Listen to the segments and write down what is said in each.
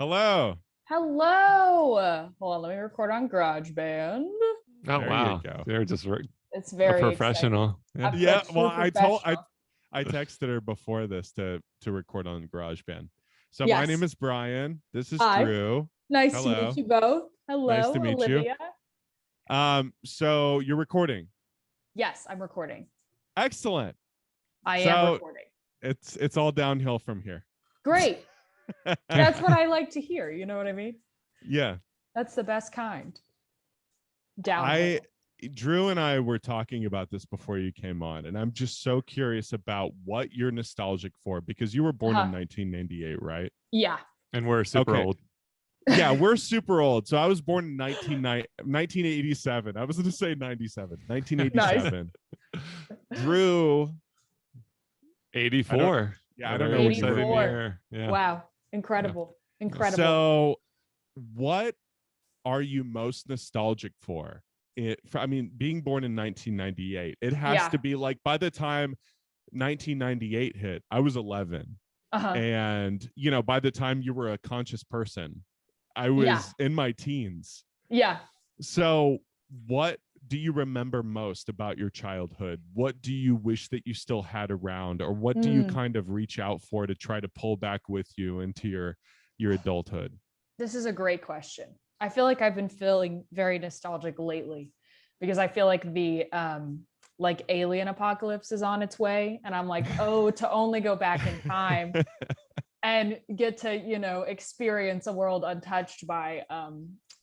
Hello. Hello. Hold on, let me record on GarageBand. Oh, There wow. you go. They're just It's a very professional. exciting. Yeah. A Well, true professional. I texted her before this to record on GarageBand. So my Yes. name is Brian. This is Hi. Drew. Nice Hello. to meet you both. Hello, Nice to meet you. Olivia. So you're recording. Yes, I'm recording. Excellent. I am recording. It's all downhill from here. Great. That's what I like to hear. You know what I mean? Yeah. That's the best kind. Downhill. Drew and I were talking about this before you came on, and I'm just so curious about what you're nostalgic for, because you were born in 1998, right? Yeah. And we're super old. Yeah, we're super old. So I was born in 1987. I was going to say 97. 1987. Nice. Drew. 84. I don't know when you were 84. Yeah. Wow. Incredible. Yeah. Incredible. So what are you most nostalgic for? Being born in 1998, it has to be like, by the time 1998 hit, I was 11. And, by the time you were a conscious person, I was in my teens. Yeah. So what do you remember most about your childhood? What do you wish that you still had around, or what do you kind of reach out for to try to pull back with you into your adulthood? This is a great question. I feel like I've been feeling very nostalgic lately, because I feel like the alien apocalypse is on its way, and I'm like, to only go back in time and get to, experience a world untouched by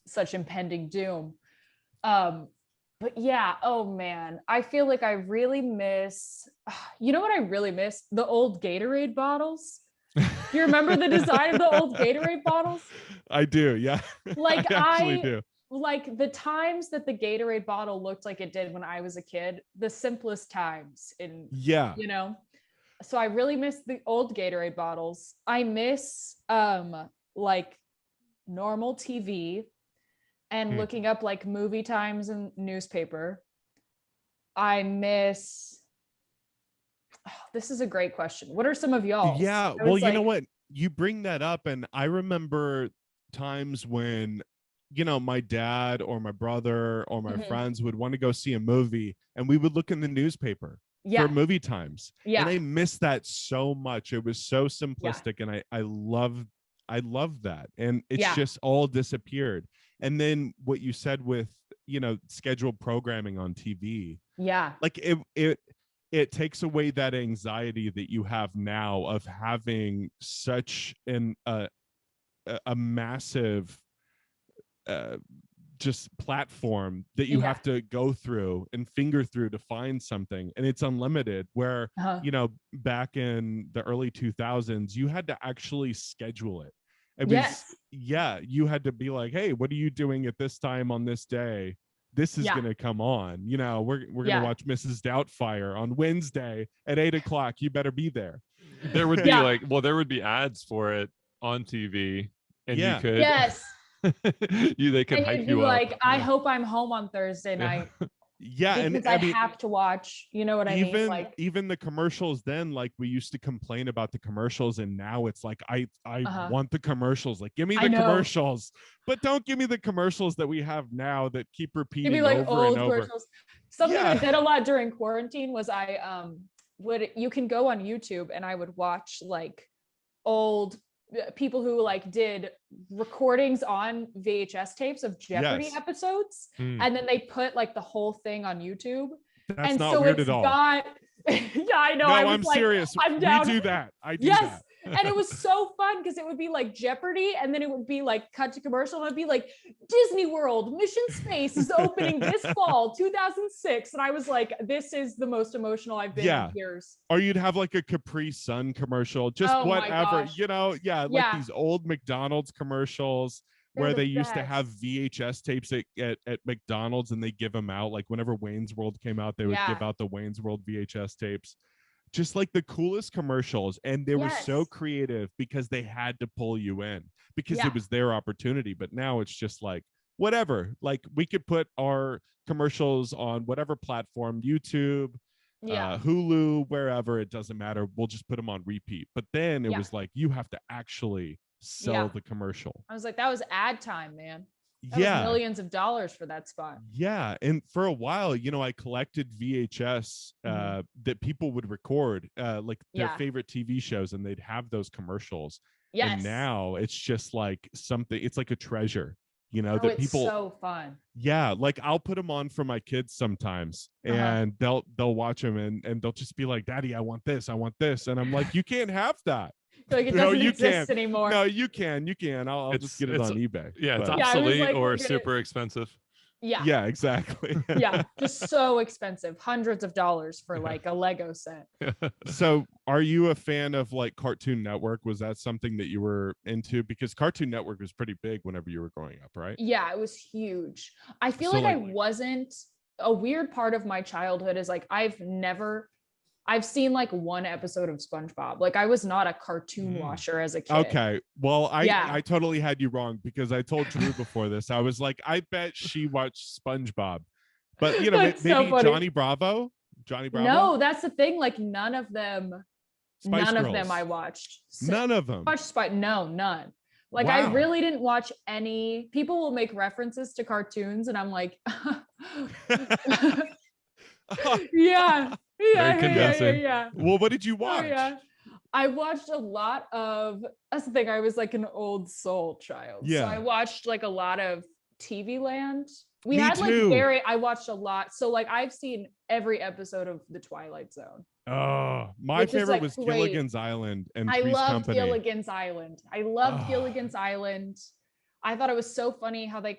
such impending doom. But yeah, oh man, I feel like I really miss, you know what I really miss? The old Gatorade bottles. You remember the design of the old Gatorade bottles? I do, yeah. Like I actually do. Like the times that the Gatorade bottle looked like it did when I was a kid, the simplest times so I really miss the old Gatorade bottles. I miss like normal TV and looking up like movie times and newspaper. I miss, this is a great question. What are some of y'all? Yeah, well, you know what? You bring that up, and I remember times when, my dad or my brother or my friends would want to go see a movie, and we would look in the newspaper for movie times. Yeah. And I miss that so much. It was so simplistic, and I love that. And it's just all disappeared. And then what you said with, scheduled programming on TV. Yeah. Like it takes away that anxiety that you have now of having such a massive just platform that you have to go through and finger through to find something, and it's unlimited, where back in the early 2000s you had to actually schedule it. You had to be like, hey, what are you doing at this time on this day? This is gonna come on, we're gonna watch Mrs. Doubtfire on Wednesday at 8:00. You better be there. There would be there would be ads for it on TV, and you could they could hype you up. Like, I hope I'm home on Thursday night. Because I have to watch, you know what I mean? Like, even the commercials then, like, we used to complain about the commercials, and now it's like, I want the commercials. Like, give me the commercials, but don't give me the commercials that we have now that keep repeating. Give me like over old and over. Commercials. Something I did a lot during quarantine was you can go on YouTube, and I would watch like old people who like did recordings on VHS tapes of Jeopardy episodes, and then they put like the whole thing on YouTube. That's and not so weird at all. Yeah, I know. No, I'm serious. I'm down. We do that. I do that. And it was so fun, because it would be like Jeopardy, and then it would be like cut to commercial, and it'd be like, Disney World Mission Space is opening this fall 2006, and I was like, this is the most emotional I've been in years. Or you'd have like a Capri Sun commercial, just whatever, like these old McDonald's commercials where they used to have VHS tapes at McDonald's, and they give them out. Like whenever Wayne's World came out, they would give out the Wayne's World VHS tapes. Just like the coolest commercials, and they were so creative because they had to pull you in, because it was their opportunity. But now it's just like, whatever, like we could put our commercials on whatever platform, YouTube, Hulu, wherever, it doesn't matter, we'll just put them on repeat. But then it was like, you have to actually sell the commercial. I was like, that was ad time, man. That Yeah, was millions of dollars for that spot. Yeah, and for a while, I collected VHS that people would record like their favorite TV shows, and they'd have those commercials. Yes. And now it's just like something. It's like a treasure, that it's people. So fun. Yeah, like I'll put them on for my kids sometimes, and they'll watch them, and they'll just be like, "Daddy, I want this, and I'm like, "You can't have that." Like it doesn't exist anymore. No, you can. I'll just get it on eBay. Yeah, it's obsolete or super expensive. Yeah, exactly. Yeah, just so expensive. Hundreds of dollars for like a Lego set. So are you a fan of like Cartoon Network? Was that something that you were into? Because Cartoon Network was pretty big whenever you were growing up, right? Yeah, it was huge. I feel like I wasn't. A weird part of my childhood is like I've seen like one episode of SpongeBob. Like I was not a cartoon watcher as a kid. Okay. Well, I totally had you wrong, because I told Drew before this, I was like, I bet she watched SpongeBob. But maybe so Johnny Bravo. No, that's the thing. Like none of them I watched. None of them. No, none. Like I really didn't watch any. People will make references to cartoons and I'm like, yeah. Yeah. Well, what did you watch? I watched a lot of, that's the thing, I was like an old soul child. Yeah. So I watched like a lot of TV Land. I watched a lot. So like I've seen every episode of The Twilight Zone. Oh, my favorite was Gilligan's Island and Three's Company. Gilligan's Island. I loved Gilligan's Island. I thought it was so funny how they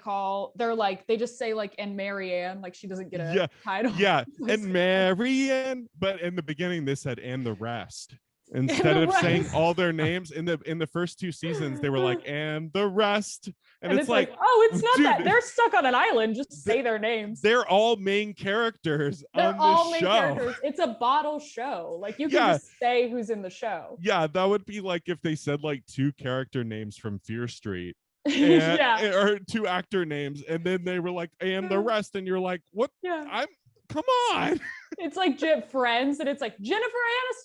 just say like, and Marianne, like she doesn't get a title. Yeah, and Marianne. But in the beginning, they said, and the rest. Instead of saying all their names in the first 2 seasons, they were like, and the rest. And it's like, oh, it's not that. They're stuck on an island. Just say their names. They're all main characters on the show. It's a bottle show. Like you can just say who's in the show. Yeah, that would be like if they said like 2 character names from Fear Street. Or 2 actor names, and then they were like, and the rest, and you're like, what? Come on. It's like Friends, and it's like Jennifer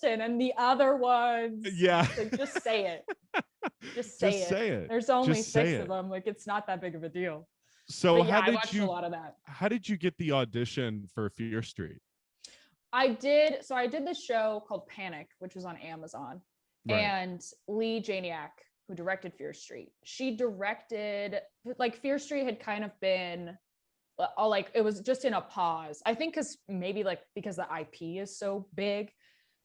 Aniston and the other ones. Yeah. Like, just say it. Just say it. There's only 6 of them. Like it's not that big of a deal. So I watched a lot of that. How did you get the audition for Fear Street? I did this show called Panic, which was on Amazon, and Lee Janiak, who directed Fear Street. She directed, like Fear Street had kind of been, like it was just in a pause. I think because the IP is so big.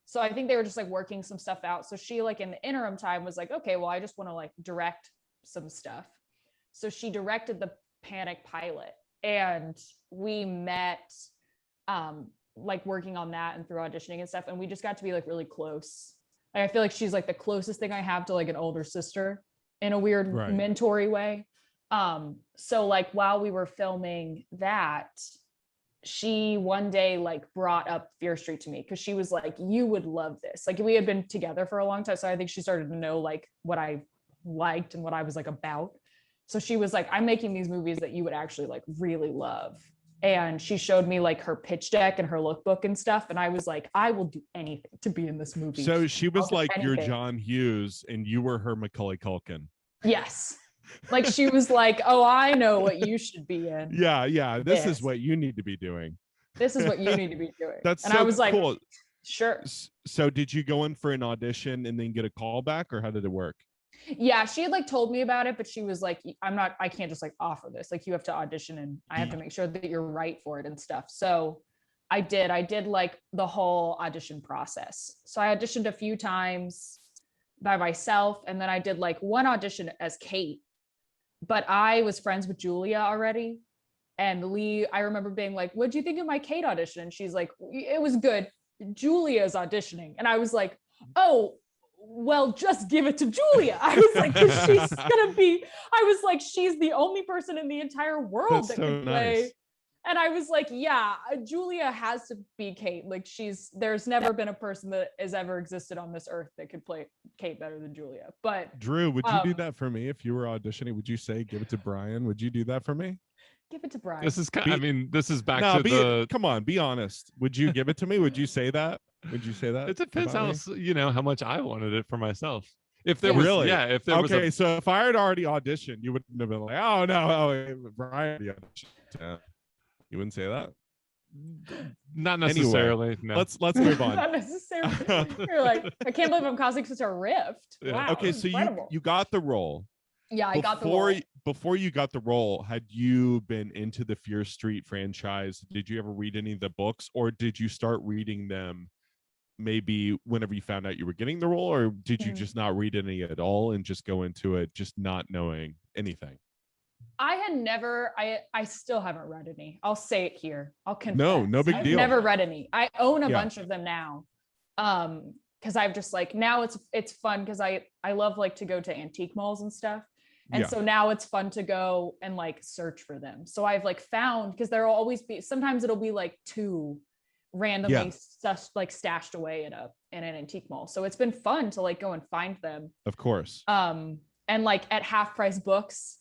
So I think they were just like working some stuff out. So she like in the interim time was like, okay, well, I just want to like direct some stuff. So she directed the Panic pilot, and we met like working on that and through auditioning and stuff. And we just got to be like really close. I feel like she's like the closest thing I have to like an older sister in a weird mentory way. So like while we were filming that, she one day like brought up Fear Street to me because she was like, you would love this. Like we had been together for a long time. So I think she started to know like what I liked and what I was like about. So she was like, I'm making these movies that you would actually like really love. And she showed me like her pitch deck and her lookbook and stuff. And I was like, I will do anything to be in this movie. So she was like your John Hughes and you were her Macaulay Culkin. Yes. Like she was like, oh, I know what you should be in. Yeah. This is what you need to be doing. This is what you need to be doing. That's and so I was like, cool. Sure. So did you go in for an audition and then get a call back, or how did it work? Yeah, she had like told me about it, but she was like, I can't just like offer this. Like you have to audition and I have to make sure that you're right for it and stuff. So I did like the whole audition process. So I auditioned a few times by myself. And then I did like one audition as Kate, but I was friends with Julia already. And Lee, I remember being like, what'd you think of my Kate audition? And she's like, it was good. Julia's auditioning. And I was like, oh, well, just give it to Julia. I was like, she's the only person in the entire world that can play. Nice. And I was like, yeah, Julia has to be Kate. Like there's never been a person that has ever existed on this earth that could play Kate better than Julia. But Drew, would you do that for me if you were auditioning? Would you say, give it to Brian? Would you do that for me? Give it to Brian. This is back to the. Come on, be honest. Would you give it to me? Would you say that? Would you say that? It depends how much I wanted it for myself. If there was, Really? yeah, if there was Okay, so if I had already auditioned, you wouldn't have been like, oh no, Brian already auditioned. You wouldn't say that. Not necessarily. Anyway, no. let's move on. Not necessarily. You're like, I can't believe I'm causing such a rift. Yeah. Wow. Okay, so you got the role. Yeah, I got the role. Before you got the role, had you been into the Fear Street franchise? Did you ever read any of the books, or did you start reading them maybe whenever you found out you were getting the role, or did you just not read any at all and just go into it just not knowing anything? I had never, I still haven't read any. I'll say it here. I'll confess. No big deal. I've never read any. I own a bunch of them now. Because I've just like, now it's fun because I love like to go to antique malls and stuff. And so now it's fun to go and like search for them. So I've like found, because there'll always be, sometimes it'll be like 2 randomly like stashed away in an antique mall. So it's been fun to like go and find them. Of course. And like at Half Price Books,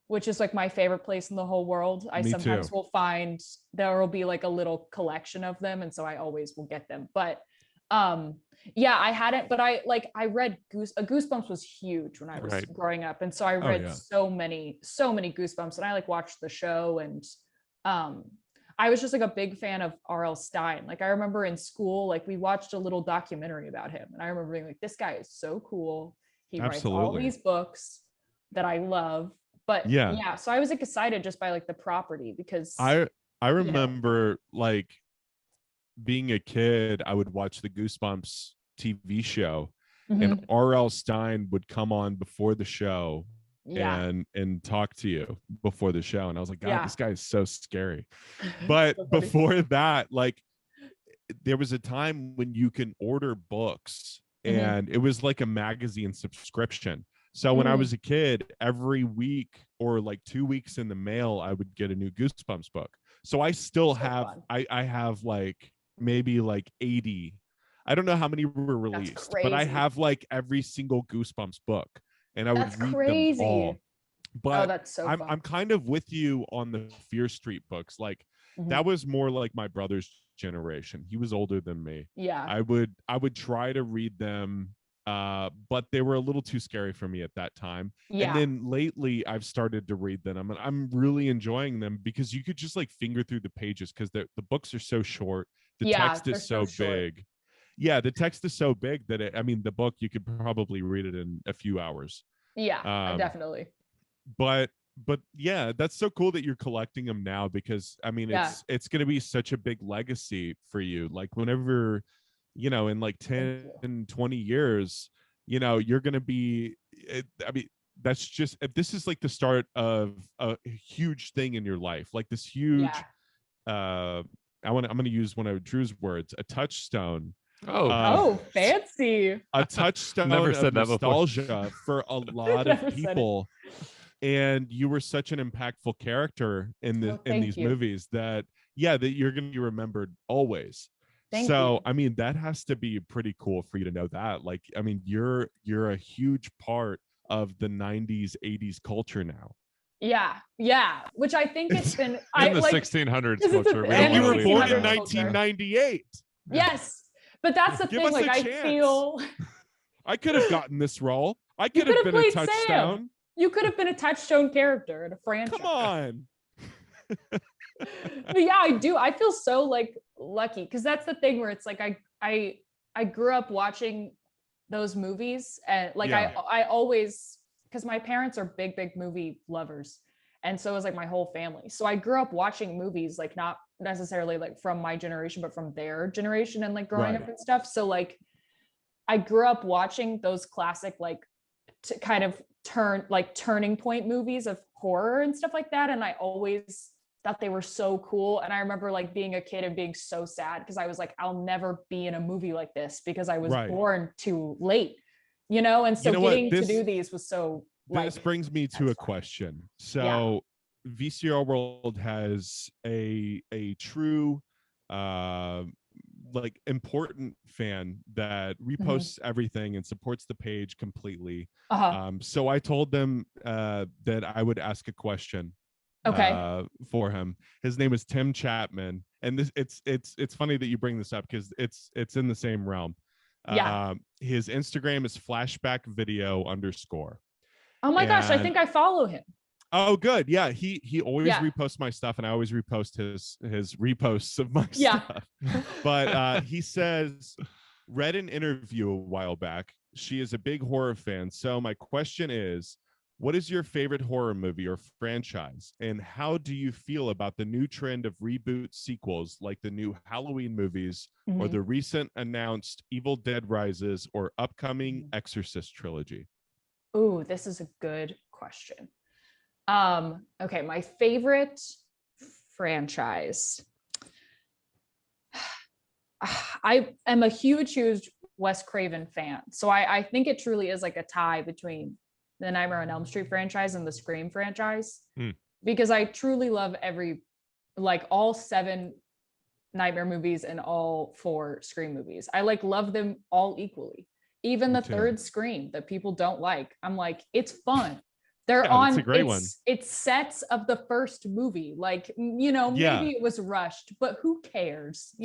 which is like my favorite place in the whole world. I sometimes will find there will be like a little collection of them. And so I always will get them. But yeah, I hadn't, but I read Goosebumps was huge when I was growing up. And so I read so many Goosebumps, and I like watched the show, and I was just like a big fan of R.L. Stine. Like I remember in school, like we watched a little documentary about him, and I remember being like, this guy is so cool. He writes all these books that I love. But yeah, so I was like excited just by like the property, because I remember like being a kid, I would watch the Goosebumps TV show, and R.L. Stine would come on before the show and talk to you before the show, and I was like, God, this guy is so scary. But so before that, like there was a time when you can order books, and it was like a magazine subscription. So when I was a kid, every week or like 2 weeks in the mail, I would get a new Goosebumps book. So I still have, I have like maybe like 80. I don't know how many were released, but I have like every single Goosebumps book, and I would read them all. But that's so fun. I'm kind of with you on the Fear Street books. Like that was more like my brother's generation. He was older than me. Yeah. I would try to read them, but they were a little too scary for me at that time. And then lately I've started to read them, and I'm really enjoying them because you could just like finger through the pages, because the books are so short. The text is so big. Yeah, the text is so big that the book, you could probably read it in a few hours. Yeah, definitely. But yeah, that's so cool that you're collecting them now, because it's going to be such a big legacy for you. Like whenever, in like 10 and 20 years, you're going to be, that's just, this is like the start of a huge thing in your life, like this huge, I'm going to use one of Drew's words, a touchstone. Oh, fancy. A touchstone of nostalgia for a lot of people. And you were such an impactful character in these movies that you're going to be remembered always. Thank you. That has to be pretty cool for you to know that. Like, you're a huge part of the 90s, 80s culture now. Yeah. Which I think it's been in the 1600s culture. And you were born in 1998. Yes. But that's the thing. Like, I feel I could have gotten this role. I could have been a touchstone. Sam. You could have been a touchstone character in a franchise. Come on. But yeah, I do. I feel so like lucky, because that's the thing where it's like I grew up watching those movies, and like I always, because my parents are big movie lovers, and so it was like my whole family. So I grew up watching movies, like not necessarily like from my generation, but from their generation, and like growing up and stuff. So like I grew up watching those classic like kind of turning point movies of horror and stuff like that, and I always thought they were so cool. And I remember like being a kid and being so sad, because I was like, I'll never be in a movie like this, because I was born too late, and so getting to do these was so this brings me to a question. So VCR World has a true like important fan that reposts everything and supports the page completely. So I told them that I would ask a question for him. His name is Tim Chapman, and this it's funny that you bring this up, because it's in the same realm. His Instagram is flashbackvideo_. Oh my gosh, I think I follow him. Oh, good. Yeah, he always reposts my stuff, and I always repost his reposts of my stuff. But he says, read an interview a while back. She is a big horror fan. So my question is, what is your favorite horror movie or franchise? And how do you feel about the new trend of reboot sequels like the new Halloween movies or the recent announced Evil Dead Rises or upcoming Exorcist trilogy? Ooh, this is a good question. Okay, my favorite franchise. I am a huge Wes Craven fan. So I think it truly is like a tie between the Nightmare on Elm Street franchise and the Scream franchise. Because I truly love all 7 Nightmare movies and all 4 Scream movies. I love them all equally. Even the third Scream that people don't like, I'm like, it's fun. They're on. It's a great one. It's sets of the first movie. Maybe it was rushed, but who cares?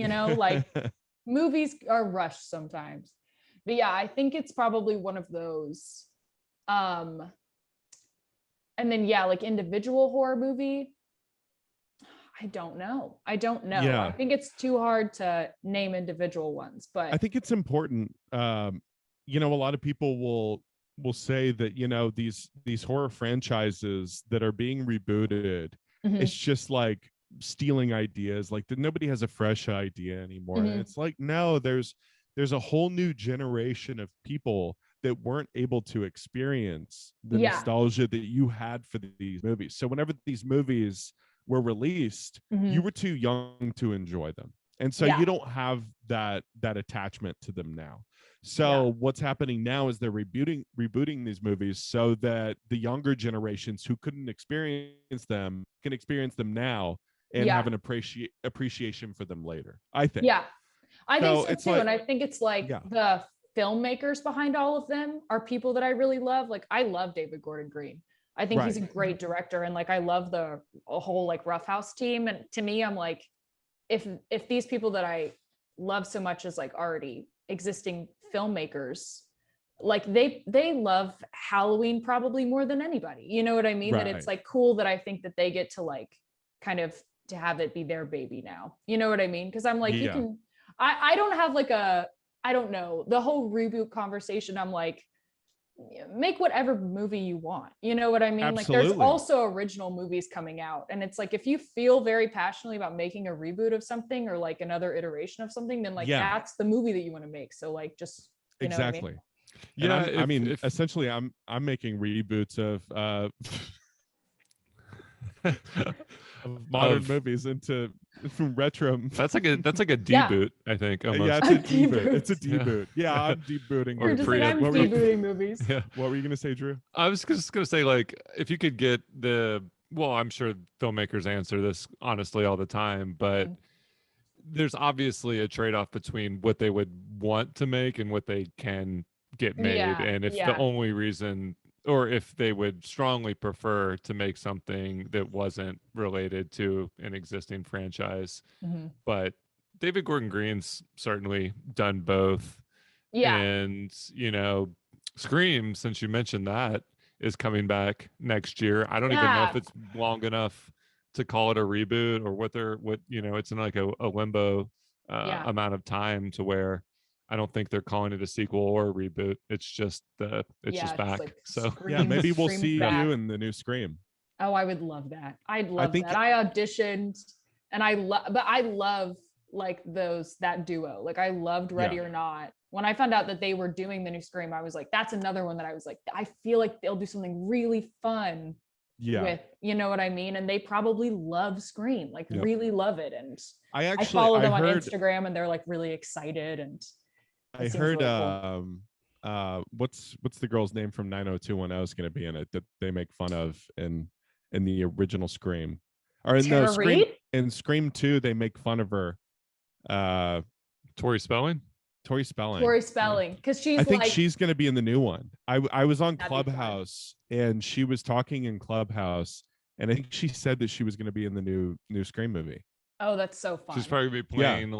Movies are rushed sometimes. But yeah, I think it's probably one of those. And then individual horror movie. I don't know. Yeah. I think it's too hard to name individual ones, but I think it's important. A lot of people will say that, these horror franchises that are being rebooted, it's just like stealing ideas. Like nobody has a fresh idea anymore. And it's like, no, there's a whole new generation of people that weren't able to experience the nostalgia that you had for these movies. So whenever these movies were released, you were too young to enjoy them. And so you don't have that attachment to them now. So what's happening now is they're rebooting these movies so that the younger generations who couldn't experience them can experience them now and have an appreciation for them later, I think. Yeah, I think so too. And I think it's the filmmakers behind all of them are people that I really love. I love David Gordon Green. I think he's a great director. And I love the whole Rough House team. And to me, I'm like, if these people that I love so much as already existing filmmakers, they love Halloween probably more than anybody, you know what I mean? That it's cool that I think that they get to kind of to have it be their baby now, you know what I mean? Because I'm you can, I don't have I don't know, the whole reboot conversation. I'm make whatever movie you want, you know what I mean? Absolutely. There's also original movies coming out, and it's if you feel very passionately about making a reboot of something or another iteration of something, then that's the movie that you want to make. So just exactly. What I mean? Yeah, essentially I'm making reboots of of modern movies into retro. That's like a deboot, I think. Almost. Yeah, it's a deboot. It's a deboot. Yeah, I'm debooting. I'm debooting movies. Yeah. What were you gonna say, Drew? I was just gonna say, if you could get I'm sure filmmakers answer this honestly all the time, but there's obviously a trade-off between what they would want to make and what they can get made. And if the only reason, or if they would strongly prefer to make something that wasn't related to an existing franchise. But David Gordon Green's certainly done both. And Scream, since you mentioned that, is coming back next year. I don't even know if it's long enough to call it a reboot or it's in a limbo amount of time to where I don't think they're calling it a sequel or a reboot. It's just just back. So Scream, maybe we'll see you in the new Scream. Oh, I would love that. I'd love that. I auditioned, and I love that duo. I loved Ready or Not. When I found out that they were doing the new Scream, I was that's another one that I was I feel like they'll do something really fun with, you know what I mean? And they probably love Scream, really love it. And I follow them on Instagram, and they're really excited. And I heard really cool. What's the girl's name from 90210 is going to be in it that they make fun of in the original Scream, or in Scream 2 they make fun of her. Tori Spelling, because she's I think she's going to be in the new one. I was on Clubhouse and she was talking in Clubhouse, and I think she said that she was going to be in the new Scream movie. Oh, that's so fun. She's probably going to be playing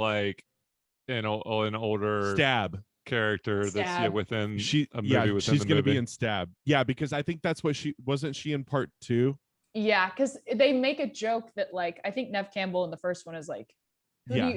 an older Stab. character that's Stab. within a movie she's within the gonna be movie. in Stab. Yeah, because I think that's what she wasn't she in part 2. Yeah, because they make a joke that like I think Nev Campbell in the first one is like,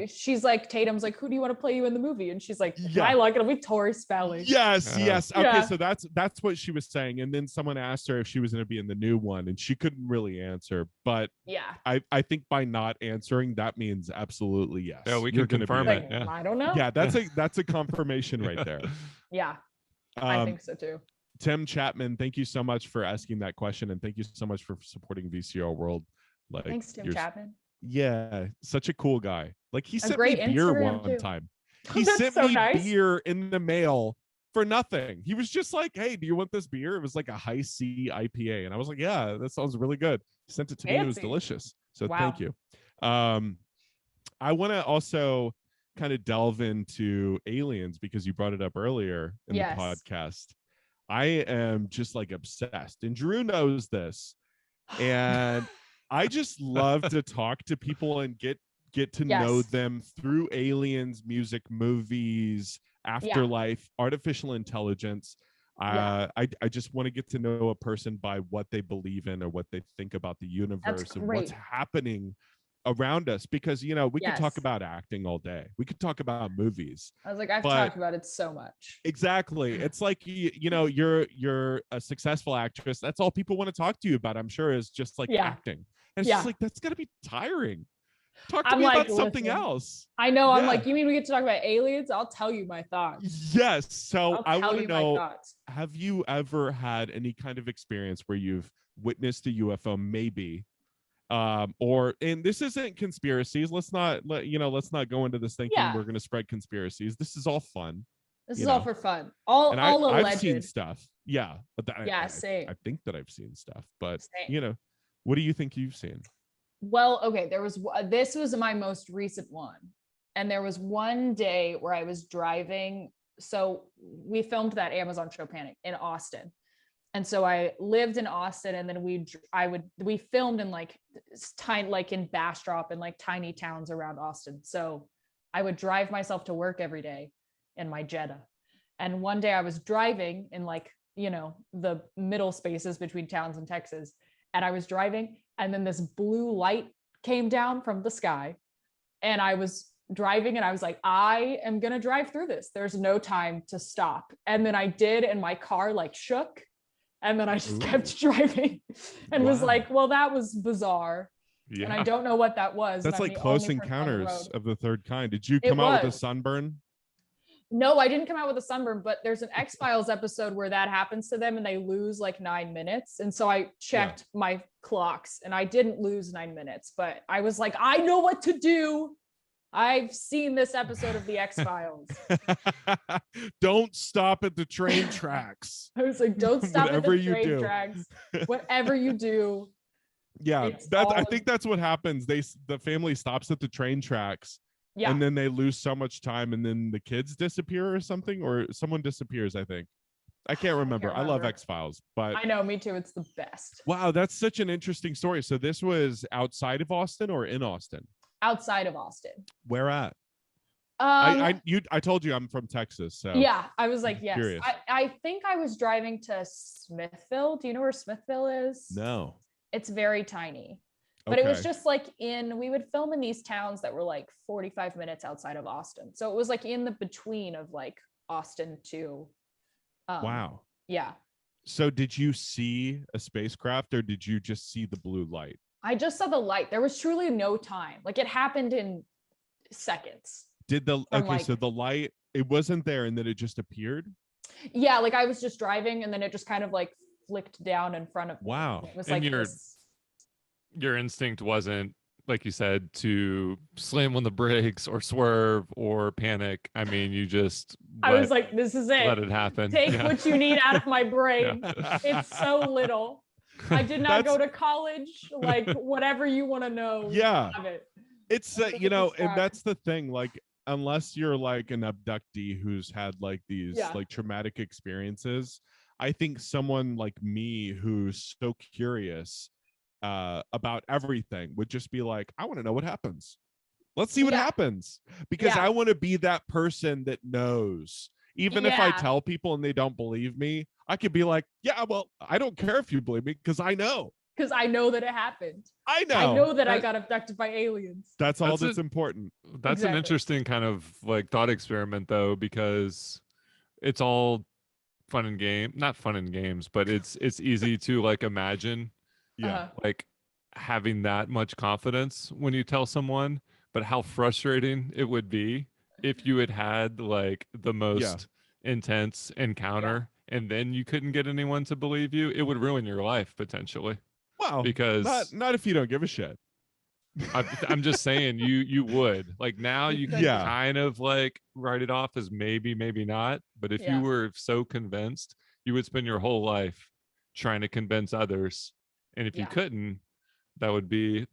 she's like Tatum's like, who do you want to play you in the movie? And she's like, I like it'll be Tori Spelling. Yes. Okay, Yeah. so that's what she was saying. And then someone asked her if she was going to be in the new one, and she couldn't really answer. But Yeah, I think by not answering, that means absolutely yes. Yeah, we You're can gonna confirm be it. in Yeah. I don't know. Yeah, that's a confirmation right there. Yeah, I think so too. Tim Chapman, thank you so much for asking that question, and thank you so much for supporting VCR World. Like, Thanks, Tim Chapman. Yeah, such a cool guy. Like, he sent me great beer Instagram, one too. time. Oh, He that's sent so me nice. beer in the mail for nothing. He was just like, "Hey, do you want this beer?" It was like a high C IPA, and I was like, "Yeah, that sounds really good." He sent it to me. It was Fancy. delicious. So Wow. thank you. I want to also kind of delve into aliens because you brought it up earlier in Yes. the podcast. I am just like obsessed, and Drew knows this, and I just love to talk to people and get to know Yes. them through aliens, music, movies, afterlife, artificial intelligence. I just want to get to know a person by what they believe in or what they think about the universe and what's happening around us, because we could talk about acting all day. We could talk about movies. I was like, I've talked about it so much. Exactly. It's like you're a successful actress. That's all people want to talk to you about, I'm sure, is just like acting. And it's just like, that's gotta be tiring. Talk to me about something else. I know. I'm like, you mean we get to talk about aliens? I'll tell you my thoughts. Yes. So I want to know, my thoughts. Have you ever had any kind of experience where you've witnessed a UFO, maybe? And this isn't conspiracies. Let's not go into this thinking we're going to spread conspiracies. This is all fun. This is all for fun. All alleged. I've seen stuff. Yeah. But same. I think that I've seen stuff, but what do you think you've seen? Well, okay. This was my most recent one. And there was one day where I was driving. So we filmed that Amazon show Panic in Austin. And so I lived in Austin, and then we filmed in like tiny, like in Bastrop and like tiny towns around Austin. So I would drive myself to work every day in my Jetta. And one day I was driving in like, the middle spaces between towns in Texas. And I was driving, and then this blue light came down from the sky, and I was driving, and I was like, I am going to drive through this. There's no time to stop. And then I did, and my car like shook. And then I just kept driving and was like, well, that was bizarre. Yeah. And I don't know what that was. That's like Close Encounters of the Third Kind. Did you come out with a sunburn? No, I didn't come out with a sunburn, but there's an X-Files episode where that happens to them and they lose like 9 minutes. And so I checked my clocks and I didn't lose 9 minutes, but I was like, I know what to do. I've seen this episode of the X-Files. Don't stop at the train tracks. I was like, don't stop at the train tracks. Whatever you do. Yeah, I think that's what happens. The family stops at the train tracks. Yeah. And then they lose so much time, and then the kids disappear or something, or someone disappears, I think. I can't remember. I love X-Files, but I know, me too. It's the best. Wow, that's such an interesting story. So this was outside of Austin or in Austin? Outside of Austin. Where at? I told you I'm from Texas, so yeah, I was like, yes. I think I was driving to Smithville. Do you know where Smithville is? No. It's very tiny. But it was just like we would film in these towns that were like 45 minutes outside of Austin. So it was like in the between of like Austin to wow. Yeah. So did you see a spacecraft, or did you just see the blue light? I just saw the light. There was truly no time. Like it happened in seconds. So the light, it wasn't there and then it just appeared? Yeah, like I was just driving and then it just kind of like flicked down in front of me. Wow. It was and like your instinct wasn't, like you said, to slam on the brakes or swerve or panic. I mean, you just I was like, this is it. Let it happen. Take what you need out of my brain. It's so little. I did not go to college. Like whatever you want to know. Yeah. It's and that's the thing. Like, unless you're like an abductee who's had like these like traumatic experiences, I think someone like me who's so curious about everything would just be like, I want to know what happens. Let's see what happens, because I want to be that person that knows Even if I tell people and they don't believe me, I could be like, yeah, well, I don't care if you believe me because I know. Because I know that it happened. I know. I know that I got abducted by aliens. That's all that's important. That's an interesting kind of like thought experiment, though, because it's all fun and game, not fun and games, but it's easy to like imagine, like having that much confidence when you tell someone, but how frustrating it would be if you had like the most intense encounter and then you couldn't get anyone to believe you. It would ruin your life potentially. Wow. Because not if you don't give a shit. I'm just saying you would. Like now you can kind of like write it off as maybe not, but if you were so convinced, you would spend your whole life trying to convince others, and if you couldn't, that might be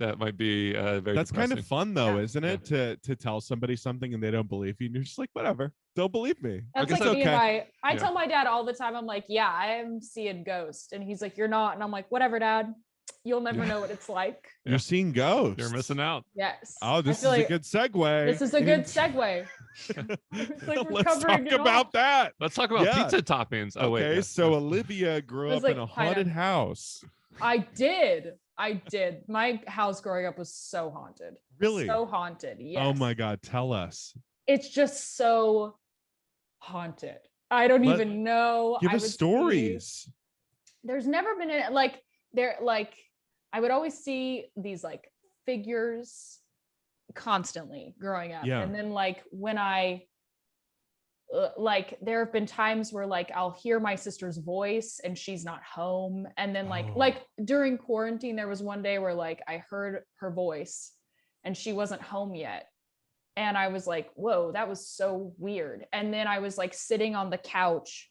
very that's depressing. kind of fun though, isn't it, to tell somebody something and they don't believe you and you're just like, whatever, don't believe me. That's like me and I tell my dad all the time, I'm like, yeah, I am seeing ghosts, and he's like, you're not, and I'm like, whatever, Dad, you'll never know what it's like. You're seeing ghosts. You're missing out. Yes. Oh, this is a good segue. This is a good segue. Let's talk about that. Let's talk about pizza toppings. Oh, okay, wait. So Olivia grew up in a haunted house. I did. My house growing up was so haunted. Really? So haunted. Yes. Oh my God. Tell us. It's just so haunted. I don't even know. Give us stories. There's never been I would always see these like figures constantly growing up. And then like when I there have been times where like I'll hear my sister's voice and she's not home, and then like during quarantine there was one day where like I heard her voice and she wasn't home yet, and I was like, whoa, that was so weird. And then I was like sitting on the couch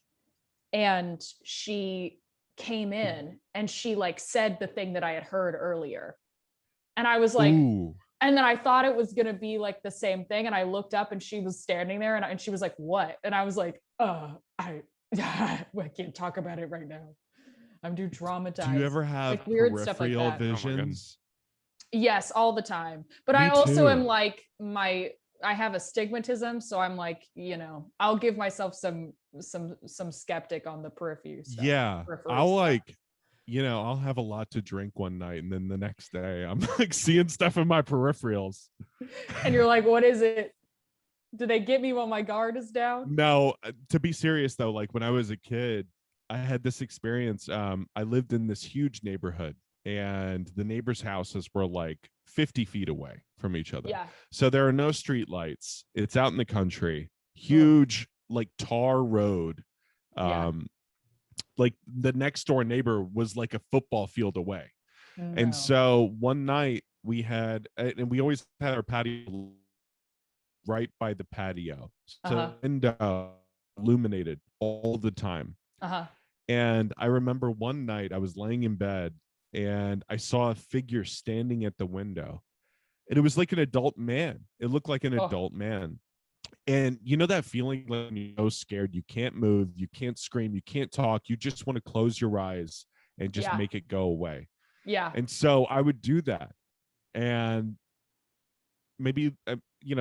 and she came in and she like said the thing that I had heard earlier, and I was like, ooh. And then I thought it was going to be like the same thing. And I looked up and she was standing there, and she was like, what? And I was like, I can't talk about it right now. I'm too traumatized. Do you ever have like weird stuff like that? Visions? Yes, all the time. But I also am like I have astigmatism. So I'm like, I'll give myself some skeptic on the periphery stuff. Yeah. I'll like, I'll have a lot to drink one night, and then the next day I'm like seeing stuff in my peripherals. And you're like, what is it? Do they get me while my guard is down? No, to be serious though, like when I was a kid, I had this experience. I lived in this huge neighborhood, and the neighbors' houses were like 50 feet away from each other. Yeah. So there are no street lights. It's out in the country, huge, like tar road. Like the next door neighbor was like a football field away. No. And so one night we had, and we always had our patio right by the patio. So window illuminated all the time. And I remember one night I was laying in bed and I saw a figure standing at the window, and it was like an adult man. It looked like an adult man. And you know that feeling when you're so scared, you can't move, you can't scream, you can't talk, you just want to close your eyes and just make it go away. Yeah. And so I would do that. And maybe,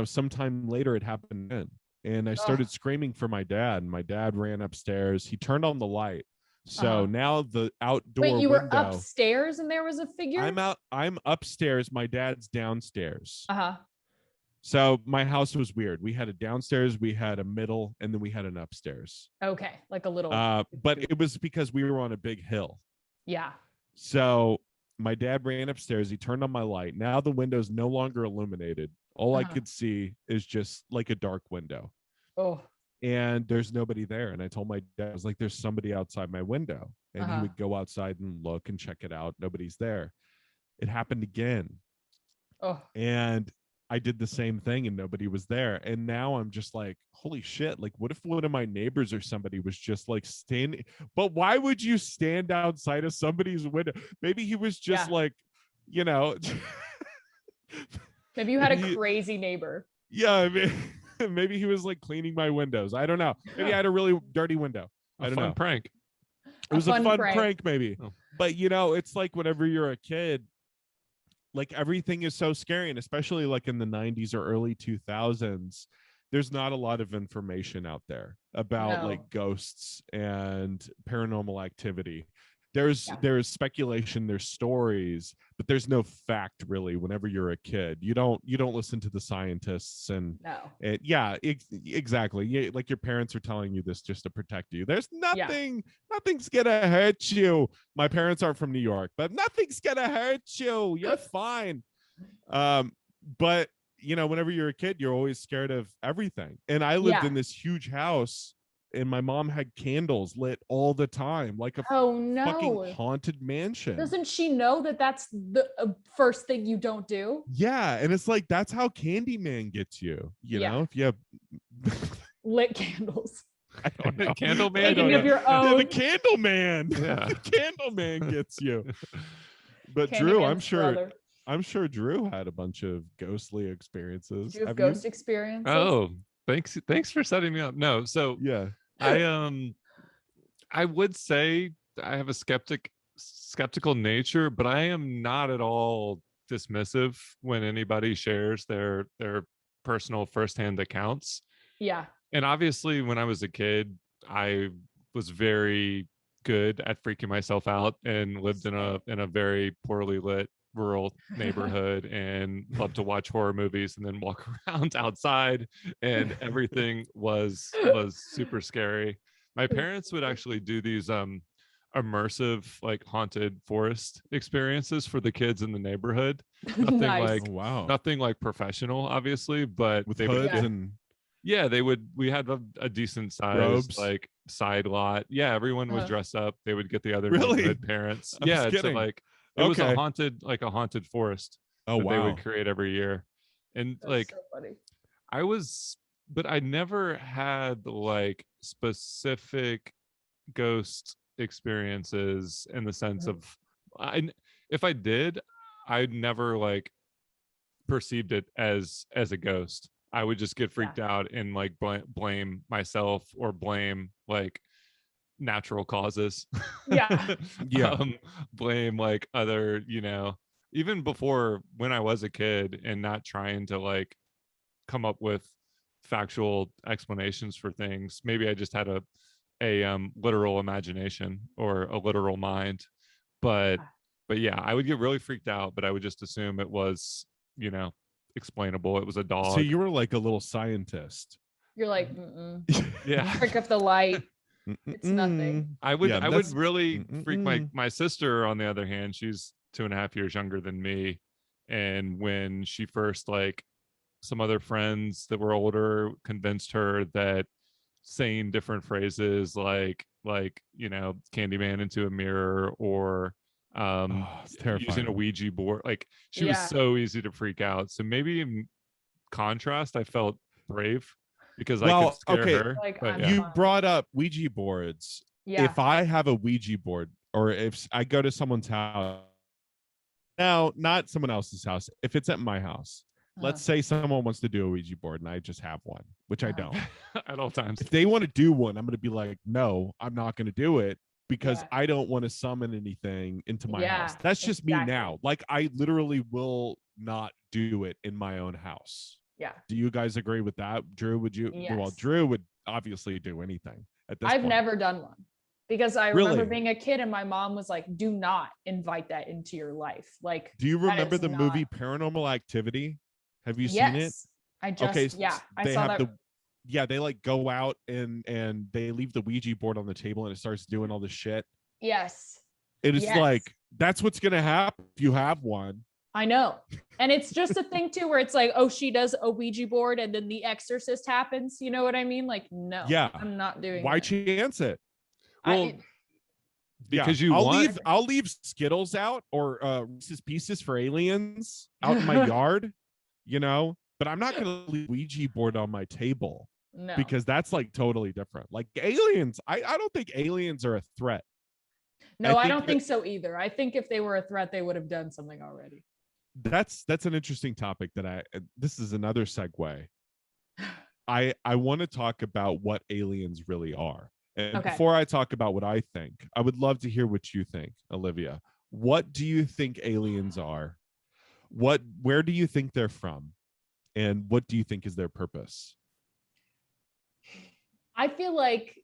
sometime later it happened again. And I started screaming for my dad, and my dad ran upstairs. He turned on the light. So now the outdoor window. Wait, you were upstairs and there was a figure? I'm upstairs. My dad's downstairs. So my house was weird. We had a downstairs, we had a middle, and then we had an upstairs. Okay, like a little. But it was because we were on a big hill. Yeah. So my dad ran upstairs. He turned on my light. Now the window's no longer illuminated. All I could see is just like a dark window. Oh. And there's nobody there. And I told my dad, I was like, there's somebody outside my window. And he would go outside and look and check it out. Nobody's there. It happened again. Oh. And I did the same thing and nobody was there. And now I'm just like, holy shit. Like, what if one of my neighbors or somebody was just like standing? But why would you stand outside of somebody's window? Maybe he was just like, maybe you had a crazy neighbor. Yeah. I mean, maybe he was like cleaning my windows. I don't know. Maybe I had a really dirty window. I don't know. Prank. It was a fun prank maybe. Oh. But it's like whenever you're a kid, like everything is so scary, and especially like in the 90s or early 2000s, there's not a lot of information out there about No. like ghosts and paranormal activity. There's speculation, there's stories, but there's no fact really. Whenever you're a kid, you don't listen to the scientists and No. exactly. Like your parents are telling you this just to protect you. There's Yeah. nothing's gonna hurt you. My parents aren't from New York, but nothing's gonna hurt you. You're fine. But whenever you're a kid, you're always scared of everything. And I lived in this huge house, and my mom had candles lit all the time, like a fucking haunted mansion. Doesn't she know that that's the first thing you don't do? Yeah, and it's like that's how Candyman gets you. You know, if you have lit candles. I don't know. Candleman. Thinking of your own. Yeah, the Candleman. Yeah. The Candleman gets you. But Candyman's Drew, brother. I'm sure Drew had a bunch of ghostly experiences. Do you have ghost experiences? Oh, thanks for setting me up. No, so yeah, I would say I have a skeptical nature, but I am not at all dismissive when anybody shares their personal firsthand accounts. Yeah. And obviously when I was a kid, I was very good at freaking myself out and lived in a very poorly lit rural neighborhood and loved to watch horror movies and then walk around outside, and everything was super scary. My parents would actually do these immersive like haunted forest experiences for the kids in the neighborhood. Nothing Nice. nothing like professional, obviously, but with they hoods would and we had a decent size robes, like side lot. Yeah, everyone was dressed up. They would get the other neighborhood parents. I was Yeah, kidding. so like it was a haunted forest that they would create every year. And That's like so funny. but I never had like specific ghost experiences in the sense of if I did, I'd never like perceived it as a ghost. I would just get freaked out and like blame myself or blame like natural causes. Yeah. Blame like other, even before when I was a kid and not trying to like come up with factual explanations for things. Maybe I just had a literal imagination or a literal mind. But yeah, I would get really freaked out, but I would just assume it was, explainable. It was a dog. So you were like a little scientist. You're like, yeah. Trick up the light. It's nothing. I would really freak my sister, on the other hand. She's 2.5 years younger than me. And when she first like some other friends that were older convinced her that saying different phrases like Candyman into a mirror or using a Ouija board, like she was so easy to freak out. So maybe in contrast, I felt brave because I could scare her. Like, You brought up Ouija boards. Yeah. If I have a Ouija board, or if I go to someone's house, now not someone else's house, if it's at my house, let's say someone wants to do a Ouija board and I just have one, which I don't. At all times. If they want to do one, I'm going to be like, no, I'm not going to do it because I don't want to summon anything into my house. That's just me now. Like I literally will not do it in my own house. Yeah. Do you guys agree with that? Drew, would you? Yes. Well, Drew would obviously do anything at this point. I've never done one because I remember being a kid and my mom was like, do not invite that into your life. Like, do you remember the movie Paranormal Activity? Have you seen it? I just, I saw that. They like go out and they leave the Ouija board on the table and it starts doing all this shit. Yes. It is like, that's what's going to happen if you have one. I know. And it's just a thing too, where it's like, oh, she does a Ouija board and then the exorcist happens. You know what I mean? Like, no, I'm not doing Why chance it? Well, because I'll leave Skittles out or Reese's Pieces for aliens out in my yard, but I'm not going to leave Ouija board on my table. No. Because that's like totally different. Like aliens, I don't think aliens are a threat. No, I don't think so either. I think if they were a threat, they would have done something already. That's an interesting topic this is another segue. I want to talk about what aliens really are. And before I talk about what I think, I would love to hear what you think, Olivia. What do you think aliens are? Where do you think they're from? And what do you think is their purpose? I feel like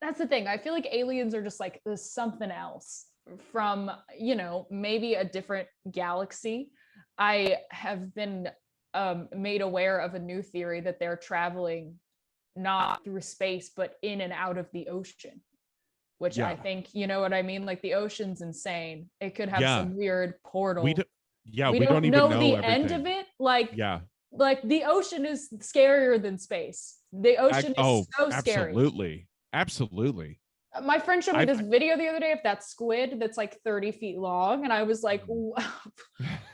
that's the thing. I feel like aliens are just like there's something else from, you know, maybe a different galaxy. I have been made aware of a new theory that they're traveling not through space, but in and out of the ocean, which I think, you know what I mean? Like the ocean's insane. It could have some weird portal. We don't even know the everything. End of it. Like, yeah. Like the ocean is scarier than space. The ocean is so scary. Absolutely. Absolutely. My friend showed me this video the other day of that squid that's like 30 feet long. And I was like,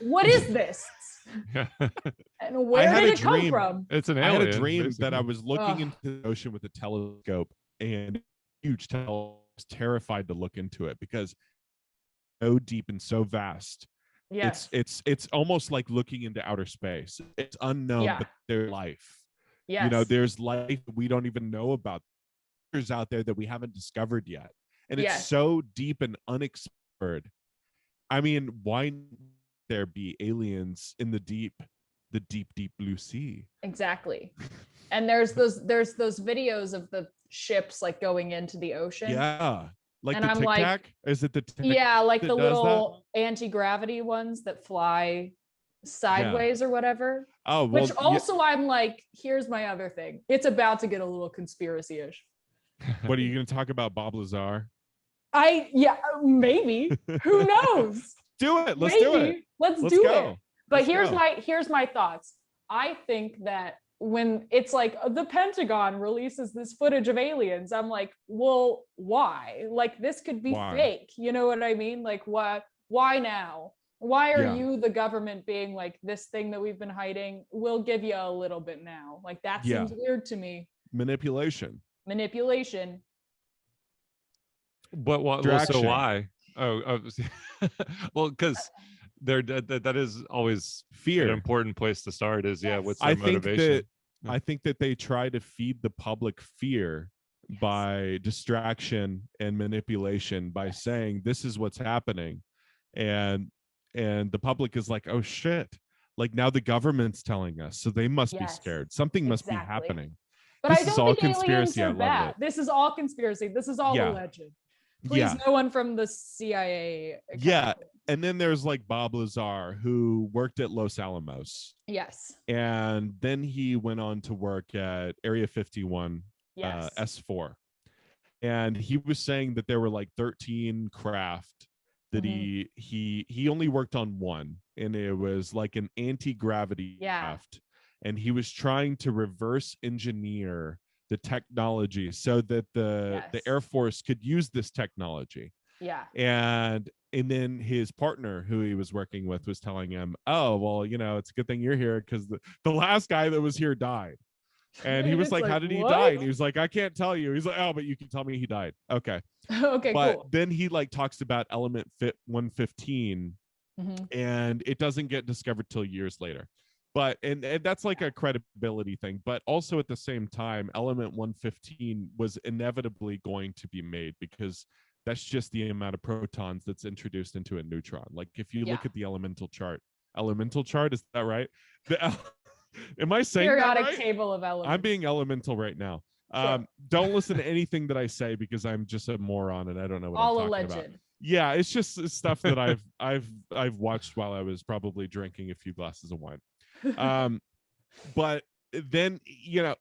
what is this? And where did it come from? It's an alien. I had a dream basically. that I was looking into the ocean with a telescope, and huge telescope. I was terrified to look into it because it's so deep and so vast. Yes. It's almost like looking into outer space. It's unknown, but there's life. Yes. You know, there's life we don't even know about. There's out there that we haven't discovered yet. And it's so deep and unexplored. I mean, why there be aliens in the deep blue sea? Exactly. And there's those videos of the ships like going into the ocean. Yeah. Like and the I'm Tic like, Tac? Is it the Tic Tac? Yeah, like the little anti-gravity ones that fly sideways or whatever. Oh, well, which also I'm like, here's my other thing. It's about to get a little conspiracy-ish. What are you going to talk about, Bob Lazar? Maybe. Who knows? Do it. Let's do it. Let's do it. But here's my thoughts. I think that when it's like the Pentagon releases this footage of aliens, I'm like, well, why? Like this could be fake. You know what I mean? Like why now? Why are you, the government, being like, this thing that we've been hiding, we'll give you a little bit now? Like that seems weird to me. Manipulation. But what? Well, so why? Oh well, because that is always fear. An important place to start is what's their motivation? I think that they try to feed the public fear by distraction and manipulation by saying this is what's happening, and the public is like, oh shit, like now the government's telling us, so they must be scared. Something must be happening. But this is all conspiracy. I love it. This is all conspiracy. This is all alleged. Please, no one from the CIA. And then there's like Bob Lazar, who worked at Los Alamos. Yes. And then he went on to work at Area 51, S4. And he was saying that there were like 13 craft that he only worked on one, and it was like an anti-gravity craft. And he was trying to reverse engineer the technology so that the Air Force could use this technology. Yeah. And then his partner, who he was working with, was telling him, oh, well, you know, it's a good thing you're here because the last guy that was here died. And he was like, how did he die? And he was like, I can't tell you. He's like, oh, but you can tell me he died. Okay. Okay, but cool. Then he like talks about element 115, and it doesn't get discovered till years later. But and that's like a credibility thing. But also at the same time, element 115 was inevitably going to be made because that's just the amount of protons that's introduced into a neutron. Like if you look at the elemental chart, is that right? Am I saying periodic that right? table of elements? I'm being elemental right now. Sure. Don't listen to anything that I say because I'm just a moron and I don't know what I'm talking about. Yeah, it's just stuff that I've watched while I was probably drinking a few glasses of wine. But then, you know,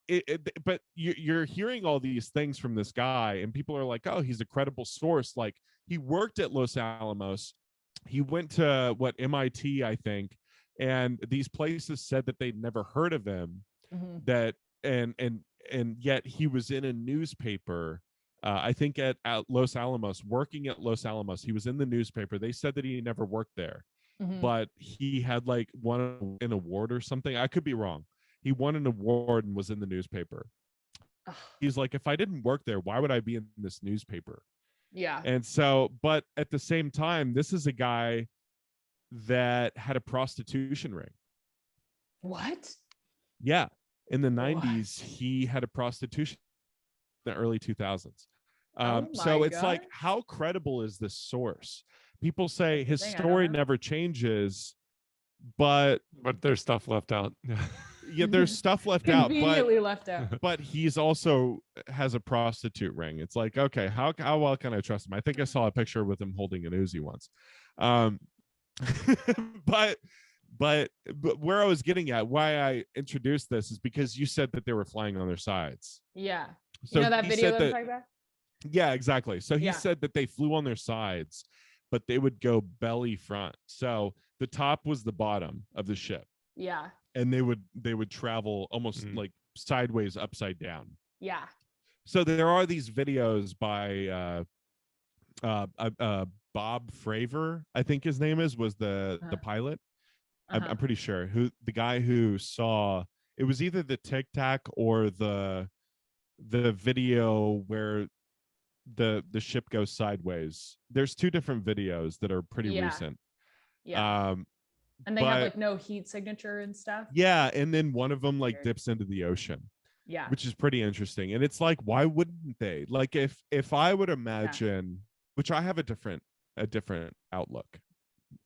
but you're hearing all these things from this guy, and people are like, oh, he's a credible source. Like he worked at Los Alamos. He went to MIT, I think. And these places said that they'd never heard of him, that and yet he was in a newspaper, I think at Los Alamos, working at Los Alamos. He was in the newspaper. They said that he never worked there, but he had like won an award or something. I could be wrong. He won an award and was in the newspaper. He's like, if I didn't work there, why would I be in this newspaper? Yeah. And so, but at the same time, this is a guy that had a prostitution ring. What? Yeah. In the 90s, he had a prostitution in the early 2000s. So it's like, how credible is this source? People say his story never changes, but there's stuff left out. yeah, there's stuff left out, Conveniently left out. but he's also has a prostitute ring. It's like, okay, how well can I trust him? I think I saw a picture with him holding an Uzi once. But where I was getting at, why I introduced this is because you said that they were flying on their sides. Yeah. So You know that he video said that I'm that, talking about? yeah, exactly. So he Yeah. said that they flew on their sides, but they would go belly front. So the top was the bottom of the ship. Yeah. And they would travel almost like sideways, upside down. Yeah. So there are these videos by Bob Fravor, I think his name was the pilot. I'm pretty sure who the guy who saw it was either the Tic Tac or the video where the ship goes sideways. There's two different videos that are pretty recent. Yeah. And they have like no heat signature and stuff. Yeah, and then one of them like dips into the ocean. Yeah. Which is pretty interesting. And it's like, why wouldn't they? Like if I would imagine, which I have a different outlook.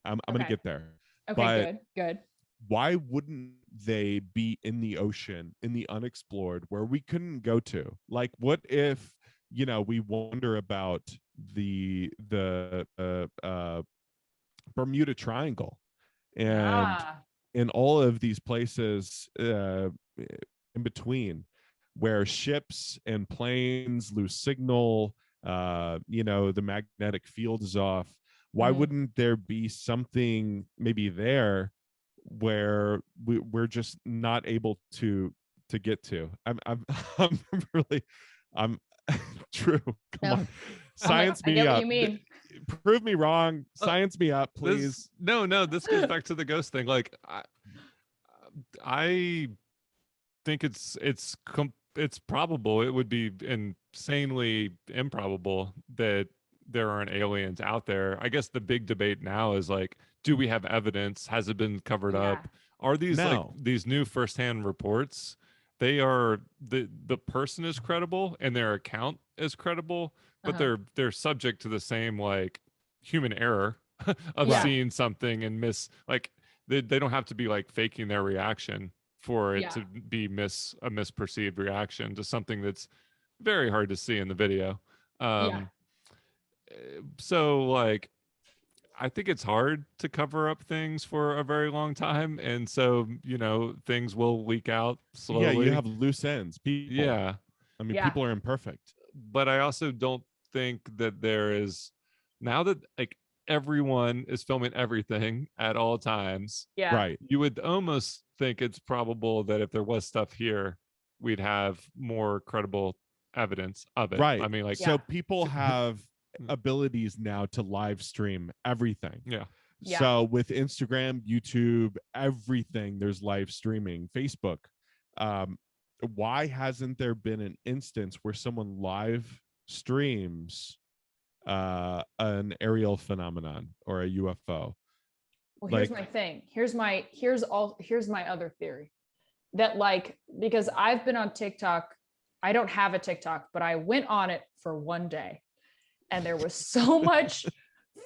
I'm gonna get there. Okay, good. Why wouldn't they be in the ocean, in the unexplored, where we couldn't go to? Like, what if, we wonder about the Bermuda Triangle and in all of these places in between, where ships and planes lose signal, the magnetic field is off. Why wouldn't there be something maybe there where we're just not able to get to? I'm really true. Come on, science me up. What you mean. Prove me wrong. Science me up, please. This goes back to the ghost thing. Like I think it's probable. It would be insanely improbable that there aren't aliens out there. I guess the big debate now is like, do we have evidence? Has it been covered up? Are these like these new firsthand reports? They are the person is credible and their account is credible, but they're subject to the same like human error of seeing something and they don't have to be like faking their reaction for it to be a misperceived reaction to something that's very hard to see in the video. So like, I think it's hard to cover up things for a very long time. And so, things will leak out slowly. Yeah, you have loose ends. People. Yeah. I mean, people are imperfect. But I also don't think that there is, now that like everyone is filming everything at all times. Yeah. Right. You would almost think it's probable that if there was stuff here, we'd have more credible evidence of it. Right. I mean, like, so people have abilities now to live stream everything. Yeah. So with Instagram, YouTube, everything, there's live streaming. Facebook. Why hasn't there been an instance where someone live streams an aerial phenomenon or a UFO? Well, here's my thing. Here's my other theory. That like, because I've been on TikTok, I don't have a TikTok, but I went on it for one day. And there was so much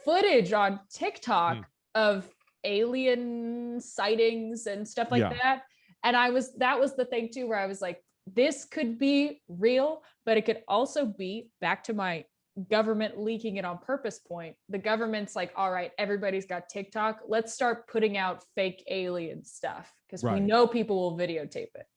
footage on TikTok of alien sightings and stuff like that. And that was the thing too, where I was like, this could be real, but it could also be, back to my government leaking it on purpose point. The government's like, all right, everybody's got TikTok. Let's start putting out fake alien stuff because we know people will videotape it.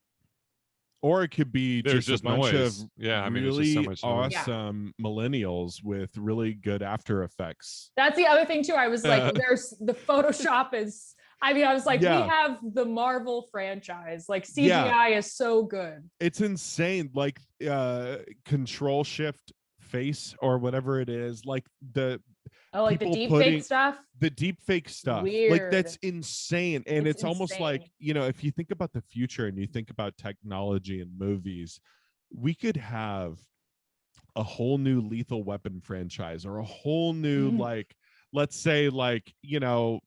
Or it could be just a bunch noise. of really so awesome millennials with really good After Effects. That's the other thing too. I was like, there's the Photoshop is, I was like, we have the Marvel franchise. Like CGI is so good. It's insane. Like Control Shift Face or whatever it is. Like the deep fake stuff. The deep fake stuff. Weird. Like that's insane. And it's almost like, if you think about the future and you think about technology and movies, we could have a whole new Lethal Weapon franchise or a whole new like, let's say like, you don't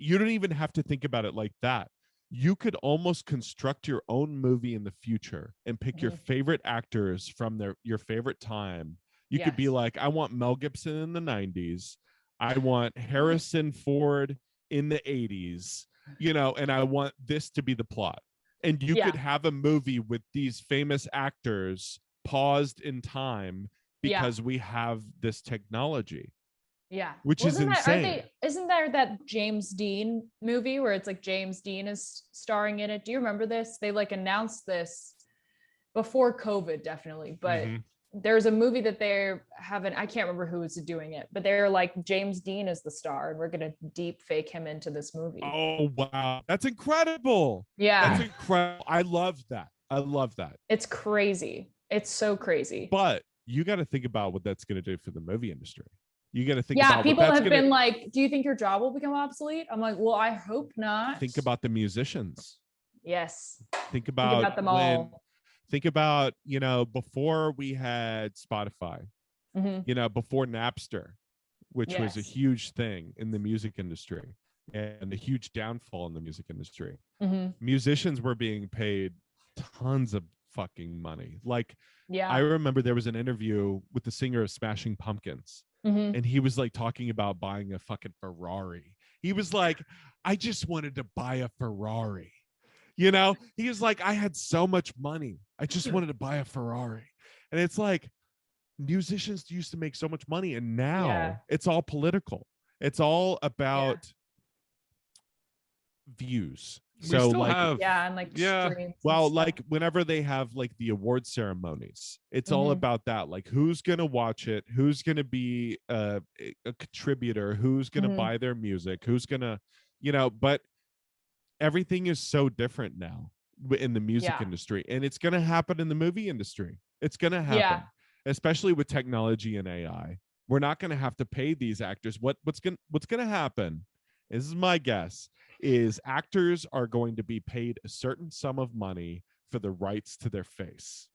even have to think about it like that. You could almost construct your own movie in the future and pick your favorite actors from your favorite time. You could be like, I want Mel Gibson in the 90s. I want Harrison Ford in the 80s. and I want this to be the plot. And you could have a movie with these famous actors paused in time because we have this technology. Yeah. Which is insane. Isn't there that James Dean movie where it's like James Dean is starring in it? Do you remember this? They like announced this before COVID, definitely, but there's a movie that they're having, I can't remember who is doing it, but they're like, James Dean is the star and we're going to deep fake him into this movie. Oh, wow. That's incredible. Yeah. That's incredible. I love that. It's crazy. It's so crazy. But you got to think about what that's going to do for the movie industry. You got to think about people have been like, do you think your job will become obsolete? I'm like, well, I hope not. Think about the musicians. Yes. Think about them all. Think about, before we had Spotify, before Napster, which was a huge thing in the music industry and a huge downfall in the music industry. Musicians were being paid tons of fucking money. Like, I remember there was an interview with the singer of Smashing Pumpkins. And he was like talking about buying a fucking Ferrari. He was like, I just wanted to buy a Ferrari. He was like, I had so much money. I just wanted to buy a Ferrari. And it's like, musicians used to make so much money. And now it's all political. It's all about views. So well, like whenever they have like the award ceremonies, it's all about that. Like who's gonna watch it, who's gonna be a contributor, who's gonna buy their music, who's gonna, but everything is so different now in the music industry, and it's gonna happen in the movie industry. It's gonna happen, especially with technology and AI. We're not gonna have to pay these actors. What's gonna happen? This is my guess, is actors are going to be paid a certain sum of money for the rights to their face.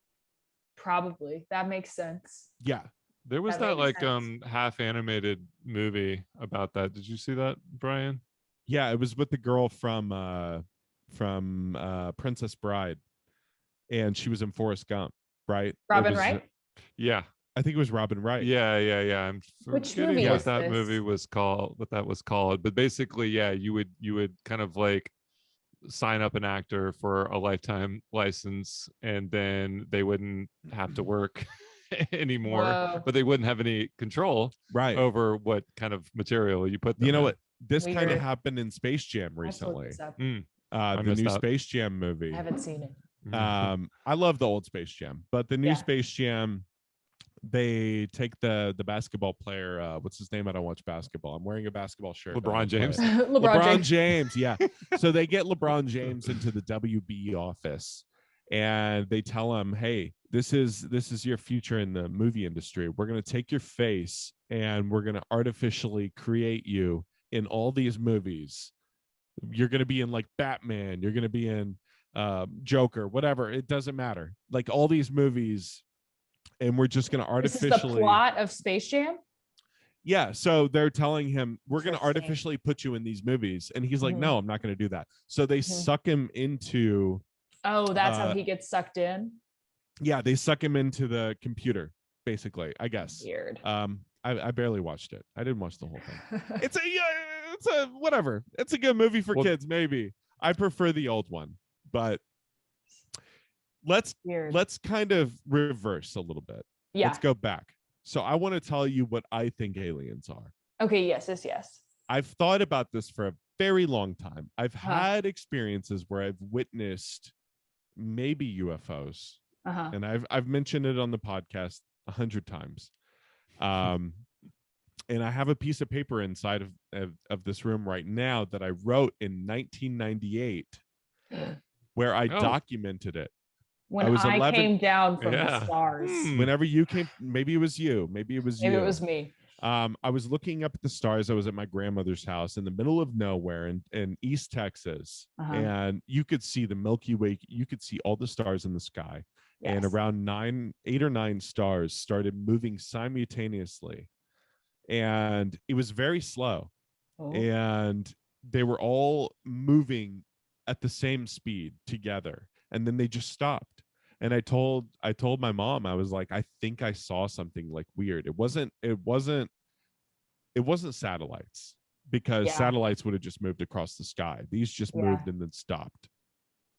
Probably. That makes sense. Yeah. There was that like half animated movie about that. Did you see that, Brian? Yeah, it was with the girl from Princess Bride, and she was in Forrest Gump, right? Robin Wright? Yeah. I think it was Robin Wright. Yeah. I'm forgetting what that movie was called, But basically, you would kind of like sign up an actor for a lifetime license, and then they wouldn't have to work anymore. Whoa. But they wouldn't have any control over what kind of material you put them in. What? This kind of happened in Space Jam recently. The new Space Jam movie. I haven't seen it. I love the old Space Jam, but the new Space Jam, they take the basketball player, what's his name? I don't watch basketball. I'm wearing a basketball shirt. LeBron James. LeBron James, yeah. So they get LeBron James into the WB office, and they tell him, hey, this is your future in the movie industry. We're going to take your face and we're going to artificially create you in all these movies. You're going to be in like Batman. You're going to be in Joker, whatever. It doesn't matter. Like all these movies. And we're just going to artificially. This is the plot of Space Jam? Yeah. So they're telling him, we're going to artificially put you in these movies. And he's like, no, I'm not going to do that. So they suck him into. Oh, that's how he gets sucked in? Yeah. They suck him into the computer, basically, I guess. Weird. I barely watched it. I didn't watch the whole thing. It's a whatever. It's a good movie for kids, maybe. I prefer the old one, but let's kind of reverse a little bit. Yeah. Let's go back. So I want to tell you what I think aliens are. Okay. Yes. I've thought about this for a very long time. I've had experiences where I've witnessed maybe UFOs, and I've mentioned it on the podcast 100 times. And I have a piece of paper inside of this room right now that I wrote in 1998 where I documented it. When I came down from the stars. Whenever you came, maybe it was you. Maybe it was it was me. I was looking up at the stars. I was at my grandmother's house in the middle of nowhere in East Texas. And you could see the Milky Way. You could see all the stars in the sky. Yes. And around 8 or 9 stars started moving simultaneously. And it was very slow. And they were all moving at the same speed together. And then they just stopped. And I told my mom, I was like, I think I saw something like weird. It wasn't satellites. because Yeah. satellites would have just moved across the sky. These just Yeah. moved and then stopped.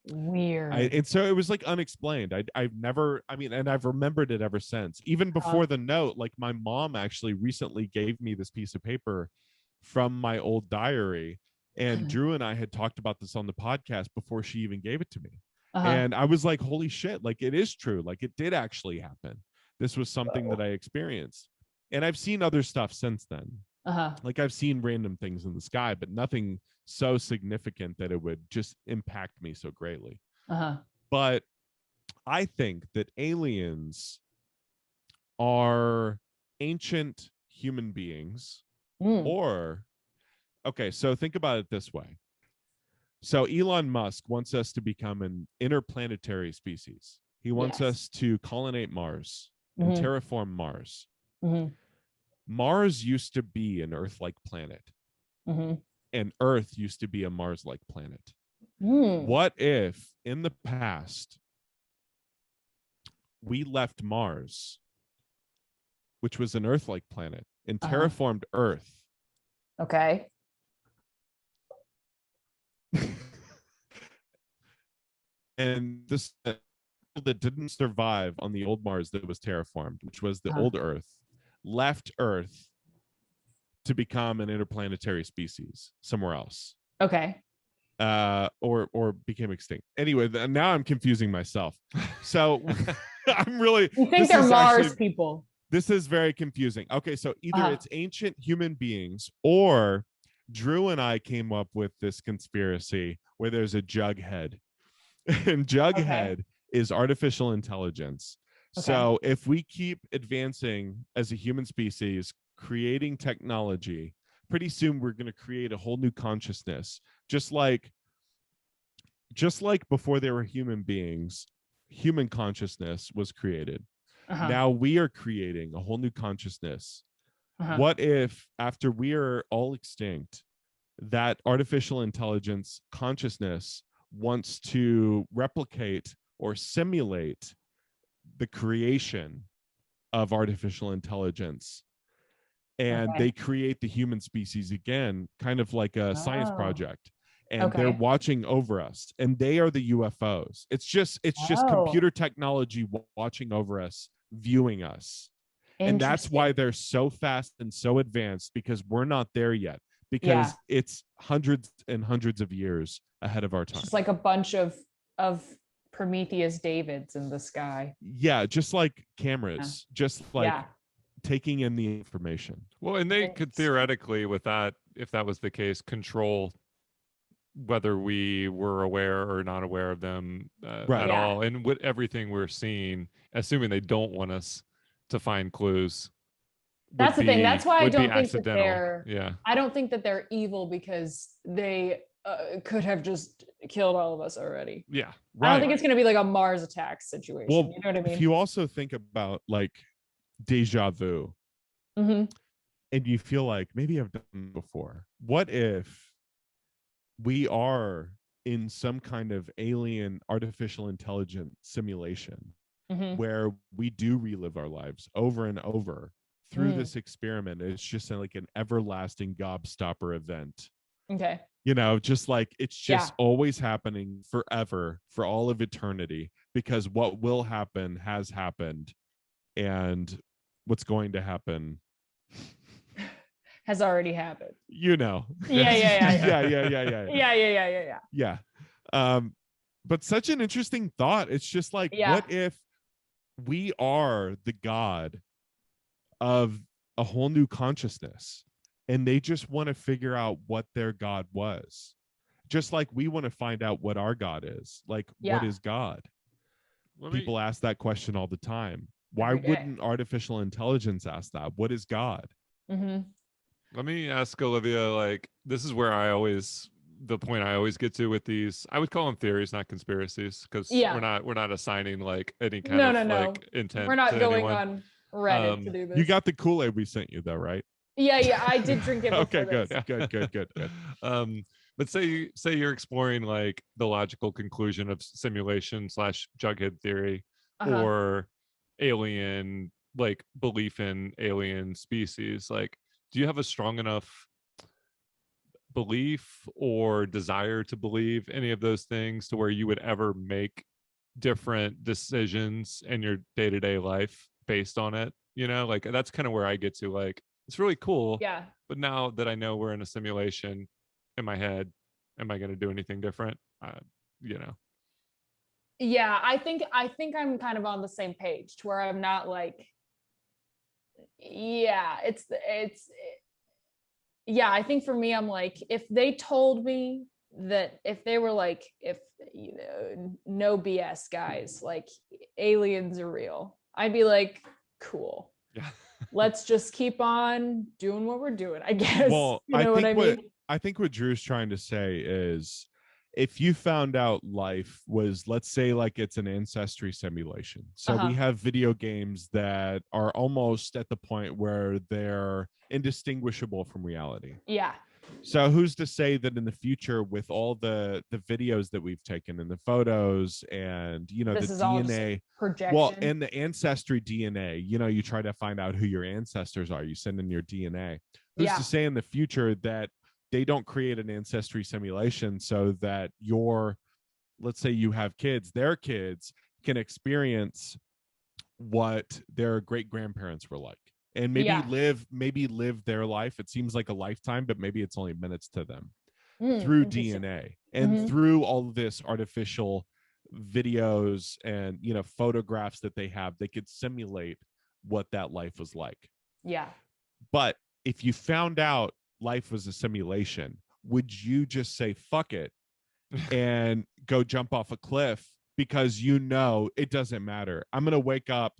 Weird. And so it was like unexplained. I've never, I mean, and I've remembered it ever since. Even before the note, like my mom actually recently gave me this piece of paper from my old diary, and Drew and I had talked about this on the podcast before she even gave it to me. And I was like, holy shit, like it is true. Like it did actually happen. This was something that I experienced. And I've seen other stuff since then. Like I've seen random things in the sky, but nothing so significant that it would just impact me so greatly. But I think that aliens are ancient human beings, or, okay, so think about it this way. So Elon Musk wants us to become an interplanetary species. He wants us to colonize Mars and terraform Mars. Mars used to be an Earth-like planet, and Earth used to be a Mars-like planet. What if in the past we left Mars, which was an Earth-like planet, and terraformed Earth? Okay. And this that didn't survive on the old Mars that was terraformed, which was the old Earth, left Earth to become an interplanetary species somewhere else. Okay. Or became extinct. Anyway, now I'm confusing myself. So I'm really. You think they're Mars people? This is very confusing. Okay, so either it's ancient human beings, or Drew and I came up with this conspiracy where there's a Jughead, and Jughead is artificial intelligence. So if we keep advancing as a human species, creating technology, pretty soon we're going to create a whole new consciousness. Just like before there were human beings, human consciousness was created. Now we are creating a whole new consciousness. What if after we are all extinct, that artificial intelligence consciousness wants to replicate or simulate the creation of artificial intelligence, and they create the human species again, kind of like a science project, and they're watching over us, and they are the UFOs. It's just computer technology watching over us, viewing us. And that's why they're so fast and so advanced, because we're not there yet, because it's hundreds and hundreds of years ahead of our time. Just like a bunch of Prometheus Davids in the sky. Yeah, just like cameras, just like taking in the information. Well, and they could theoretically, with that, if that was the case, control whether we were aware or not aware of them at all. And with everything we're seeing, assuming they don't want us to find clues. That's the thing. That's why I don't think that I don't think that they're evil, because they could have just killed all of us already. Yeah. Right. I don't think it's going to be like a Mars attack situation. Well, you know what I mean? If you also think about like deja vu, and you feel like maybe I've done it before. What if we are in some kind of alien artificial intelligence simulation where we do relive our lives over and over through this experiment? It's just like an everlasting gobstopper event. Okay. You know, just like it's just always happening forever, for all of eternity, because what will happen has happened, and what's going to happen has already happened. You know. Yeah. But such an interesting thought. It's just like, what if we are the God of a whole new consciousness, and they just want to figure out what their God was, just like we want to find out what our God is. Like, what is God? People ask that question all the time. Why wouldn't artificial intelligence ask that? What is God? Let me ask Olivia, like, this is where the point I always get to with these, I would call them theories, not conspiracies, because we're not assigning like any kind of like intent. We're not to anyone. On Reddit to do this. You got the Kool-Aid we sent you though, right? Yeah, I did drink it. Okay, good. But say you're exploring like the logical conclusion of simulation / Jughead theory, or alien, like belief in alien species. Like, do you have a strong enough belief or desire to believe any of those things to where you would ever make different decisions in your day-to-day life based on it. You know, like that's kind of where I get to, like, it's really cool. Yeah. But now that I know we're in a simulation in my head, am I going to do anything different? You know. Yeah, I think I'm kind of on the same page to where I'm not like, yeah, yeah, I think for me, I'm like, if they told me that, if they were like, if, you know, no BS, guys, like aliens are real, I'd be like, cool. Yeah. Let's just keep on doing what we're doing, I guess. Well, you know what I mean? I think what Drew's trying to say is, if you found out life was, let's say, like it's an ancestry simulation. So we have video games that are almost at the point where they're indistinguishable from reality. Yeah. So who's to say that in the future, with all the videos that we've taken and the photos and, you know, This the is all DNA, just projection. well, and the ancestry DNA, you know, you try to find out who your ancestors are, you send in your DNA. Who's to say in the future that they don't create an ancestry simulation so that let's say you have kids, their kids can experience what their great grandparents were like, and maybe live their life. It seems like a lifetime, but maybe it's only minutes to them through DNA and through all of this artificial videos and, you know, photographs that they have. They could simulate what that life was like. Yeah. But if you found out life was a simulation, would you just say fuck it and go jump off a cliff because you know it doesn't matter? I'm going to wake up,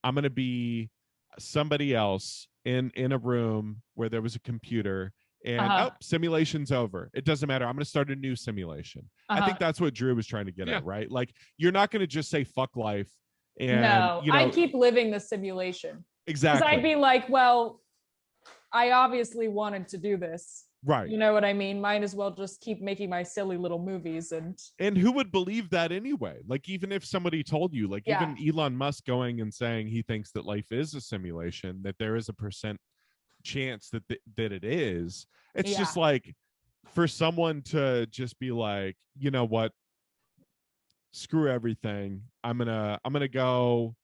I'm going to be somebody else in a room where there was a computer, and simulation's over. It doesn't matter. I'm going to start a new simulation. I think that's what Drew was trying to get at, right? Like, you're not going to just say fuck life. And no, you know, I keep living the simulation. Exactly. Because I'd be like, well, I obviously wanted to do this. Right. You know what I mean? Might as well just keep making my silly little movies. And who would believe that anyway? Like, even if somebody told you, like even Elon Musk going and saying he thinks that life is a simulation, that there is a percent chance that it is, it's just like, for someone to just be like, you know what, screw everything, I'm gonna go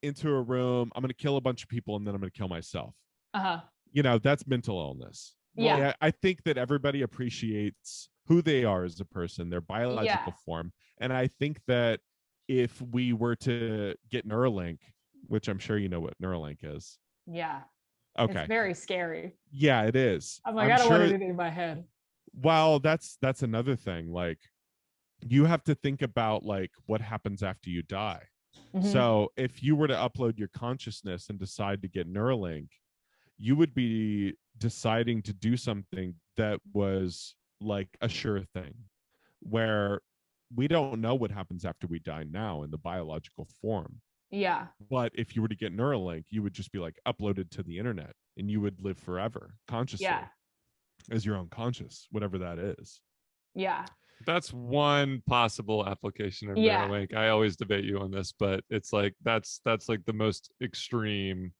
into a room, I'm gonna kill a bunch of people, and then I'm gonna kill myself. You know, that's mental illness. Yeah. I think that everybody appreciates who they are as a person, their biological form. And I think that if we were to get Neuralink, which I'm sure you know what Neuralink is. Yeah. Okay. It's very scary. Yeah, it is. I'm like, I don't want anything in my head. Well, that's another thing. Like, you have to think about like what happens after you die. So if you were to upload your consciousness and decide to get Neuralink, you would be deciding to do something that was like a sure thing, where we don't know what happens after we die now in the biological form. Yeah. But if you were to get Neuralink, you would just be like uploaded to the internet, and you would live forever consciously as your own conscious, whatever that is. Yeah. That's one possible application of Neuralink. I always debate you on this, but it's like that's like the most extreme.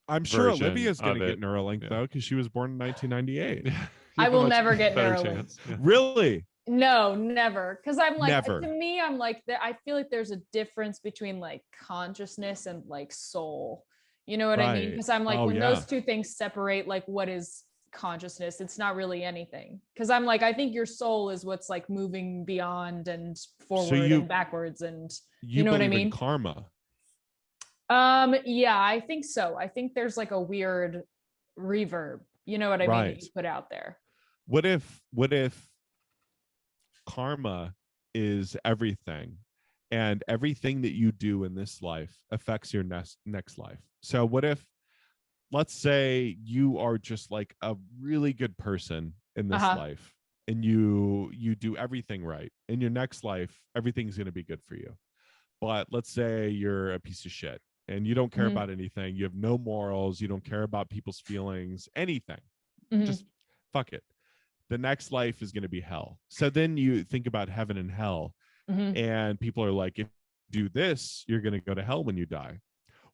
I'm sure Olivia's going to get Neuralink though, because she was born in 1998. I will never get Neuralink. Really? No, never. Because I'm like, to me, I'm like, I feel like there's a difference between like consciousness and like soul. You know what I mean? Because I'm like, when those two things separate, like, what is consciousness? It's not really anything. Because I'm like, I think your soul is what's like moving beyond and forward and backwards, and you know what I mean? Karma. Yeah, I think so. I think there's like a weird reverb, you know what I mean, that you put out there. What if karma is everything, and everything that you do in this life affects your next life? So what if, let's say you are just like a really good person in this life, and you do everything right. In your next life, everything's going to be good for you. But let's say you're a piece of shit and you don't care about anything. You have no morals. You don't care about people's feelings, anything. Just fuck it. The next life is going to be hell. So then you think about heaven and hell, and people are like, if you do this, you're going to go to hell when you die.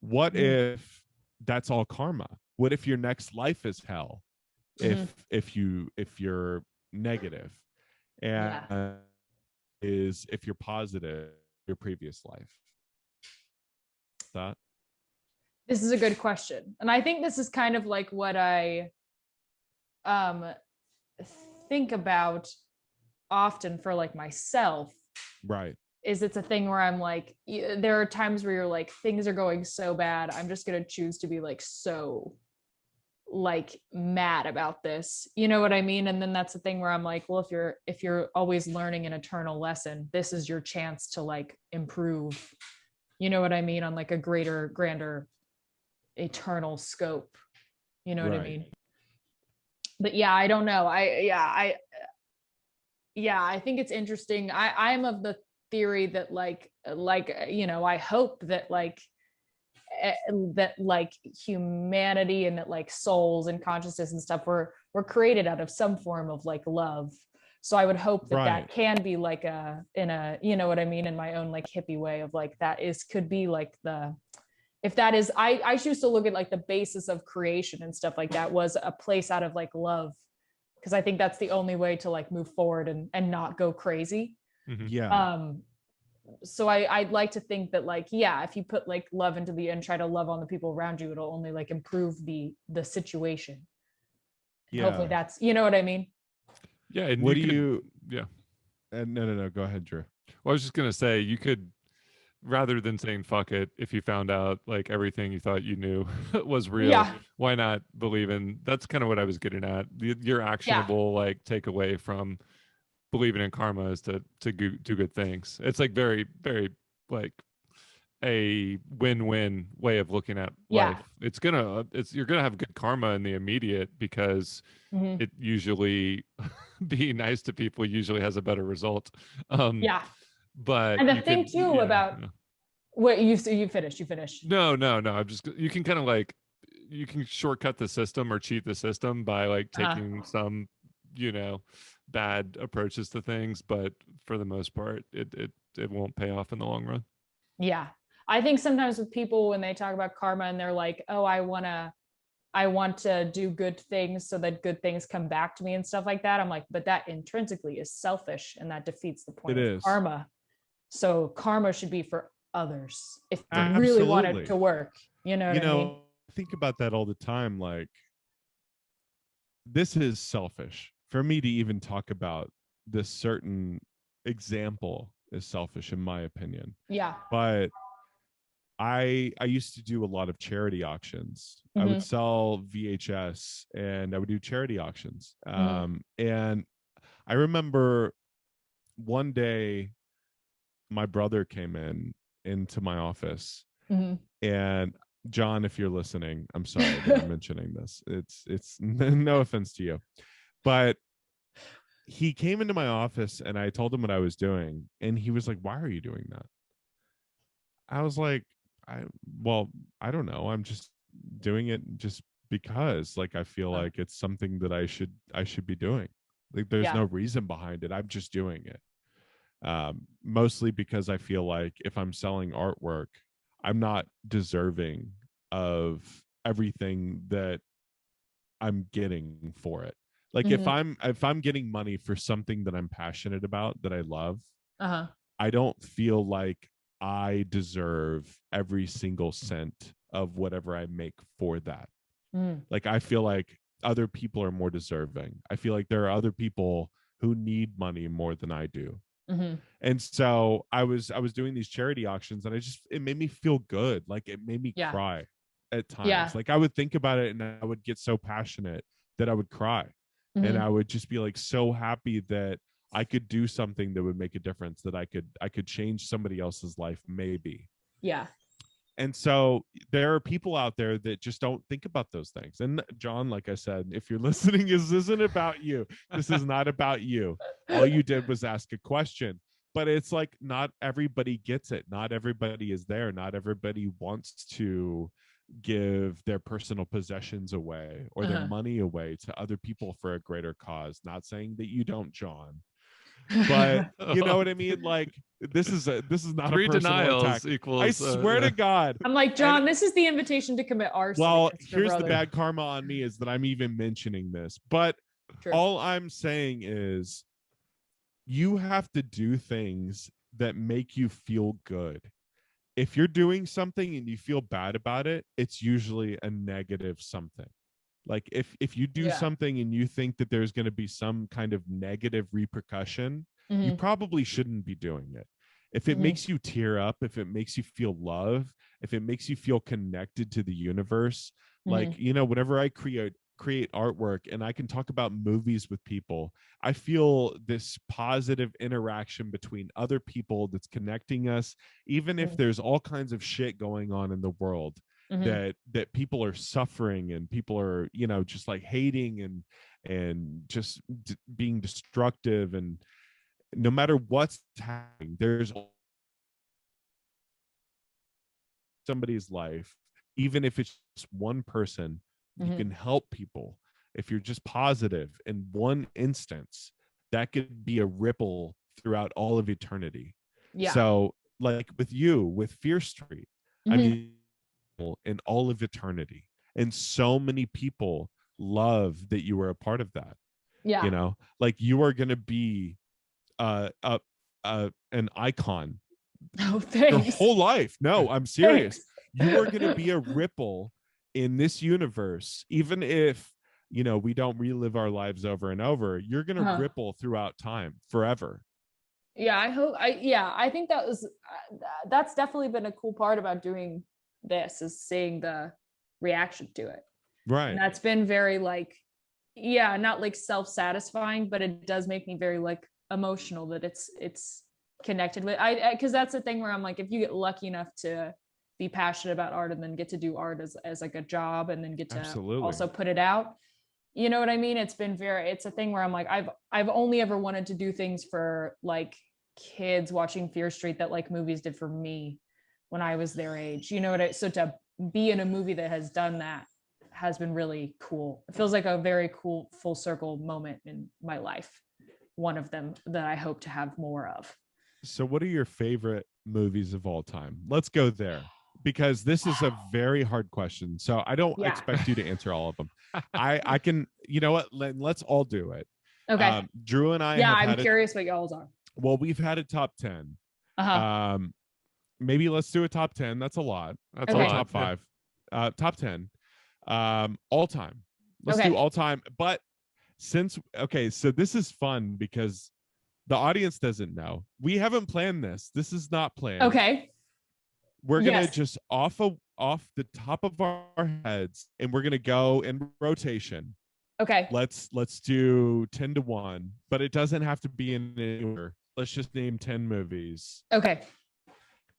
What if that's all karma? What if your next life is hell if you're negative, and is if you're positive your previous life. That This is a good question, and I think this is kind of like what I think about often for like myself. Right. Is it's a thing where I'm like, there are times where you're like, things are going so bad, I'm just gonna choose to be like so like mad about this, you know what I mean? And then that's the thing where I'm like, well, if you're always learning an eternal lesson, this is your chance to like improve, you know what I mean, on like a grander eternal scope, you know what I mean? But yeah, I don't know. I think it's interesting. I'm of the theory that like you know, I hope that like humanity and that like souls and consciousness and stuff were created out of some form of like love. So I would hope that that can be like in a, you know what I mean, in my own like hippie way of like, could be like if that is, I choose to look at like the basis of creation and stuff like that was a place out of like love, because I think that's the only way to like move forward and not go crazy. So I'd like to think that like, yeah, if you put like love into and try to love on the people around you, it'll only like improve the situation. Hopefully that's, you know what I mean? Yeah. And what do you no, go ahead, Drew. Well, I was just gonna say, you could, rather than saying fuck it, if you found out like everything you thought you knew was real, why not believe in, that's kind of what I was getting at. Your actionable like takeaway from believing in karma is to do good things. It's like very, very like a win-win way of looking at life. You're gonna have good karma in the immediate, because it usually being nice to people usually has a better result. But and the thing too about what you finished. No. I'm just, you can kind of like, you can shortcut the system or cheat the system by like taking some, you know, bad approaches to things, but for the most part it won't pay off in the long run. I think sometimes with people, when they talk about karma and they're like, oh, I want to do good things so that good things come back to me and stuff like that, I'm like, but that intrinsically is selfish and that defeats the point of karma. So karma should be for others if you really want it to work, you know what I mean? I think about that all the time, like this is selfish for me to even talk about this certain example is selfish in my opinion. But I used to do a lot of charity auctions. I would sell VHS and I would do charity auctions. And I remember one day my brother came into my office, and John, if you're listening, I'm sorry that I'm mentioning this. It's no offense to you, but he came into my office and I told him what I was doing, and he was like, "Why are you doing that?" I was like, I don't know. I'm just doing it just because, like, I feel like it's something that I should be doing. Like, there's no reason behind it. I'm just doing it. Mostly because I feel like if I'm selling artwork, I'm not deserving of everything that I'm getting for it. Like if I'm getting money for something that I'm passionate about, that I love, I don't feel like I deserve every single cent of whatever I make for that. Like I feel like other people are more deserving. I feel like there are other people who need money more than I do. And so I was doing these charity auctions, and it made me feel good. Like it made me cry at times. Like I would think about it and I would get so passionate that I would cry. And I would just be like so happy that I could do something that would make a difference, that I could change somebody else's life maybe. And so there are people out there that just don't think about those things. And John, like I said, if you're listening, this isn't about you. This is not about you. All you did was ask a question. But it's like not everybody gets it. Not everybody is there. Not everybody wants to give their personal possessions away or their money away to other people for a greater cause. Not saying that you don't, John. but you know what I mean? Like this is not Three a personal denials attack. equals. I swear to God. I'm like, John, And- this is the invitation to commit arson. Well, against your here's the brother. bad karma on me is that I'm even mentioning this. But True. all I'm saying is you have to do things that make you feel good. If you're doing something and you feel bad about it, it's usually a negative something. Like if you do something and you think that there's going to be some kind of negative repercussion, you probably shouldn't be doing it. If it makes you tear up, if it makes you feel love, if it makes you feel connected to the universe, like, you know, whenever I create artwork and I can talk about movies with people, I feel this positive interaction between other people that's connecting us, even if there's all kinds of shit going on in the world. That people are suffering and people are, you know, just like hating and just being destructive, and no matter what's happening, there's somebody's life, even if it's just one person, you can help people. If you're just positive in one instance, that could be a ripple throughout all of eternity. So like with you, with Fear Street, I mean, in all of eternity, and so many people love that you were a part of that. You know, like you are going to be an icon your whole life. No, I'm serious. You are going to be a ripple in this universe, even if, you know, we don't relive our lives over and over. You're going to ripple throughout time forever. I think that's definitely been a cool part about doing this, is seeing the reaction to it. Right. And that's been very like, not like self-satisfying, but it does make me very like emotional that it's connected with because that's the thing where I'm like, if you get lucky enough to be passionate about art and then get to do art as like a job and then get to also put it out, you know what I mean? It's a thing where I'm like, I've only ever wanted to do things for like kids watching Fear Street that like movies did for me when I was their age, you know so to be in a movie that has done that has been really cool. It feels like a very cool full circle moment in my life, one of them that I hope to have more of. So what are your favorite movies of all time? Let's go there, because this is a very hard question. So I don't expect you to answer all of them. I can, you know what, let's all do it. Okay. Drew and I I'm curious what y'all's are. Well, we've had a top 10. Maybe let's do a top 10. That's a lot. That's a top 5. Top 10. All time. Let's do all time. But so this is fun because the audience doesn't know. We haven't planned this. This is not planned. Okay. We're gonna just off the top of our heads, and we're gonna go in rotation. Okay. Let's do 10 to 1, but it doesn't have to be in any order. Let's just name 10 movies. Okay.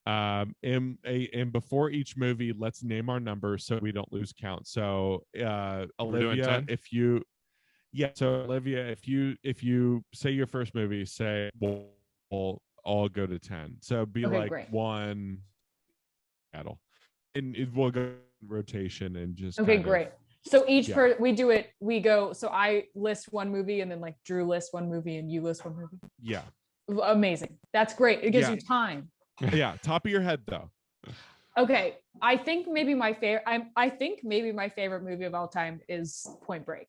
And before each movie, let's name our number so we don't lose count. So Olivia, if you say your first movie, say we'll all go to 10. So be great. 1 battle, and it will go in rotation and just great. So each we go, so I list one movie and then like Drew lists one movie and you list one movie. Yeah. Amazing. That's great. It gives you time. Yeah. Top of your head though. Okay. I think maybe my favorite movie of all time is Point Break.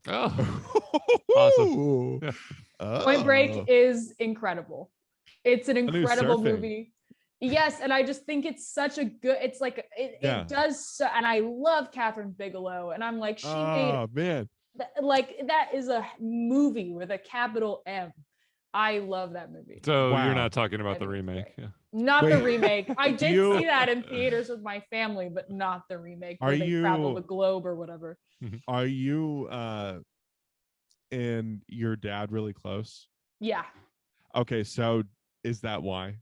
Awesome. Point Break is incredible. It's an incredible movie. Yes, and I just think it's such a good. It's like it does, so, and I love Catherine Bigelow, and I'm like, that is a movie with a capital M. I love that movie. So you're not talking about the remake? Not the remake. I did see that in theaters with my family, but not the remake. Where they travel the globe or whatever. Are you and your dad really close? Yeah. Okay, so is that why?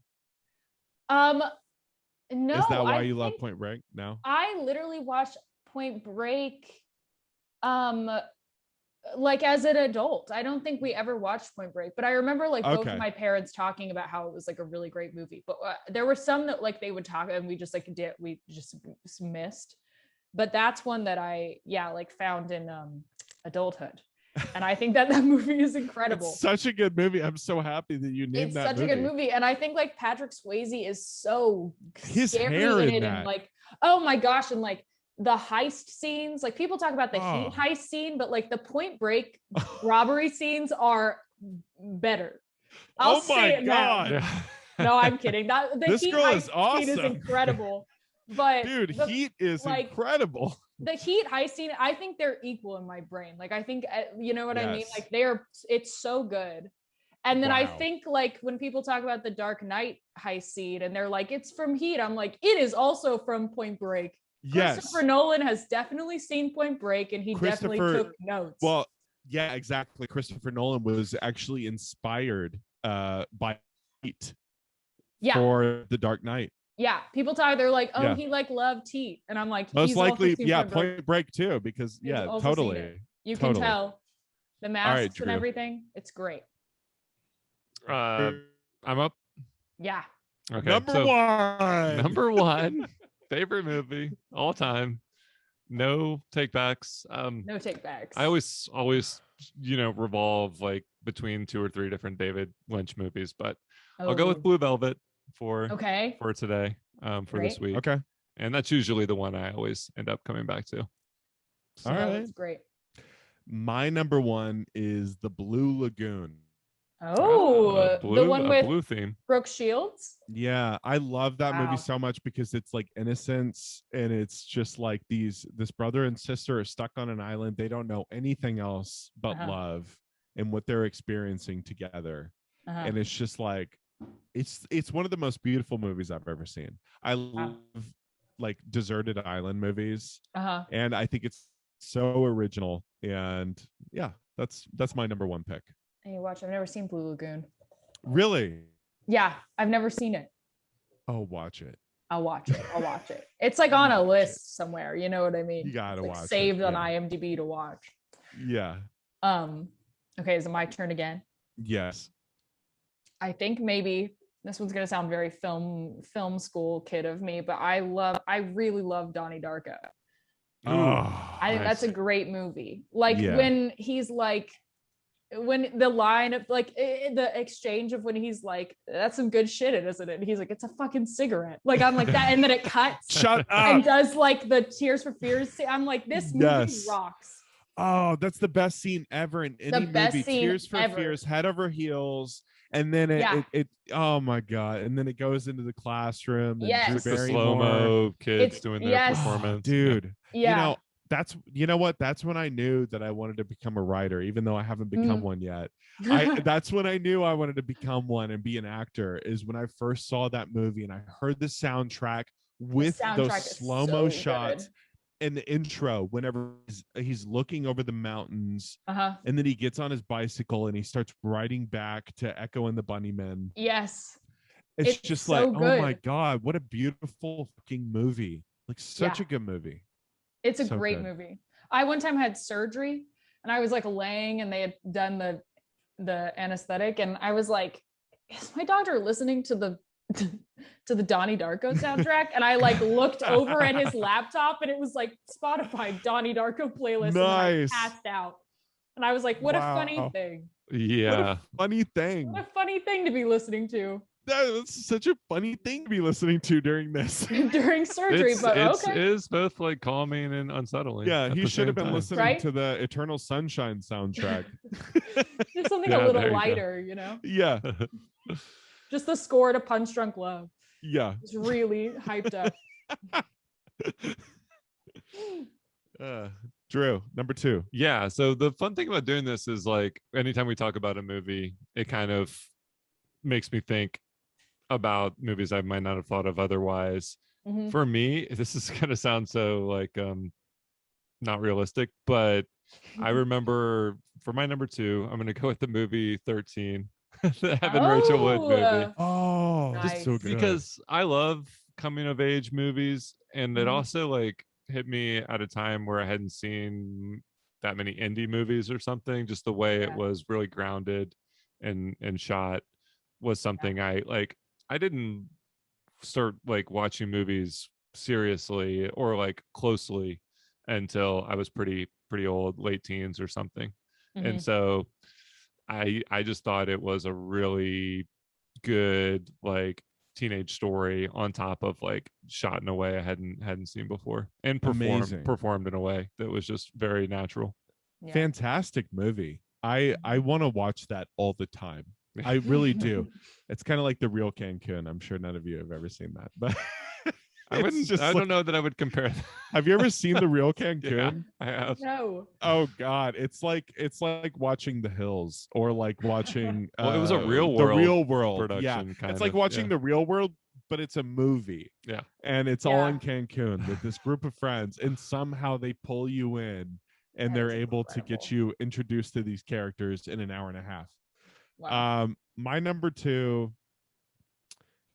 No. Is that why you love Point Break? No. I literally watched Point Break like as an adult. I don't think we ever watched Point Break, but I remember like both of my parents talking about how it was like a really great movie. But there were some that like they would talk and we just missed. But that's one that I like found in adulthood. And I think that movie is incredible. It's such a good movie. I'm so happy that you named that movie. It's such a good movie. And I think like Patrick Swayze is so his scary hair in it that. and like, oh my gosh. And like the heist scenes, like people talk about the Heat heist scene, but like the Point Break robbery scenes are better. I'll say it God. now. No, I'm kidding. This Heat girl heist is awesome. scene is incredible. But dude, Heat is like, incredible. The Heat heist scene, I think they're equal in my brain. Like I think, you know what I mean? Like it's so good. And then I think like when people talk about the Dark Knight heist scene and they're like, it's from Heat, I'm like, it is also from Point Break. Yes. Christopher Nolan has definitely seen Point Break and he definitely took notes. Well, yeah, exactly. Christopher Nolan was actually inspired by Heat for the Dark Knight. Yeah, people talk, they're like, oh, he like loved Heat. And I'm like, most likely, Point Break too, because totally. You can tell the masks and everything. It's great. I'm up. Yeah. Okay. Number one favorite movie all time. No takebacks. No takebacks. I always revolve like between 2 or 3 different David Lynch movies, but I'll go with Blue Velvet for today, for this week. Okay. And that's usually the one I always end up coming back to. All right. That's great. My number one is the Blue Lagoon. The one with blue theme. Brooke Shields. Yeah, I love that movie so much because it's like innocence, and it's just like this brother and sister are stuck on an island. They don't know anything else but love and what they're experiencing together. And it's just like it's one of the most beautiful movies I've ever seen. I love like deserted island movies, and I think it's so original. And yeah, that's my number one pick. Hey, watch. I've never seen Blue Lagoon. Really? Yeah, I've never seen it. Oh, watch it. I'll watch it. It's like on a list somewhere. You know what I mean? You gotta watch it. Saved on IMDb to watch. Yeah. Okay, is it my turn again? Yes. I think maybe this one's gonna sound very film school kid of me, but I really love Donnie Darko. I think that's a great movie. Like when he's like, when the line of like the exchange of when he's like, that's some good shit, isn't it? And he's like, it's a fucking cigarette. Like I'm like that, and then it cuts. Shut up. And does like the Tears for Fears. I'm like, this movie rocks. Oh, that's the best scene ever in any movie. Tears for Fears, head over heels. And then it oh my God. And then it goes into the classroom. And Drew the slow-mo kids doing their performance. Dude. You know what? That's when I knew that I wanted to become a writer, even though I haven't become one yet. That's when I knew I wanted to become one and be an actor, is when I first saw that movie and I heard the soundtrack with those slow-mo shots and the intro whenever he's looking over the mountains, and then he gets on his bicycle and he starts riding back to Echo and the Bunnymen. Yes. It's just so like, good. Oh my God, what a beautiful fucking movie. Like such a good movie. It's a great movie. I one time had surgery and I was like laying and they had done the anesthetic and I was like, is my doctor listening to the Donnie Darko soundtrack? And I like looked over at his laptop and it was like Spotify Donnie Darko playlist. Nice. And I passed out. And I was like, what a funny thing. Yeah. What a funny thing. What a funny thing to be listening to. That's such a funny thing to be listening to during this. During surgery, it is both like calming and unsettling. Yeah, he should have been listening to the Eternal Sunshine soundtrack. Just something a little lighter, you know? Yeah. Just the score to Punch Drunk Love. Yeah. It's really hyped up. Drew, number 2. Yeah. So the fun thing about doing this is like anytime we talk about a movie, it kind of makes me think about movies I might not have thought of otherwise. For me, this is gonna sound so like not realistic, but I remember for my number 2, I'm gonna go with the movie 13, the Evan Rachel Wood movie. Oh, nice. That's so good. Because I love coming of age movies, and it also like hit me at a time where I hadn't seen that many indie movies or something. Just the way it was really grounded and shot was something I didn't start like watching movies seriously or like closely until I was pretty old, late teens or something. And so I just thought it was a really good like teenage story on top of like shot in a way I hadn't seen before, and performed in a way that was just very natural. Yeah. Fantastic movie. I want to watch that all the time. I really do. It's kind of like The Real Cancun. I'm sure none of you have ever seen that, but I don't know that I would compare that. Have you ever seen The Real Cancun? Yeah, I have. No. Oh God, it's like watching The Hills, or like watching Well, it was a The Real World production, yeah. It's like watching The Real World, but it's a movie. Yeah. And it's all in Cancun with this group of friends, and somehow they pull you in, and they're able to get you introduced to these characters in an hour and a half. Wow. My number 2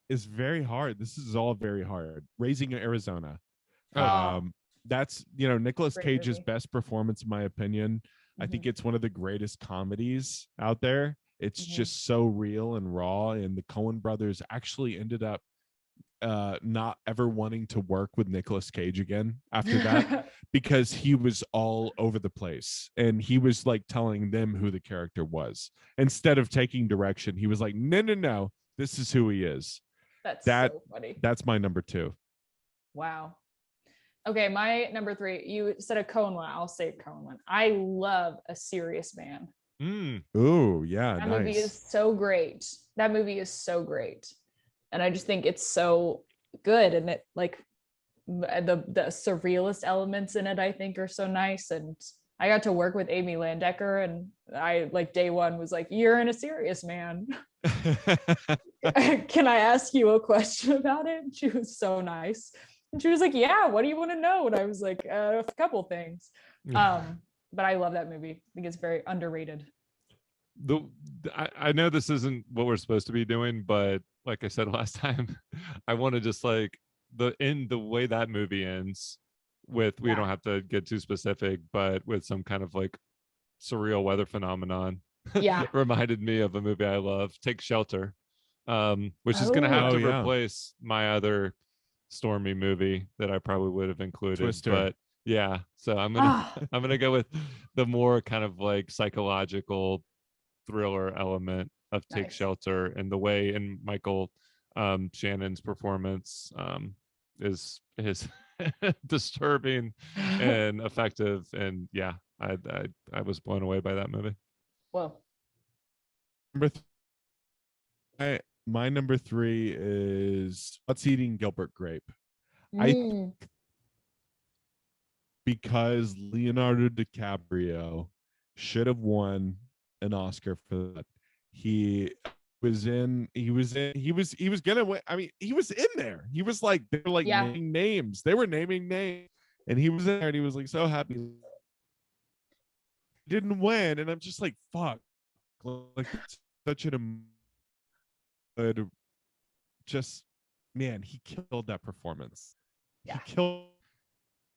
is very hard. This is all very hard. Raising Arizona. That's, Nicolas Cage's best performance in my opinion. I think it's one of the greatest comedies out there. It's just so real and raw, and the Coen brothers actually ended up not ever wanting to work with Nicolas Cage again after that because he was all over the place, and he was like telling them who the character was instead of taking direction. He was like, no, this is who he is. That's so funny. That's my number 2. Wow. Okay, my number 3. You said a Coen one. I'll say a Coen one. I love A Serious Man. Ooh, yeah, that movie is so great. That movie is so great, and I just think it's so good, and it like the surrealist elements in it I think are so nice. And I got to work with Amy Landecker, and I like day one was like, "You're in A Serious Man. Can I ask you a question about it?" And she was so nice, and she was like, "Yeah, what do you want to know?" And I was like, a couple things. But I love that movie. I think it's very underrated. I know this isn't what we're supposed to be doing, but like I said last time, I want to just like the way that movie ends with, we don't have to get too specific, but with some kind of like surreal weather phenomenon. Yeah. Reminded me of a movie I love, Take Shelter, which is going to have to replace my other stormy movie that I probably would have included. Twister. But yeah, so I'm gonna go with the more kind of like psychological thriller element of Take Shelter, and the way in Michael Shannon's performance is disturbing and effective, and yeah, I was blown away by that movie. Well, my number 3 is What's Eating Gilbert Grape. Because Leonardo DiCaprio should have won an Oscar for that. He was gonna win. I mean, he was in there. He was like, they were like naming names. They were naming names, and he was in there, and he was like so happy. He didn't win, and I'm just like, fuck. Like, such an good, just, man, he killed that performance. Yeah. He killed.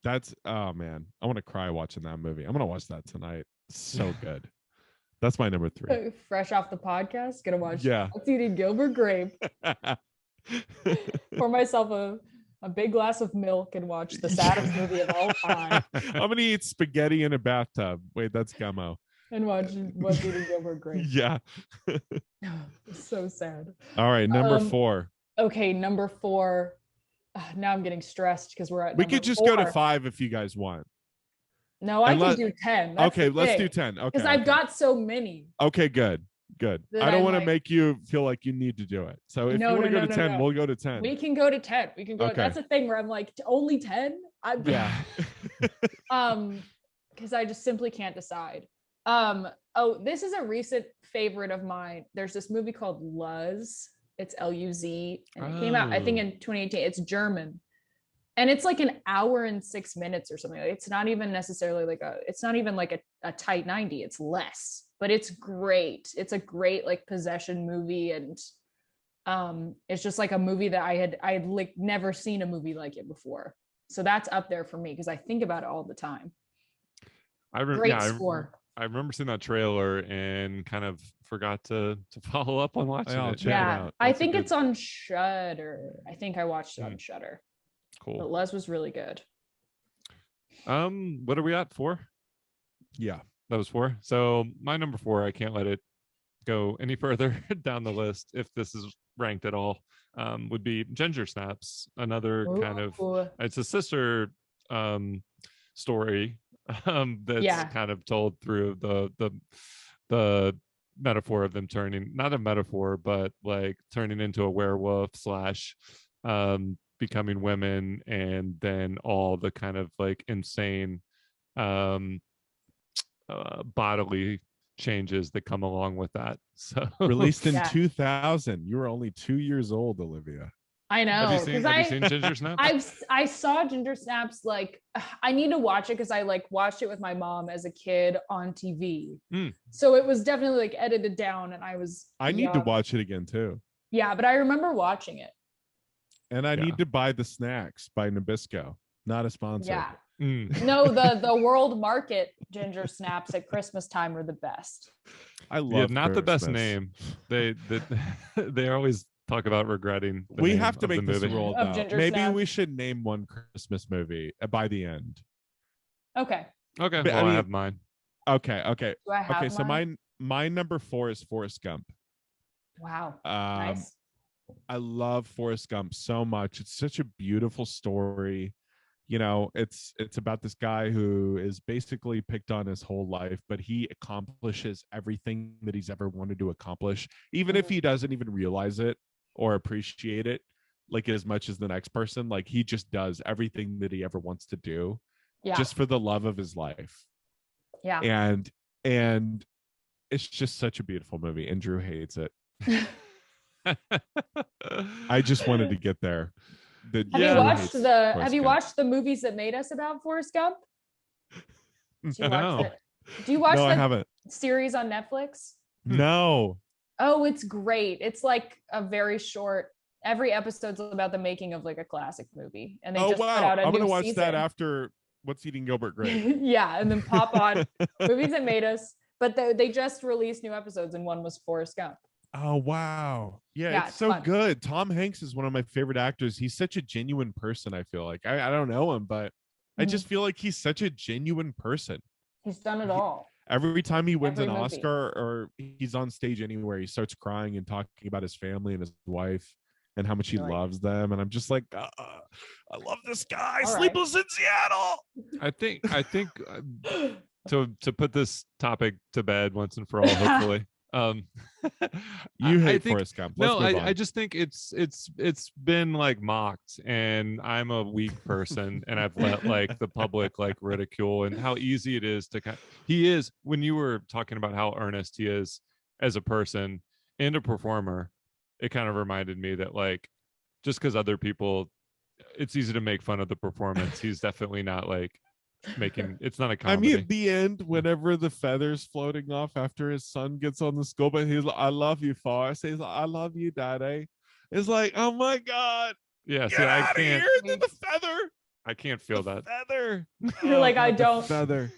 That's, oh man, I want to cry watching that movie. I'm gonna watch that tonight. So good. That's my number 3. Fresh off the podcast, gonna watch What's Eating Gilbert Grape. Pour myself a big glass of milk and watch the saddest movie of all time. I'm gonna eat spaghetti in a bathtub. Wait, that's Gummo. And watch What's Eating Gilbert Grape. Yeah. So sad. All right, number 4. Okay, number 4. Now I'm getting stressed because we're at. We could just go to 5 if you guys want. No, I can do 10. That's okay, let's do 10. Okay. Because I've got so many. Okay, good. I don't want to make you feel like you need to do it. So if you want to go to 10, we'll go to 10. We can go to 10. We can go. Okay. That's a thing where I'm like, only 10? Yeah. Because I just simply can't decide. This is a recent favorite of mine. There's this movie called Luz. It's Luz, and it came out, I think, in 2018. It's German, and it's like an hour and 6 minutes or something. It's not even necessarily like a tight 90. It's less, but it's great. It's a great like possession movie, and it's just like a movie that I had like never seen a movie like it before. So that's up there for me because I think about it all the time. Great score. I remember seeing that trailer and kind of forgot to follow up on watching it. Check it out. I think it's on Shudder. I think I watched it on Shudder. Cool. But Les was really good. What are we at, 4? Yeah. That was 4. So my number 4, I can't let it go any further down the list if this is ranked at all. Would be Ginger Snaps, another kind of, Ooh. it's a sister story that's Yeah. kind of told through the metaphor of them turning, not a metaphor, but like turning into a werewolf slash becoming women, and then all the kind of like insane bodily changes that come along with that. So Released in Yeah. 2000. You were only 2 years old, Olivia. I know. have you seen 'cause have you seen Ginger Snaps? I saw Ginger Snaps, like I need to watch it because I like watched it with my mom as a kid on TV. So it was definitely like edited down, and I need to watch it again too. Yeah, but I remember watching it. And I need to buy the snacks by Nabisco. Not a sponsor. Yeah. No, the world market Ginger Snaps at Christmas time were the best. I love not Christmas. the best name. They always talk about regretting the we name have to of make the this movie. roll Of out. Ginger Maybe Snaps. we should name one Christmas movie by the end. Okay. Okay, But, well, I have mine. Okay. Do I have So mine? my number 4 is Forrest Gump. Wow. Nice. I love Forrest Gump so much. It's such a beautiful story. You know, it's about this guy who is basically picked on his whole life, but he accomplishes everything that he's ever wanted to accomplish, even if he doesn't even realize it or appreciate it like as much as the next person. Like he just does everything that he ever wants to do just for the love of his life. Yeah. And it's just such a beautiful movie, and Drew hates it. I just wanted to get there. Have you watched the movies that made us about Forrest Gump? No. Do you watch No, the I haven't. series on Netflix? No. Oh, it's great. It's like a very short, every episode's about the making of like a classic movie. And they just put out a I'm new gonna watch season. that after What's Eating Gilbert Grape. Yeah, and then pop on movies that made us. But they just released new episodes, and one was Forrest Gump. Oh wow. Yeah, it's so fun. good. Tom Hanks is one of my favorite actors. He's such a genuine person. I feel like I don't know him, but I just feel like he's such a genuine person. He's done it all. Every time he wins Every an movie. Oscar or he's on stage anywhere, he starts crying and talking about his family and his wife and how much he loves them. And I'm just like, I love this guy. All Sleepless in Seattle. I think to put this topic to bed once and for all, hopefully. You hate I think, Forrest Gump. No, I just think it's been like mocked, and I'm a weak person, and I've let like the public like ridicule and how easy it is to he is, when you were talking about how earnest he is as a person and a performer, it kind of reminded me that like just because other people, it's easy to make fun of the performance, he's definitely not like making, it's not a comedy. I mean, at the end, whenever the feathers floating off after his son gets on the school bus, he's like, I love you, Forrest. He's like, I love you, Daddy. It's like, oh my God. Yeah, Get see, out of here. The feather. I can't feel that. Feather. You're like, I don't. Feather.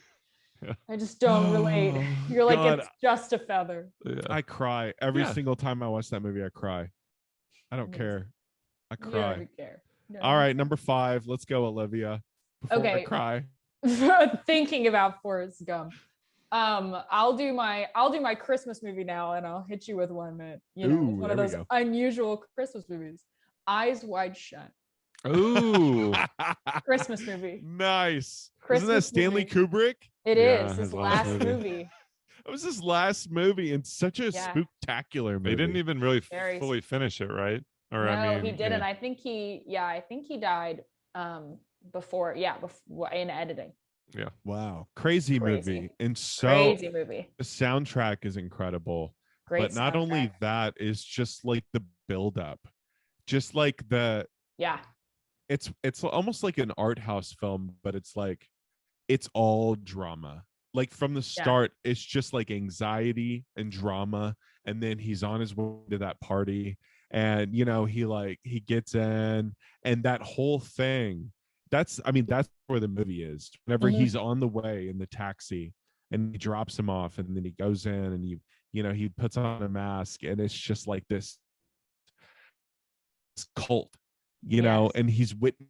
I just don't relate. You're like, God. it's just a feather. Yeah. I cry every single time I watch that movie. I cry. I don't care. I You don't cry. even care. No. All right, number 5. Let's go, Olivia. Before I Okay. cry. Thinking about Forrest Gump. I'll do my Christmas movie now, and I'll hit you with one that one of those unusual Christmas movies. Eyes Wide Shut. Ooh. Christmas movie. Nice. Christmas Isn't that Stanley Kubrick? It Yeah, is his his last last movie. It was his last movie, and such a spectacular movie. They didn't even really Very fully finish it, right? Or No, I mean, he didn't. I think he died before in editing. Yeah. Wow. Crazy movie. And so crazy movie. The soundtrack is incredible. Great but not soundtrack. only that, is just like the buildup. Just like it's almost like an art house film, but it's all drama. Like from the start, it's just like anxiety and drama, and then he's on his way to that party, and he gets in, and that whole thing. That's where the movie is. Whenever he's on the way in the taxi, and he drops him off, and then he goes in, and he puts on a mask, and it's just like this cult, and he's witnessing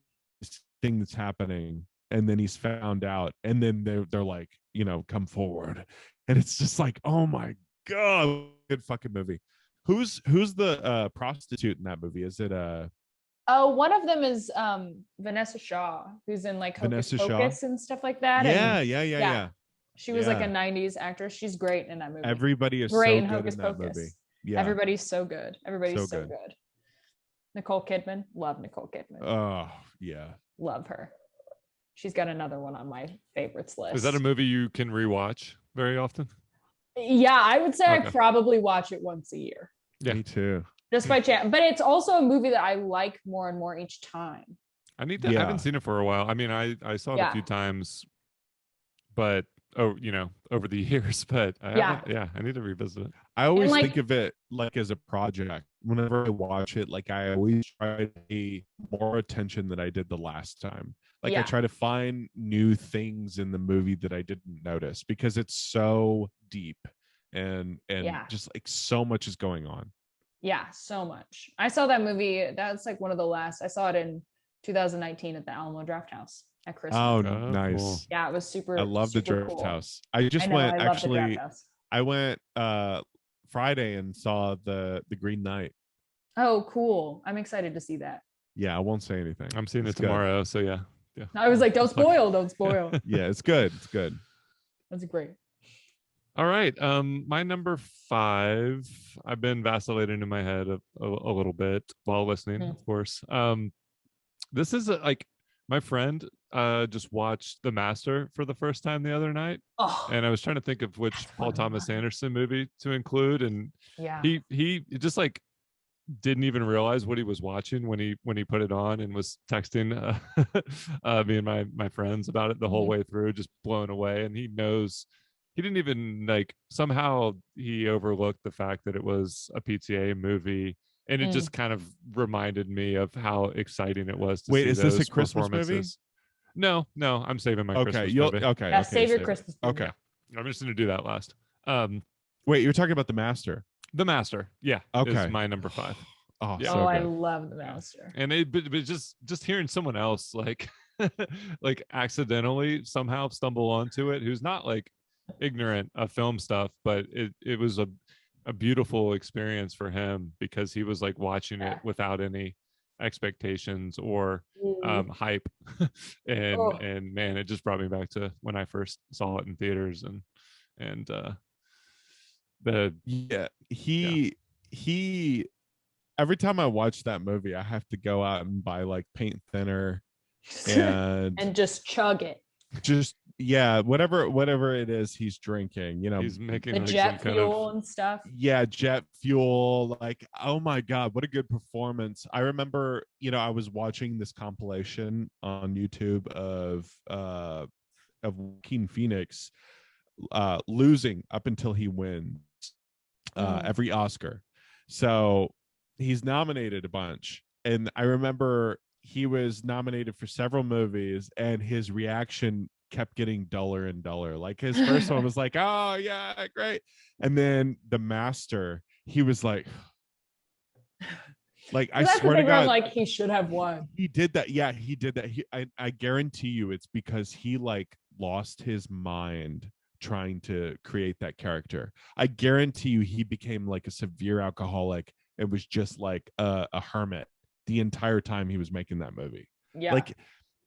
things happening, and then he's found out, and then they're like, come forward. And it's just like, oh my God, good fucking movie. Who's the prostitute in that movie? Is it Oh, one of them is Vanessa Shaw, who's in like Hocus Vanessa Shaw? Pocus and stuff like that. Yeah, And yeah. she was like a Yeah. 90s actress. She's great in that movie. Everybody is Great so in good Hocus in that Pocus. movie. Yeah. Everybody's so good. Everybody's So so good. good. Nicole Kidman. Love Nicole Kidman. Oh, yeah. Love her. She's got another one on my favorites list. Is that a movie you can rewatch very often? Yeah, I would say I Okay. probably watch it once a year. Yeah. Me too. Just by chance. But it's also a movie that I like more and more each time. I need to. I Yeah. haven't seen it for a while. I mean, I saw it a few times, but over the years. But I need to revisit it. I always like- think of it like as a project. Whenever I watch it, like I always try to pay more attention than I did the last time. Like I try to find new things in the movie that I didn't notice because it's so deep and just like so much is going on. Yeah, so much. I saw that movie. That's like one of the last. I saw it in 2019 at the Alamo Draft House at Christmas. Oh, Oh, nice. cool. Yeah, it was super. I love the super Draft cool. House. I just I know, went I love the Draft actually. House. I went Friday and saw the Green Knight. Oh, cool! I'm excited to see that. Yeah, I won't say anything. I'm seeing It's it tomorrow. So yeah. I was like, don't spoil, don't spoil. Yeah, it's good. It's good. That's great. All right. My number 5. I've been vacillating in my head a little bit while listening, of course. This is like my friend just watched The Master for the first time the other night, and I was trying to think of which Paul Thomas Anderson movie to include, and he just like didn't even realize what he was watching when he put it on and was texting me and my friends about it the whole way through, just blown away. And he didn't even like, somehow he overlooked the fact that it was a PTA movie, and it just kind of reminded me of how exciting it was to see is this a those Christmas movie? performances. No, I'm saving my Christmas movie. Yeah, save your Christmas movie. Okay. I'm just going to do that last. Wait, you're talking about The Master? The Master, yeah, Okay. is my number 5. Oh, Yeah. so I good. love The Master. And but just hearing someone else like like accidentally somehow stumble onto it, who's not like ignorant of film stuff, but it was a beautiful experience for him because he was like watching it without any expectations or hype. And man, it just brought me back to when I first saw it in theaters, and he every time I watch that movie, I have to go out and buy like paint thinner and just chug it. Just whatever it is he's drinking, he's making the like jet fuel and stuff. Yeah, jet fuel. Like, oh my God, what a good performance. I remember, I was watching this compilation on YouTube of Joaquin Phoenix losing up until he wins every Oscar. So he's nominated a bunch, and I remember he was nominated for several movies, and his reaction kept getting duller and duller. Like his first one was like, oh yeah, great, and then The Master, he was like I swear to God, like he should have won. He did that. Yeah, he did that. I guarantee you it's because he like lost his mind trying to create that character. I guarantee you he became like a severe alcoholic and was just like a hermit the entire time he was making that movie. Yeah, like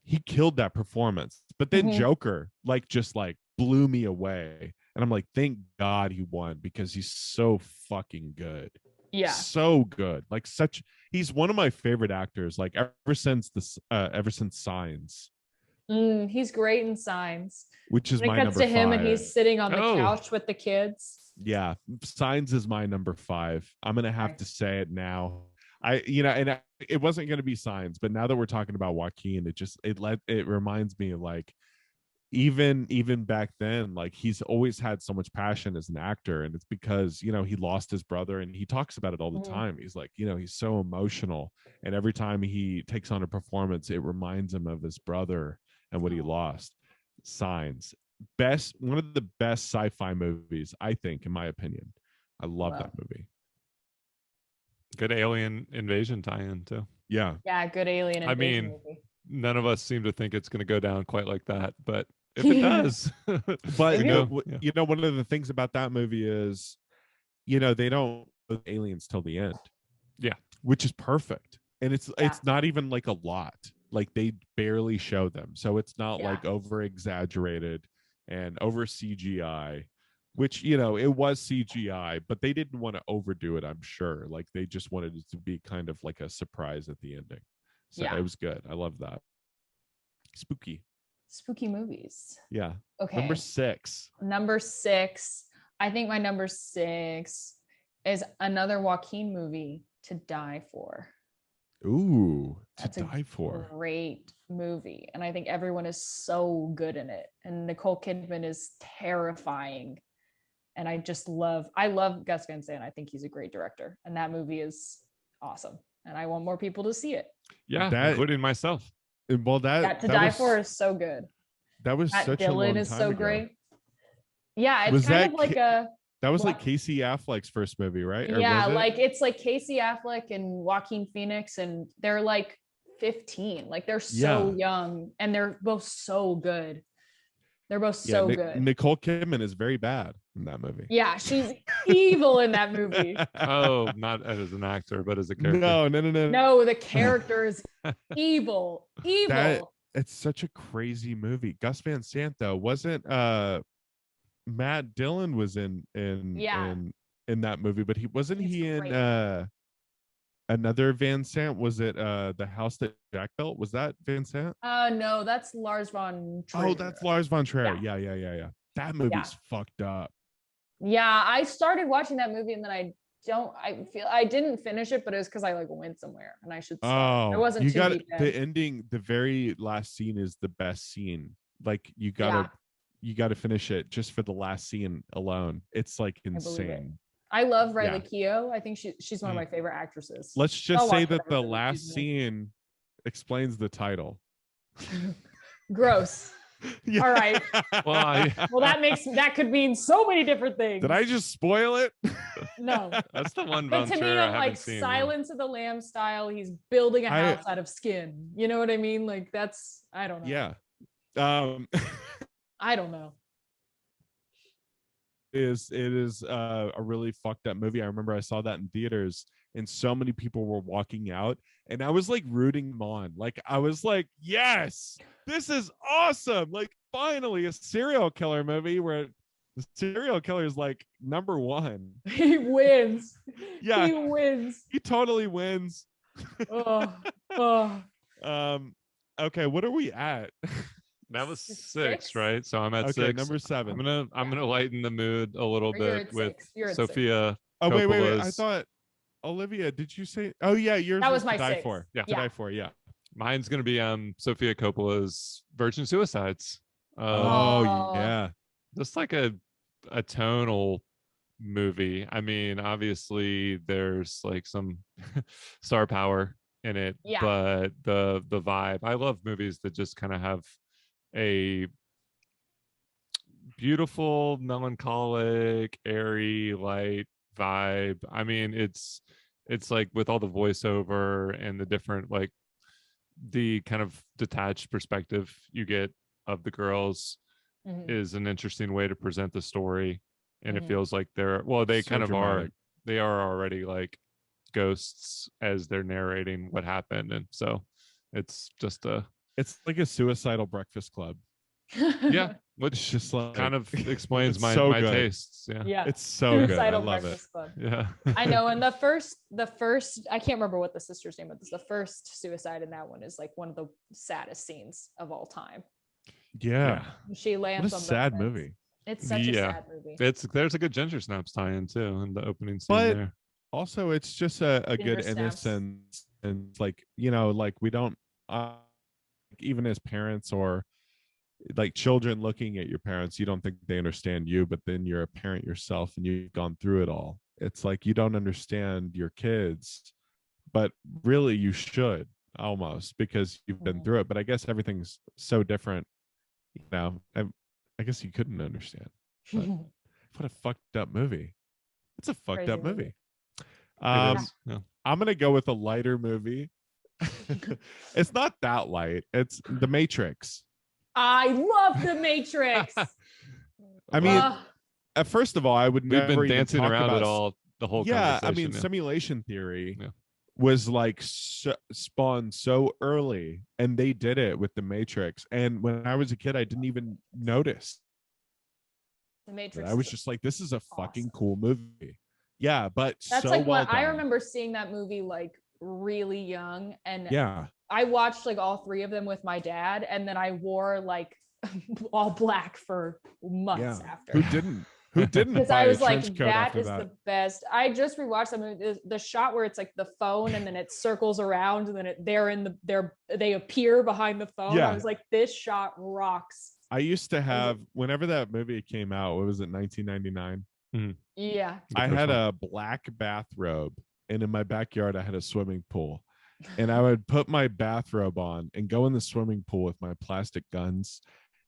he killed that performance. But then Joker just blew me away, and I'm like, thank God he won, because he's so fucking good. Yeah, so good. Like he's one of my favorite actors, like ever since Signs. He's great in Signs, which is when my it cuts number to him 5. and he's sitting on the couch with the kids. Yeah, Signs is my number 5. I'm gonna have to say it now. It wasn't gonna be Signs, but now that we're talking about Joaquin, it reminds me of like even back then, like he's always had so much passion as an actor, and it's because he lost his brother, and he talks about it all the time. He's like, he's so emotional, and every time he takes on a performance, it reminds him of his brother and what he lost. Signs, one of the best sci-fi movies, I think, in my opinion. I love that movie. Good alien invasion tie-in too. Yeah, good alien invasion movie. None of us seem to think it's going to go down quite like that, but If it does. But Maybe. you know, one of the things about that movie is, you know, they don't show the aliens till the end. Yeah. Which is perfect. And it's not even like a lot. Like they barely show them. So it's not like over exaggerated and over CGI, which, you know, it was CGI, but they didn't want to overdo it, I'm sure. Like they just wanted it to be kind of like a surprise at the ending. So it was good. I love that. Spooky movies. Yeah. Okay. Number six. I think my number 6 is another Joaquin movie, To Die For. Ooh, That's To Die For. Great movie. And I think everyone is so good in it. And Nicole Kidman is terrifying. And I love Gus Van Sant. I think he's a great director. And that movie is awesome. And I want more people to see it. Yeah, including myself. Well, To Die For is so good. That was Matt such Dillon a long is time so ago. great. Yeah, it's Was kind that of like that was like Casey Affleck's first movie, right? Or yeah, was it? like it's like Casey Affleck and Joaquin Phoenix, and they're like 15. Like they're so young, and they're both so good. They're both so good. Nicole Kidman is very bad in that movie. Yeah, she's evil in that movie. Oh, not as an actor, but as a character. No. No, the character is evil. It's such a crazy movie. Gus Van Sant though wasn't Matt Dillon was in that movie, but he wasn't in another Van Sant. Was it The House That Jack Built? Was that Van Sant? No, that's Lars von Trier. Oh, that's Lars von Trier. Yeah. That movie's fucked up. Yeah, I started watching that movie and then I didn't finish it, but it was because I like went somewhere and I should start. I wasn't you too got deep in. The ending, the very last scene is the best scene. Like you gotta finish it just for the last scene alone. It's like insane. I love Riley Keough. I think she's one of my favorite actresses. Let's just say that the last scene explains the title. Gross. Yeah. All right. Well, that could mean so many different things. Did I just spoil it? No. That's the one. But to me, I'm like Silence of the Lambs style. He's building a house out of skin. You know what I mean? Like that's, I don't know. Yeah. I don't know. It is a really fucked up movie. I remember I saw that in theaters and so many people were walking out and I was like rooting them on. Like I was like, yes, this is awesome. Like finally a serial killer movie where the serial killer is like number one. He wins. Yeah. He wins. He totally wins. Okay, what are we at? That was 6, right? So I'm at 6. Number 7. I'm gonna lighten the mood a little bit with Sophia. Oh wait! I thought Olivia. Did you say? Oh yeah, yours. That was my To Die 6. For. Yeah, To Die For. Yeah. Mine's gonna be Sophia Coppola's Virgin Suicides. Yeah. Just like a tonal movie. I mean, obviously there's like some star power in it, but the vibe. I love movies that just kind of have a beautiful, melancholic, airy, light vibe. I mean, it's like with all the voiceover and the different, like the kind of detached perspective you get of the girls is an interesting way to present the story. And it feels like they kind of dramatic. They are already like ghosts as they're narrating what happened. And so it's just it's like a suicidal Breakfast Club. Yeah, which just like kind of explains my tastes. Yeah, it's so good. I love Breakfast it. Club. Yeah, I know. And the first, I can't remember what the sister's name was. The first suicide in that one is like one of the saddest scenes of all time. Yeah, she lands what a on sad fence. movie. It's such a sad movie. There's a good Ginger Snaps tie-in too in the opening scene but there. Also, it's just a good innocence, and like, you know, like we don't even as parents or like children looking at your parents, you don't think they understand you, but then you're a parent yourself and you've gone through it all. It's like you don't understand your kids, but really you should almost, because you've been through it. But I guess everything's so different, you know. I guess you couldn't understand. But what a fucked up movie. It's a fucked up movie. I'm gonna go with a lighter movie. It's not that light. It's The Matrix. I love The Matrix. I mean, first of all, I would We've never been even dancing talk around about it all the whole yeah, I conversation. mean, simulation theory Yeah. was like spawned so early, and they did it with The Matrix. And when I was a kid, I didn't even notice. The Matrix. I was just like, this is a fucking cool movie. Yeah, but that's so like well when I done. remember seeing that movie like really young, and Yeah, I watched like all three of them with my dad, and then I wore like all black for months after. Who didn't? Who didn't? Because buy I was a trench like, coat that after is that? the best. I just rewatched that movie. The shot where it's like the phone, and then it circles around, and then they appear behind the phone. Yeah. I was like, this shot rocks. I used to have, whenever that movie came out, what was it, 1999? Yeah. I had a black bathrobe, and in my backyard, I had a swimming pool. And I would put my bathrobe on and go in the swimming pool with my plastic guns.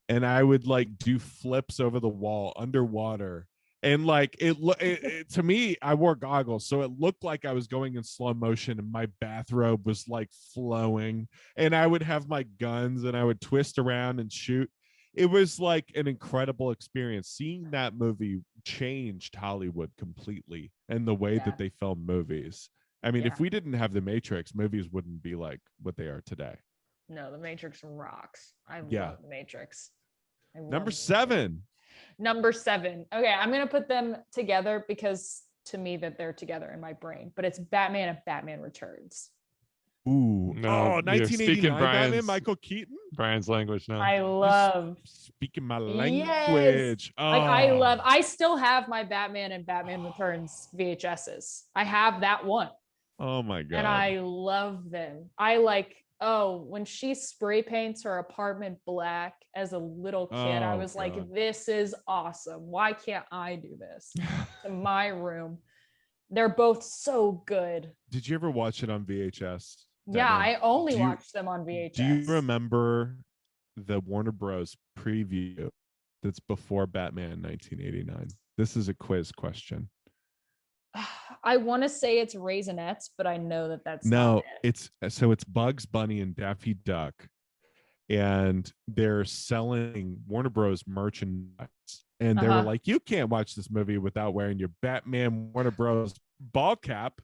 And I would like do flips over the wall underwater. And like it to me, I wore goggles, so it looked like I was going in slow motion, and my bathrobe was like flowing. And I would have my guns, and I would twist around and shoot. It was like an incredible experience. Seeing that movie changed Hollywood completely and the way that they film movies. I mean, if we didn't have The Matrix, movies wouldn't be like what they are today. No, The Matrix rocks. I love The Matrix. Number 7. Number 7. Okay, I'm gonna put them together because to me that they're together in my brain. But it's Batman and Batman Returns. Ooh, no, 1989 Batman, Michael Keaton. Brian's language now. I love speaking my language. Oh. Like I still have my Batman and Batman Returns VHSs. I have that one. Oh my god. And I love them. I like, when she spray paints her apartment black as a little kid, I was like, this is awesome. Why can't I do this in my room? They're both so good. Did you ever watch it on VHS? Yeah, I only watched them on VHS. Do you remember the Warner Bros. Preview that's before Batman 1989? This is a quiz question. I want to say it's Raisinets, but I know that that's no. Not it's Bugs Bunny and Daffy Duck, and they're selling Warner Bros. Merchandise, and they were like, "You can't watch this movie without wearing your Batman Warner Bros. Ball cap,"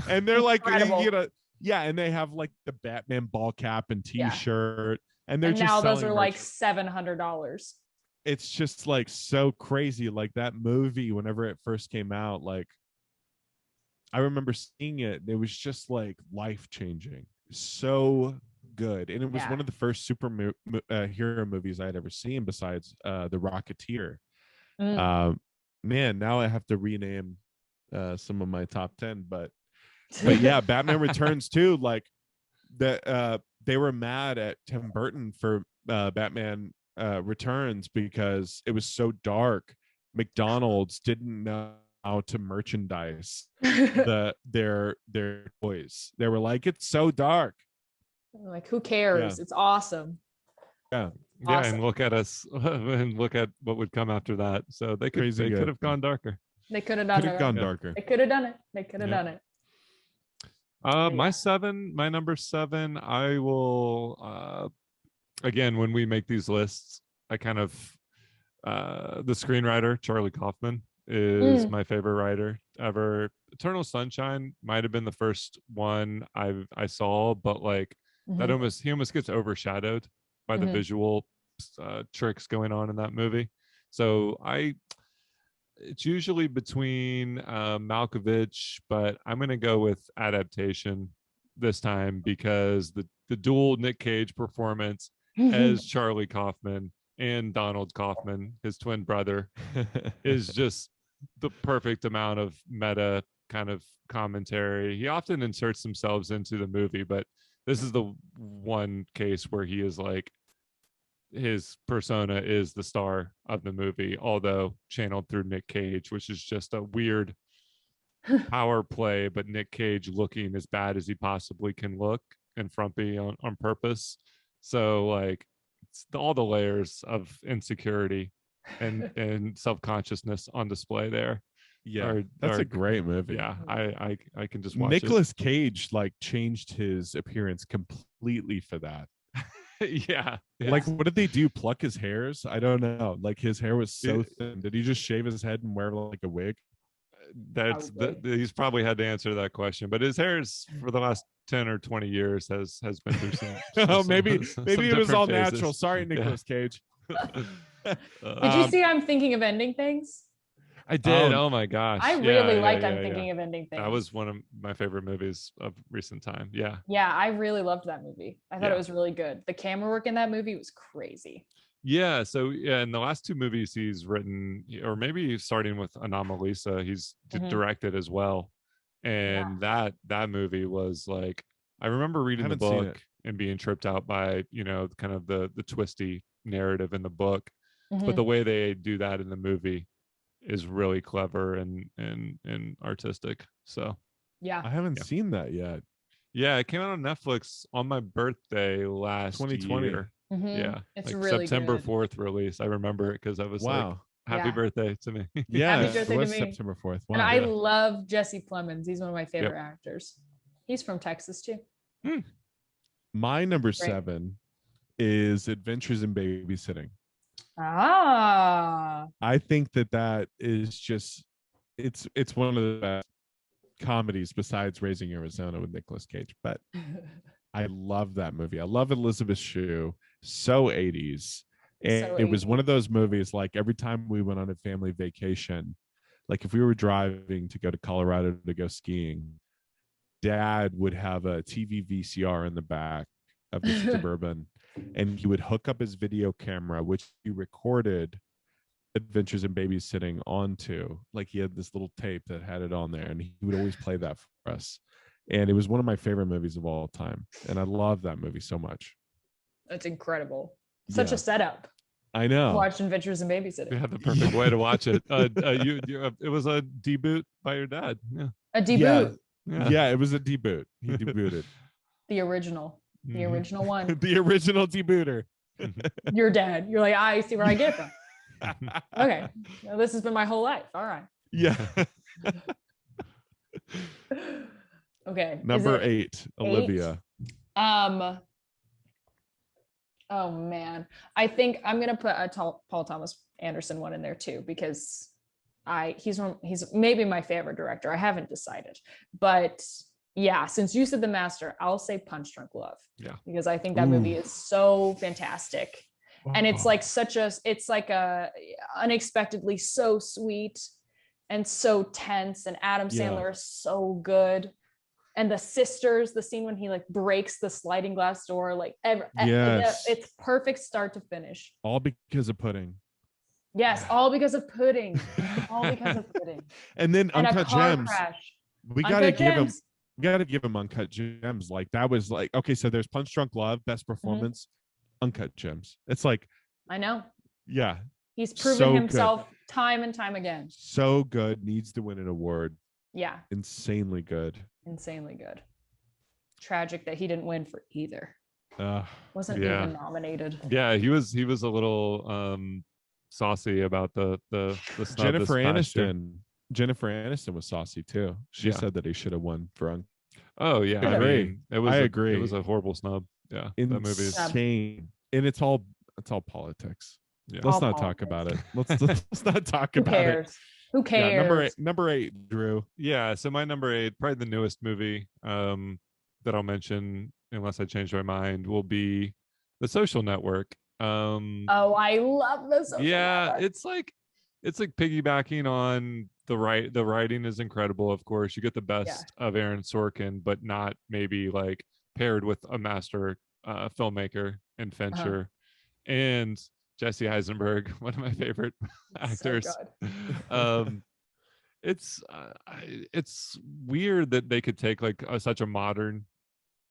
and they're like, and they have like the Batman ball cap and T-shirt, and they're just now those are like $700. It's just like so crazy. Like that movie, whenever it first came out, like I remember seeing it. It was just like life-changing. So good. And it was one of the first hero movies I had ever seen besides The Rocketeer. Man, now I have to rename some of my top 10. But yeah, Batman Returns too. Like that they were mad at Tim Burton for Batman Returns because it was so dark. McDonald's didn't know how to merchandise their toys. They were like, it's so dark. Like, who cares? It's awesome. Yeah. And look at us and look at what would come after that. So they could have gone darker. They could have done it. Darker. They could have done it. They could have done it. My number 7, I will again, when we make these lists, I kind of the screenwriter Charlie Kaufman is my favorite writer ever. Eternal Sunshine might have been the first one I saw, but like he almost gets overshadowed by the visual tricks going on in that movie. So it's usually between Malkovich, but I'm going to go with adaptation this time because the dual Nick Cage performance as Charlie Kaufman and Donald Kaufman, his twin brother, is just the perfect amount of meta kind of commentary. He often inserts themselves into the movie, but this is the one case where he is like, his persona is the star of the movie, although channeled through Nick Cage, which is just a weird power play, but Nick Cage looking as bad as he possibly can look and frumpy on purpose. So like it's all the layers of insecurity and self-consciousness on display there. That's a great movie. I can just watch Nicolas Cage like changed his appearance completely for that. Yeah. Like, what did they do? Pluck his hairs? I don't know. Like, his hair was so It- thin. Did he just shave his head and wear like a wig? He's probably had to answer that question, but his hair's for the last 10 or 20 years has been through some Oh, maybe some it was different all phases. natural. Sorry, Nicolas Cage. Did you see I'm Thinking of Ending Things? I did. Oh my gosh. I really liked I'm Thinking of Ending Things. That was one of my favorite movies of recent time. Yeah. Yeah, I really loved that movie. I thought it was really good. The camera work in that movie was crazy. Yeah. So in the last two movies he's written, or maybe starting with Anomalisa, he's directed as well. And that movie was like, I remember reading the book and being tripped out by, kind of the twisty narrative in the book. But the way they do that in the movie is really clever and artistic. So yeah, I haven't seen that yet. Yeah, it came out on Netflix on my birthday last 2020. year. Yeah, it's like really September good. 4th release. I remember it because I was like, happy birthday to me. Yeah, happy birthday it was to me. September 4th. Wow. And I love Jesse Plemons. He's one of my favorite actors. He's from Texas too. My number 7 is Adventures in Babysitting. Ah, I think that is just it's one of the best comedies besides Raising Arizona with Nicolas Cage. But I love that movie. I love Elizabeth Shue. So 80s. And it was one of those movies, like every time we went on a family vacation, like if we were driving to go to Colorado to go skiing, Dad would have a TV VCR in the back of the Suburban, and he would hook up his video camera, which he recorded Adventures in Babysitting onto. Like he had this little tape that had it on there, and he would always play that for us. And it was one of my favorite movies of all time, and I love that movie so much. That's incredible. Such a setup. I know. Watched Adventures in Babysitting. You had the perfect way to watch it. It was a debut by your dad. Yeah. A debut. Yeah, it was a deboot. He debuted. The original one. The original debooter. Your dad. You're like, I see where I get it from. Okay. Well, this has been my whole life. All right. Yeah. Okay. Number 8, Olivia. Oh man, I think I'm gonna put a Paul Thomas Anderson one in there too, because he's maybe my favorite director. I haven't decided, but yeah, since you said The Master, I'll say Punch Drunk Love. Yeah, because I think that movie is so fantastic, and it's like unexpectedly so sweet and so tense, and Adam Sandler is so good. And the sisters, the scene when he like breaks the sliding glass door, like it's perfect start to finish. All because of pudding. Yes, all because of pudding. All because of pudding. And then Uncut Gems. Crash. We gotta give him Uncut Gems. Like that was like, okay, so there's Punch Drunk Love, best performance, Uncut Gems. It's like, I know. Yeah. He's proven himself time and time again. So good, needs to win an award. Yeah. Insanely good. Tragic that he didn't win for either. Wasn't even nominated. Yeah, he was a little saucy about the snub. Jennifer Aniston was saucy too. She said that he should have won for Oh yeah, I agree. I agree. It was a horrible snub. Yeah, insane. That movie is and it's all politics. Yeah. Let's not talk about it. Let's not talk about it. Who cares? Yeah, number eight, Drew. Yeah, so my number 8, probably the newest movie that I'll mention, unless I change my mind, will be The Social Network. I love The Social Network. It's like piggybacking on the writing is incredible. Of course, you get the best of Aaron Sorkin, but not maybe like paired with a master filmmaker and Fincher and Jesse Eisenberg, one of my favorite actors. It's weird that they could take like such a modern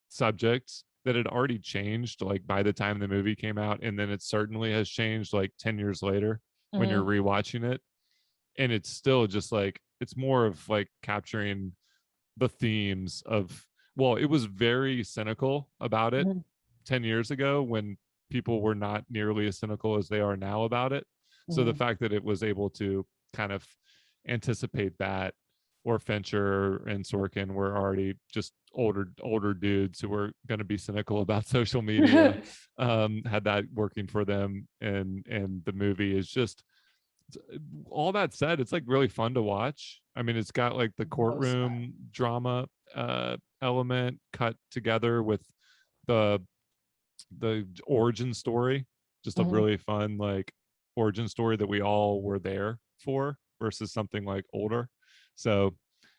subject that had already changed like by the time the movie came out, and then it certainly has changed like 10 years later when you're rewatching it, and it's still just like it's more of like capturing the themes of, well, it was very cynical about it 10 years ago when people were not nearly as cynical as they are now about it. So the fact that it was able to kind of anticipate that or Fincher and Sorkin were already just older dudes who were going to be cynical about social media. Had that working for them, and the movie is just, all that said, it's like really fun to watch. I mean, it's got like the courtroom drama element cut together with the origin story, just a really fun like origin story that we all were there for versus something like older. So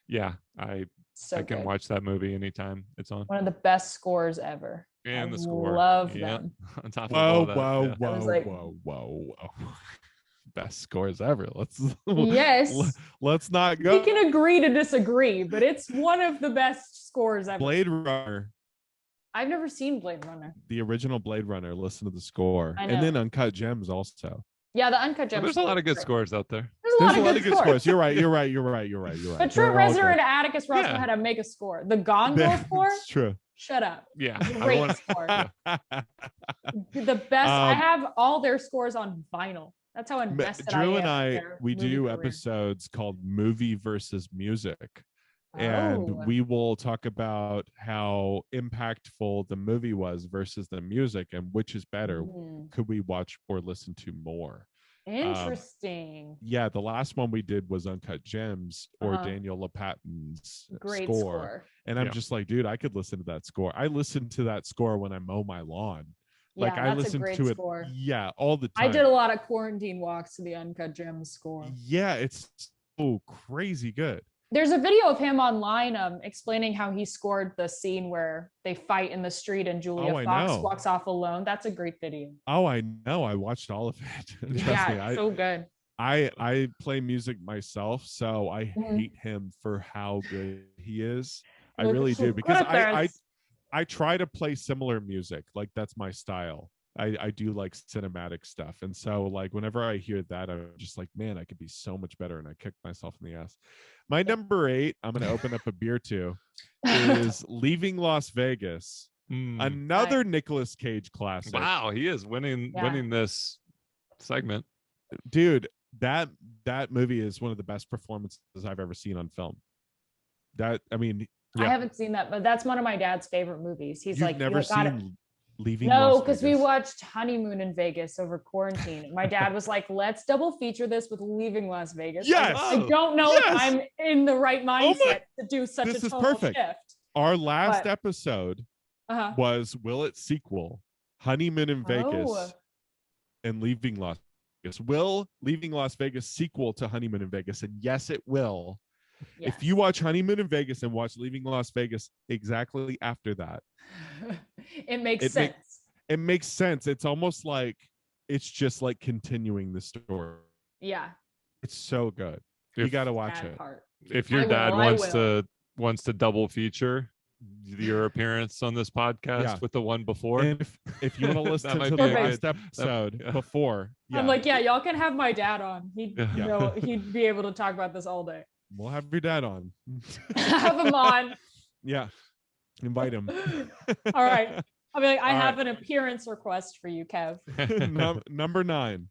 yeah, I can watch that movie anytime it's on. One of the best scores ever. And I the score, love them. On top of all that, whoa. Best scores ever. Yes. Let's not go. We can agree to disagree, but it's one of the best scores ever. Blade Runner. I've never seen Blade Runner. The original Blade Runner. Listen to the score, and then Uncut Gems also. Yeah, the Uncut Gems. There's a lot of good scores out there. There's a lot of good scores. You're right. But Trent Reznor and Atticus Ross know how to make a score. The Gone Girl score. It's true. Shut up. Yeah. Great score. The best. I have all their scores on vinyl. That's how invested Drew I am. and I, we do episodes called Movie versus Music. And we will talk about how impactful the movie was versus the music and which is better. Could we watch or listen to more? Interesting. Yeah, the last one we did was Uncut Gems or Daniel LaPatton's Great score. And I'm just like, dude, I could listen to that score. I listen to that score when I mow my lawn. Yeah, like I listen to it all the time. I did a lot of quarantine walks to the Uncut Gems score. Yeah, it's so crazy good. There's a video of him online explaining how he scored the scene where they fight in the street and Julia Fox walks off alone. That's a great video. Oh, I know. I watched all of it. So good. I play music myself, so I hate him for how good he is. I really do, because I try to play similar music. Like that's my style. I do like cinematic stuff. And so like whenever I hear that, I'm just like, man, I could be so much better. And I kick myself in the ass. My number 8, I'm going to open up a beer to, is Leaving Las Vegas. Another Nicolas Cage classic. Wow, he is winning this segment. Dude, that movie is one of the best performances I've ever seen on film. I haven't seen that, but that's one of my dad's favorite movies. He's You've like, never seen Leaving Las Vegas? No, because we watched Honeymoon in Vegas over quarantine. My dad was like, let's double feature this with Leaving Las Vegas. Yes. I don't know if I'm in the right mindset to do such a total shift. Our last episode was Will It sequel, Honeymoon in Vegas and Leaving Las Vegas. Will Leaving Las Vegas sequel to Honeymoon in Vegas? And yes, it will. Yes. If you watch Honeymoon in Vegas and watch Leaving Las Vegas exactly after that, it makes sense. It makes sense. It's almost like it's just like continuing the story. Yeah. It's so good. You got to watch it. If your dad wants to double feature your appearance on this podcast with the one before, and if you want to listen to the last episode before, I'm like, y'all can have my dad on. He'd be able to talk about this all day. We'll have your dad on. Have him on. Yeah. Invite him. All right. I'll be like, I have an appearance request for you, Kev. Number 9.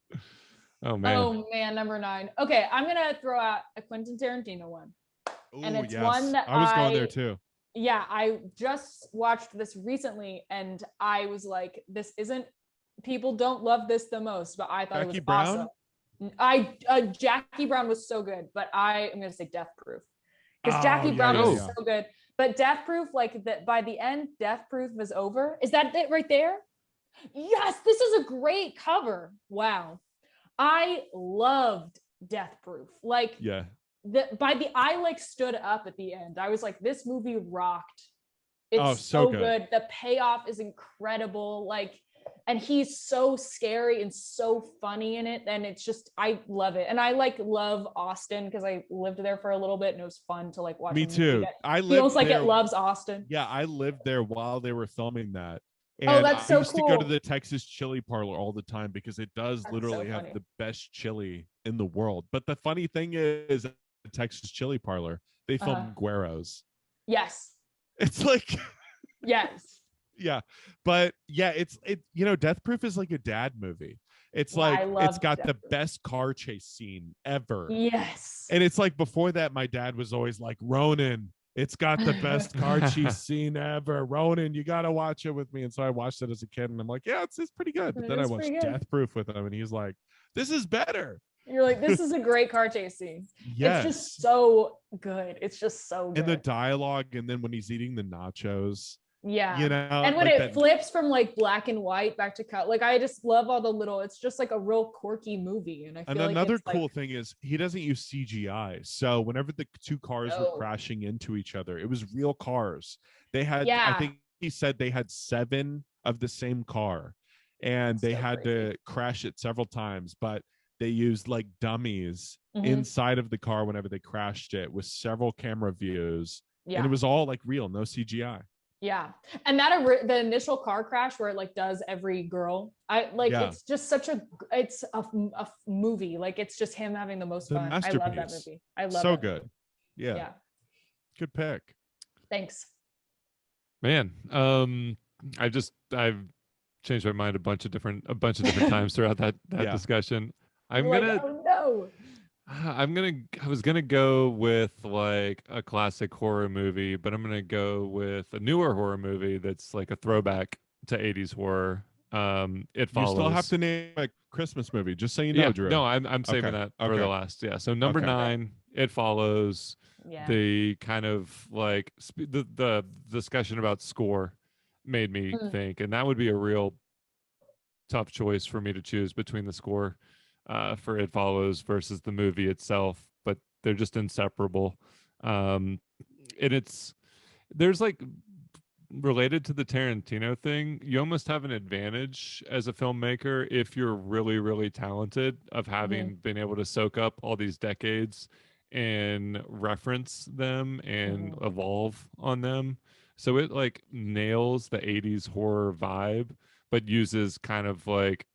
Oh man, number 9. Okay, I'm gonna throw out a Quentin Tarantino one. Ooh, and it's one that I was going there too. Yeah, I just watched this recently and I was like, people don't love this the most, but I thought it was awesome. Jackie Brown was so good, but I am gonna say Death Proof, because Jackie Brown was so good. But Death Proof, like that by the end, Death Proof was over. Is that it right there? Yes, this is a great cover. Wow, I loved Death Proof. Like I like stood up at the end. I was like, this movie rocked. It's so good. The payoff is incredible. Like. And he's so scary and so funny in it. And it's just, I love it. And I love Austin because I lived there for a little bit and it was fun to like watch. Me too. It loves Austin. Yeah, I lived there while they were filming that. And that's so cool. I used to go to the Texas chili parlor all the time because it does literally have the best chili in the world. But the funny thing is, the Texas chili parlor, they film Gueros. Yes. It's like, yes. Yeah, but it's Death Proof is like a dad movie. It's Yeah, like I love it's got the Death Proof. best car chase scene ever. Yes. And it's like before that, my dad was always like, Ronan, it's got the best car chase scene ever. Ronan, you gotta watch it with me. And so I watched it as a kid, and I'm like, yeah, it's pretty good. But then I watched Death Proof with him, and he's like, this is better. You're like, this is a great car chase scene. Yes. It's just so good. It's just so good. And the dialogue, and then when he's eating the nachos. Yeah. You know, and when like it that flips from like black and white back to color, like I just love all the little, it's just like a real quirky movie. And I feel and like another it's cool like, thing is he doesn't use CGI. So whenever the two cars were No. crashing into each other, it was real cars. They had, Yeah. I think he said they had 7 of the same car, and they So had crazy. to crash it several times, but they used like dummies Mhm. inside of the car whenever they crashed it with several camera views. Yeah. And it was all like real, no CGI. Yeah. And that the initial car crash where it like does every girl, I like, Yeah. it's just such it's a movie. Like it's just him having the most The fun. I love that masterpiece. movie. I love So it. good. Yeah. Good pick. Thanks. Man, I've changed my mind a bunch of different times throughout that Yeah. discussion. Oh no. I was gonna go with like a classic horror movie, but I'm gonna go with a newer horror movie that's like a throwback to 80s horror. It Follows. You still have to name a Christmas movie, just so you know, Drew. No, I'm saving that for the last. Yeah. So number 9, It Follows. Yeah. The kind of like the discussion about score made me think, and that would be a real tough choice for me to choose between the score for It Follows versus the movie itself, but they're just inseparable. And there's like, related to the Tarantino thing, you almost have an advantage as a filmmaker if you're really, really talented of having been able to soak up all these decades and reference them and evolve on them. So it like nails the 80s horror vibe, but uses kind of like,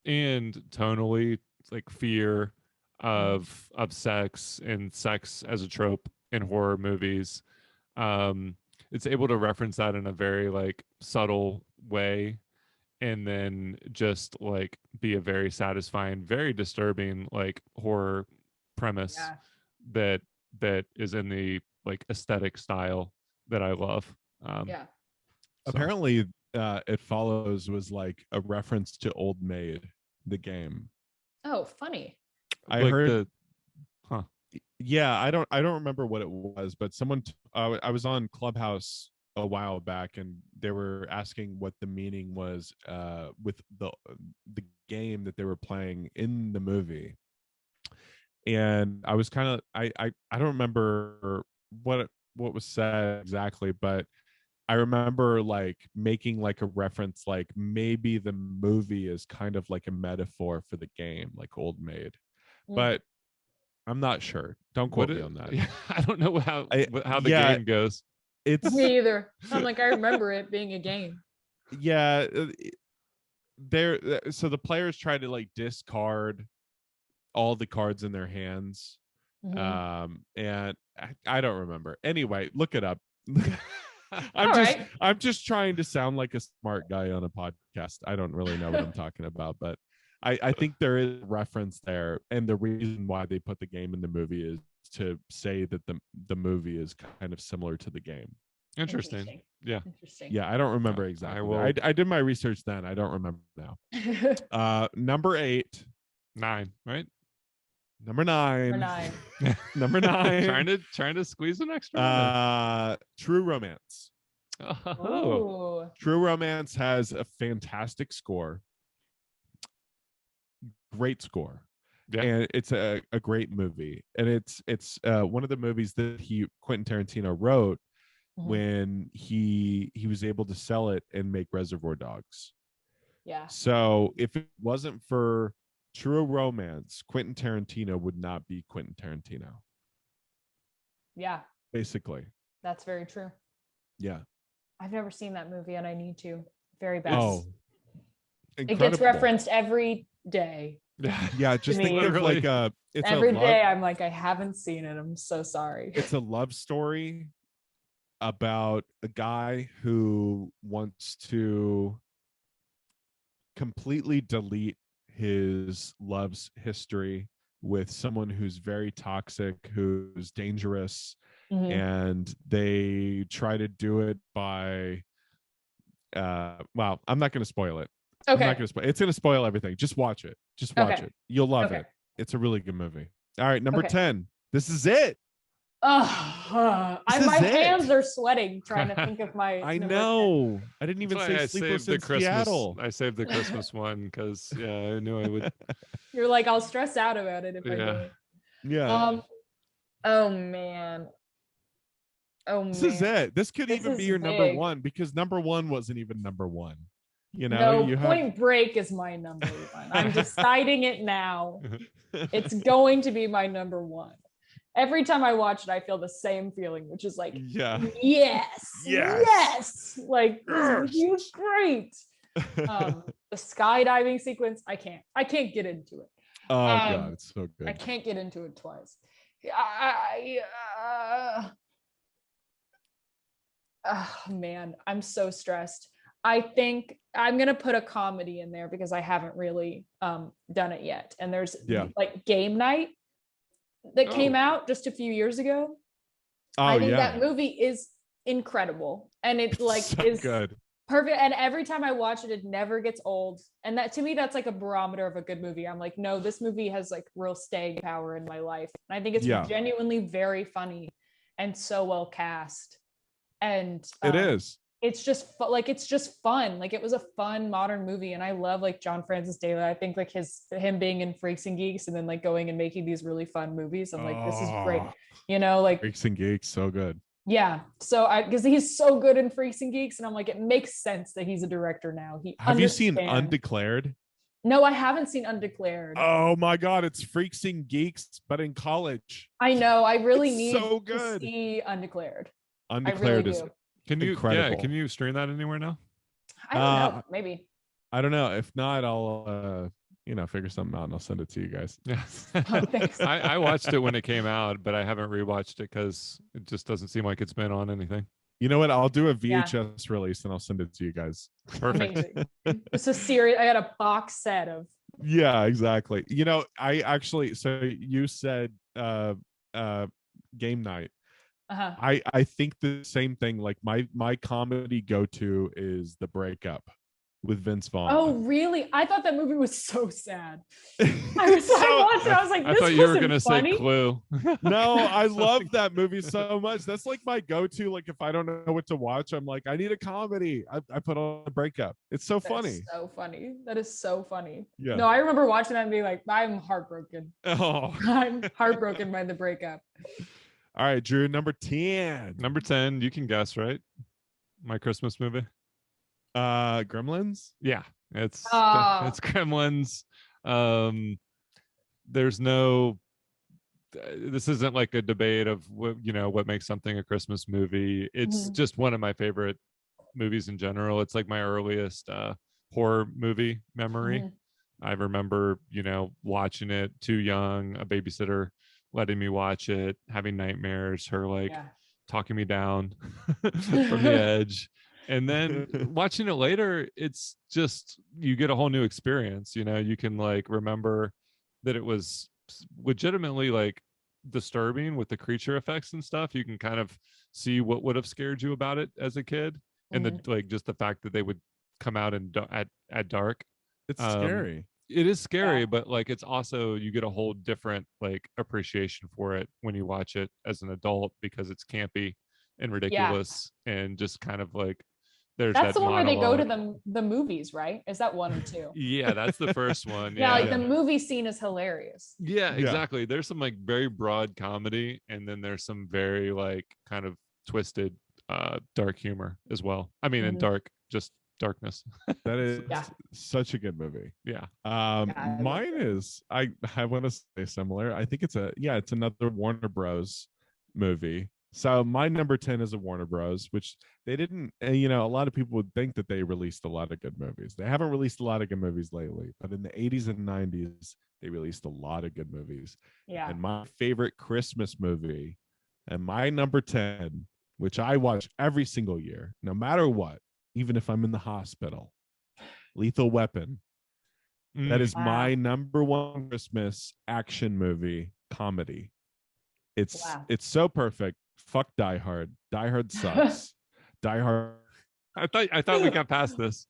and tonally like fear of sex and sex as a trope in horror movies. It's able to reference that in a very like subtle way, and then just like be a very satisfying, very disturbing like horror premise that is in the like aesthetic style that I love. Yeah. Apparently, It Follows was like a reference to Old Maid, the game. Oh, funny. I like heard. Yeah, I don't remember what it was, but someone I was on Clubhouse a while back, and they were asking what the meaning was with the game that they were playing in the movie. And I was kind of I don't remember what was said exactly, but I remember like making like a reference, like maybe the movie is kind of like a metaphor for the game, like Old Maid. But I'm not sure. Don't quote me on that. I don't know how the game goes. It's me either. I'm like, I remember it being a game. Yeah, so the players try to like discard all the cards in their hands. And I don't remember. Anyway, look it up. I'm just trying to sound like a smart guy on a podcast. I don't really know what I'm talking about, but I think there is a reference there, and the reason why they put the game in the movie is to say that the movie is kind of similar to the game. Interesting. Yeah. Interesting. Yeah, I don't remember exactly. I did my research then. I don't remember now. Number 8. 9, right? Number 9. Number 9. trying to squeeze an extra. True Romance. Oh. True Romance has a fantastic score. Great score. Yeah. And it's a great movie. And it's one of the movies that Quentin Tarantino wrote when he was able to sell it and make Reservoir Dogs. Yeah. So if it wasn't for True Romance, Quentin Tarantino would not be Quentin Tarantino. Yeah. Basically. That's very true. Yeah. I've never seen that movie, and I need to. Very bad. Oh. It gets referenced every day. Yeah, just think of like every day I'm like, I haven't seen it. I'm so sorry. It's a love story about a guy who wants to completely delete his love's history with someone who's very toxic, who's dangerous, and they try to do it by well, I'm not going to spoil it. I'm not going to spoil. It's going to spoil everything. Just watch it. Just watch it. You'll love it. It's a really good movie. All right, number 10. This is it. My hands are sweating trying to think of my. I know. 10. I didn't even say Sleepless in Seattle. I saved the Christmas one because I knew I would. You're like, I'll stress out about it if I do it. Yeah. Oh man. This is it. This could even be your number one because number one wasn't even number one. You know, no, Point Break is my number one. I'm deciding it now. It's going to be my number one. Every time I watch it, I feel the same feeling, which is like, yes, like huge, great. The skydiving sequence, I can't get into it. Oh God, it's so good. I can't get into it twice. Oh man, I'm so stressed. I think I'm gonna put a comedy in there because I haven't really done it yet. And there's like Game Night that came out just a few years ago. I think that movie is incredible, and it like so is good. Perfect. And every time I watch it, it never gets old. And that to me, that's like a barometer of a good movie. I'm like, no, this movie has like real staying power in my life. And I think it's genuinely very funny and so well cast. And it is. It's just it's just fun. Like it was a fun modern movie, and I love like John Francis Daley. I think like him being in Freaks and Geeks and then like going and making these really fun movies. I'm like, this is great. You know, like Freaks and Geeks, so good. Yeah. So because he's so good in Freaks and Geeks, and I'm like, it makes sense that he's a director now. Have you seen Undeclared? No, I haven't seen Undeclared. Oh my God, it's Freaks and Geeks, but in college. I know. I really need to see Undeclared. Undeclared is incredible. Can you stream that anywhere now? I don't know. Maybe. I don't know. If not, I'll figure something out and I'll send it to you guys. Yeah. Thanks. I watched it when it came out, but I haven't rewatched it because it just doesn't seem like it's been on anything. You know what? I'll do a VHS release and I'll send it to you guys. Perfect. It's a series. I got a box set of. Yeah, exactly. You know, I actually, so you said Game Night. I think the same thing. Like my comedy go-to is The Breakup with Vince Vaughn. Oh, really? I thought that movie was so sad. I watched it. I was like, this I thought you were gonna say Clue. No, I love that movie so much. That's like my go-to. Like if I don't know what to watch, I'm like, I need a comedy. I put on The Breakup. It's so funny. So funny. That is so funny. Yeah. No, I remember watching that and being like, I'm heartbroken. Oh, I'm heartbroken by The Breakup. All right, Drew, number 10. Number 10, you can guess, right? My Christmas movie. Gremlins? Yeah, it's Gremlins. There's no this isn't like a debate of what makes something a Christmas movie. It's just one of my favorite movies in general. It's like my earliest horror movie memory. I remember, watching it too young, a babysitter letting me watch it, having nightmares, her talking me down from the edge. And then watching it later, it's just, you get a whole new experience. You can like remember that it was legitimately like disturbing with the creature effects and stuff. You can kind of see what would have scared you about it as a kid. And just the fact that they would come out at dark. It's scary. It is scary, but like it's also, you get a whole different like appreciation for it when you watch it as an adult, because it's campy and ridiculous and just kind of like that's the one where they go to the movies, right? Is that 1 or 2? Yeah, that's the first one. The movie scene is hilarious. Yeah, exactly. There's some like very broad comedy, and then there's some very like kind of twisted dark humor as well. I mean, in darkness. That is such a good movie. Yeah. Mine is, I want to say similar. I think it's another Warner Bros movie. So my number 10 is a Warner Bros, which they didn't, a lot of people would think that they released a lot of good movies. They haven't released a lot of good movies lately, but in the 80s and 90s, they released a lot of good movies. Yeah. And my favorite Christmas movie, and my number 10, which I watch every single year, no matter what, even if I'm in the hospital, Lethal Weapon. That is Wow. my number one Christmas action movie comedy. It's so perfect. Fuck Die Hard. Die Hard sucks. Die Hard. I thought we got past this.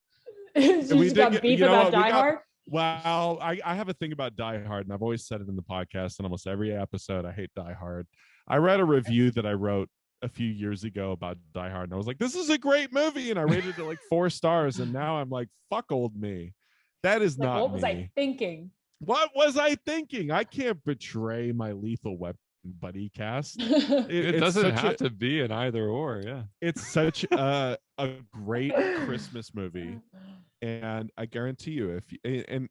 You just got beef about Die Hard? Well, I have a thing about Die Hard, and I've always said it in the podcast and almost every episode. I hate Die Hard. I read a review that I wrote a few years ago about Die Hard, and I was like, this is a great movie, and I rated it like 4 stars, and now I'm like, fuck old me. That is not what was me. I thinking? What was I thinking? I can't betray my Lethal Weapon buddy cast. It doesn't have to be an either or. Yeah, it's such a great Christmas movie, and I guarantee you, and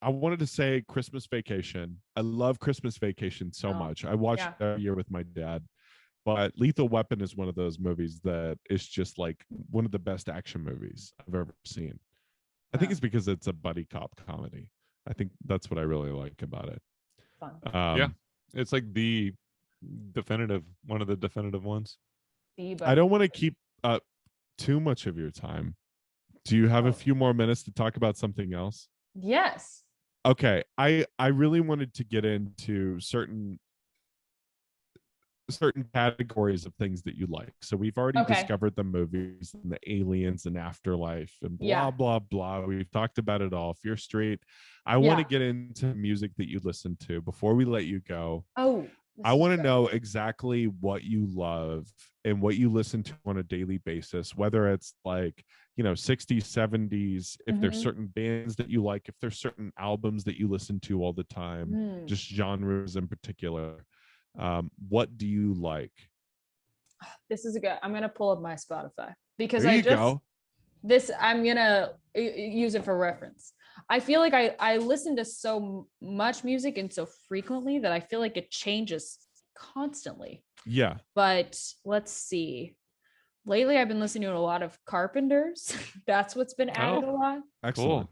I wanted to say Christmas Vacation. I love Christmas Vacation so much. I watch it every year with my dad. But Lethal Weapon is one of those movies that is just like one of the best action movies I've ever seen. I think it's because it's a buddy cop comedy. I think that's what I really like about it. Fun. Yeah, it's like one of the definitive ones. I don't want to keep up too much of your time. Do you have a few more minutes to talk about something else? Yes. Okay. I really wanted to get into certain categories of things that you like. So we've already discovered the movies and the aliens and afterlife and blah blah blah. We've talked about it all. Fear Street. I want to get into music that you listen to before we let you go. I want to know exactly what you love and what you listen to on a daily basis, whether it's like, 60s, 70s, if there's certain bands that you like, if there's certain albums that you listen to all the time, just genres in particular. What do you like? This is I'm gonna pull up my Spotify because I'm gonna use it for reference. I feel like I listen to so much music and so frequently that I feel like it changes constantly. Yeah. But let's see. Lately I've been listening to a lot of Carpenters. That's what's been added a lot. Excellent. Cool.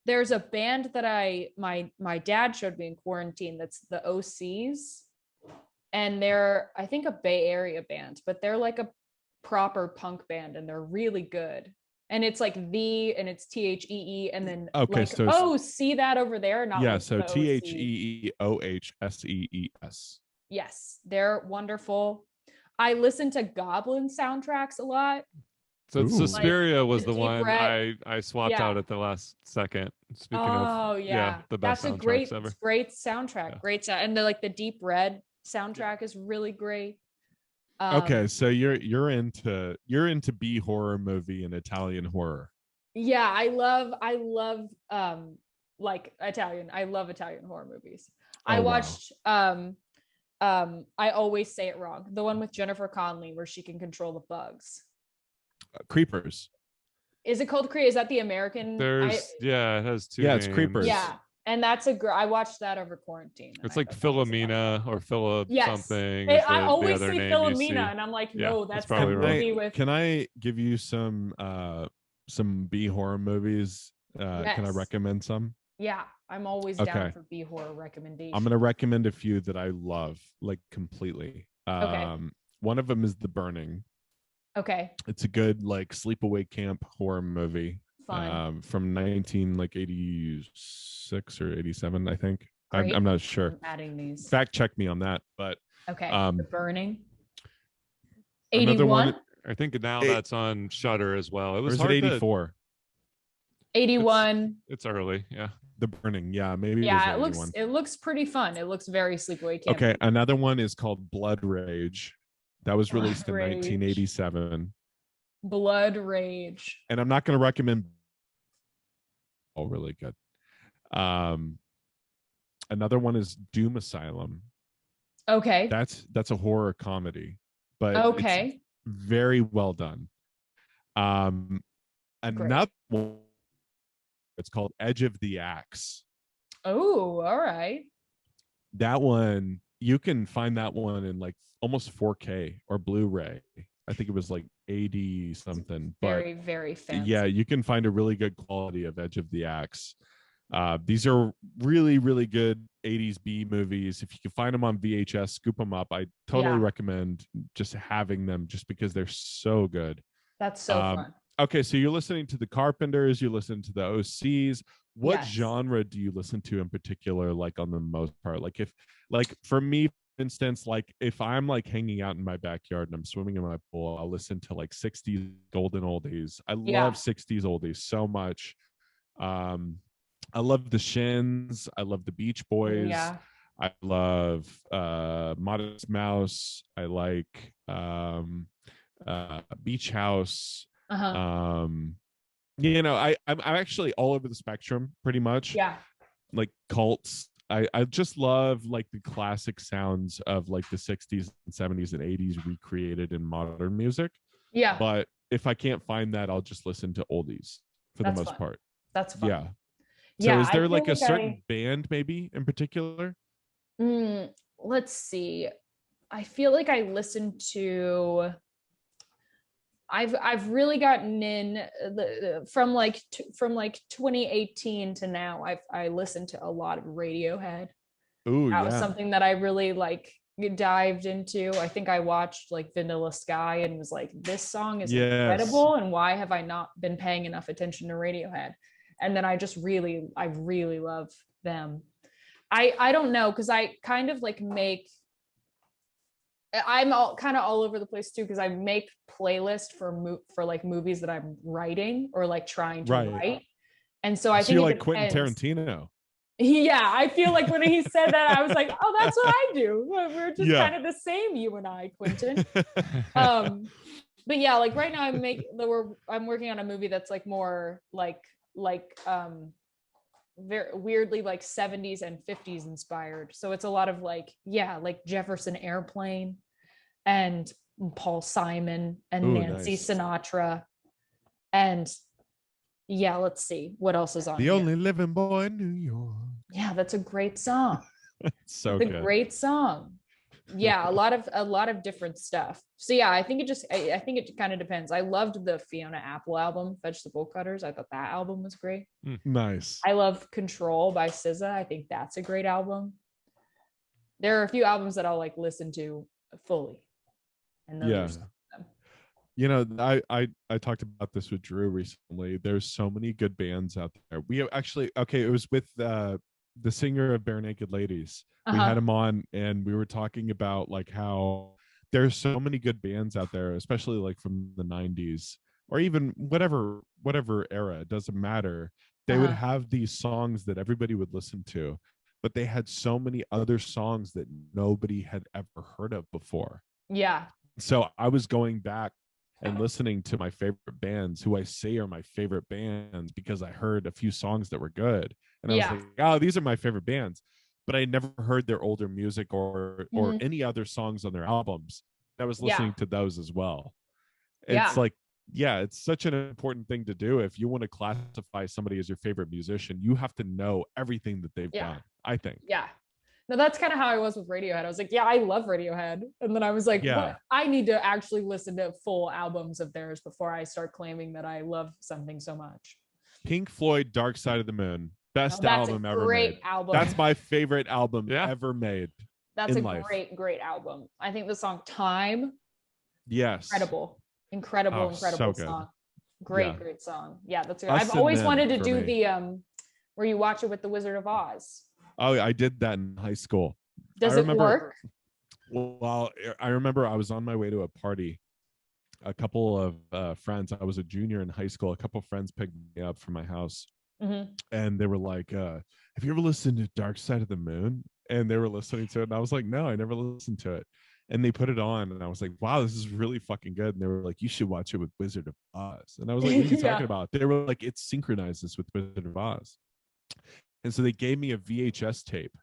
There's a band that my dad showed me in quarantine that's the OCs. And they're, I think, a Bay Area band, but they're like a proper punk band and they're really good. And it's like and it's THEE and then see that over there? Not so THEEOHSEES. Yes, they're wonderful. I listen to Goblin soundtracks a lot. So Suspiria was the one I swapped out at the last second. Speaking of the best that's a great soundtrack. Yeah. Great sound. And the Deep Red soundtrack is really great. Okay, so you're into B horror movie and Italian horror. Yeah, I love Italian. I love Italian horror movies. I watched I always say it wrong. The one with Jennifer Connelly where she can control the bugs. Creepers. Is it called Creepers? Is that the American? It has 2 names. It's Creepers. Yeah. And that's I watched that over quarantine. It's like Philomena or Philip something. I always say Philomena, and I'm like, no, that's probably the right. movie with. Can I give you some B horror movies? Can I recommend some? Yeah, I'm always down for B horror recommendations. I'm gonna recommend a few that I love, like completely. One of them is The Burning. Okay. It's a good sleepaway camp horror movie. Fun. From 1986 or 87, I think. I'm not sure. I'm adding these. Fact check me on that, but The Burning. 81. I think now that's on Shudder as well. It was hard 84. 81. It's early, yeah. The Burning, maybe. Yeah, it looks pretty fun. It looks very sleepaway camp. Okay, another one is called Blood Rage. That was released in 1987. Blood Rage. And I'm not going to recommend. Oh, really good. Another one is Doom Asylum. Okay. That's a horror comedy, but it's very well done. Another one, it's called Edge of the Axe. Oh, all right. That one, you can find that one in almost 4K or Blu-ray. I think it was 80 something. Very, very fancy. Yeah, you can find a really good quality of Edge of the Axe. These are really, really good 80s B movies. If you can find them on VHS, scoop them up. I totally recommend just having them just because they're so good. That's so fun. Okay, so you're listening to the Carpenters, you listen to the OCs. What Yes. genre do you listen to in particular, like on the most part? Like if, like for me, for instance, like if I'm like hanging out in my backyard and I'm swimming in my pool, I'll listen to like 60s golden oldies. I Yeah. love 60s oldies so much. I love the Shins. I love the Beach Boys. Yeah. I love Modest Mouse. I like Beach House. Uh-huh. You know, I'm actually all over the spectrum pretty much. Yeah. Like Cults. I just love like the classic sounds of like the 60s and 70s and 80s recreated in modern music. Yeah. But if I can't find that, I'll just listen to oldies for the most part. That's fun. Yeah. So Yeah. is there I like feel a certain band maybe in particular? Let's see. I feel like I listen to. I've really gotten in from 2018 to now. I listened to a lot of Radiohead. Oh, That yeah. was something that I really like dived into. I think I watched like Vanilla Sky and was like, this song is incredible, and why have I not been paying enough attention to Radiohead? And then I really love them. I don't know, because I kind of like I'm kind of all over the place too, because I make playlists for like movies that I'm writing or like trying to write. And so I think you're like Quentin Tarantino. Yeah, I feel like when he said that, I was like, oh, that's what I do. We're just kind of the same, you and I, Quentin. But yeah, like right now I'm working on a movie that's like more like very weirdly like 70s and 50s inspired. So it's a lot of like Jefferson Airplane and Paul Simon and Nancy Sinatra. And yeah, let's see what else is on The Only Living Boy in New York. Yeah, that's a great song. So it's good. A great song. Yeah, a lot of different stuff. So yeah, I think it kind of depends. I loved the Fiona Apple album, Vegetable Cutters. I thought that album was great. Nice. I love Control by SZA. I think that's a great album. There are a few albums that I'll like listen to fully. And those are some of them. You know, I talked about this with Drew recently. There's so many good bands out there. We actually, it was with the singer of Bare Naked Ladies. We had him on, and we were talking about like how there's so many good bands out there, especially like from the 90s or even whatever era. It doesn't matter. They would have these songs that everybody would listen to, but they had so many other songs that nobody had ever heard of before. Yeah. So I was going back and listening to my favorite bands, who I say are my favorite bands, because I heard a few songs that were good. And I was like, oh, these are my favorite bands. But I never heard their older music or any other songs on their albums. I was listening to those as well. It's like, it's such an important thing to do. If you want to classify somebody as your favorite musician, you have to know everything that they've done, I think. Yeah. No, that's kind of how I was with Radiohead. I was like, yeah, I love Radiohead. And then I was like, what? I need to actually listen to full albums of theirs before I start claiming that I love something so much. Pink Floyd, Dark Side of the Moon. Best album ever made. Album. That's my favorite album ever made. That's great album. I think the song Time. Yes. Incredible so song. Great song. Yeah, that's good. I've always wanted to do the where you watch it with the Wizard of Oz. Oh, I did that in high school. Does it work? Well, I remember I was on my way to a party. A couple of friends, I was a junior in high school. A couple of friends picked me up from my house. And they were like, have you ever listened to Dark Side of the Moon? And they were listening to it. And I was like, no, I never listened to it. And they put it on. And I was like, wow, this is really fucking good. And they were like, you should watch it with Wizard of Oz. And I was like, what are you talking about? They were like, it synchronizes with Wizard of Oz. And so they gave me a VHS tape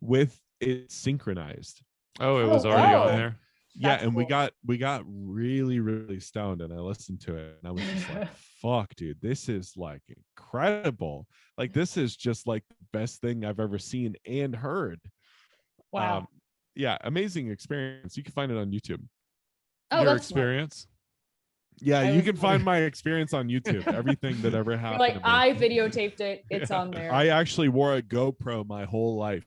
with it synchronized. Oh, it was already on there. Yeah, and we got really, really stoned, and I listened to it, and I was just like, fuck, dude, this is like incredible. Like, this is just like the best thing I've ever seen and heard. Wow. Yeah, amazing experience. You can find it on YouTube. Oh, your experience? Yeah, you can find my experience on YouTube. Everything that ever happened. Like, I videotaped it. It's on there. I actually wore a GoPro my whole life.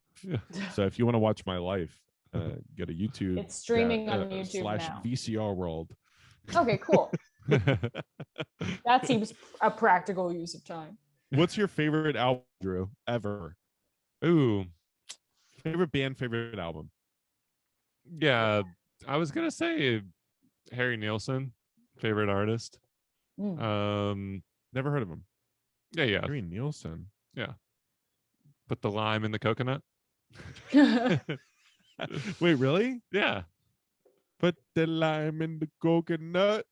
So if you want to watch my life, go to YouTube. It's streaming on YouTube / now. VCRWORLD. Okay, cool. That seems a practical use of time. What's your favorite album, Drew, ever? Ooh, Favorite band, favorite album? yeah. I was gonna say Harry Nilsson, favorite artist. Never heard of him. Yeah. Harry Nilsson. Yeah. Put the lime in the coconut. Wait, really? Yeah. Put the lime in the coconut.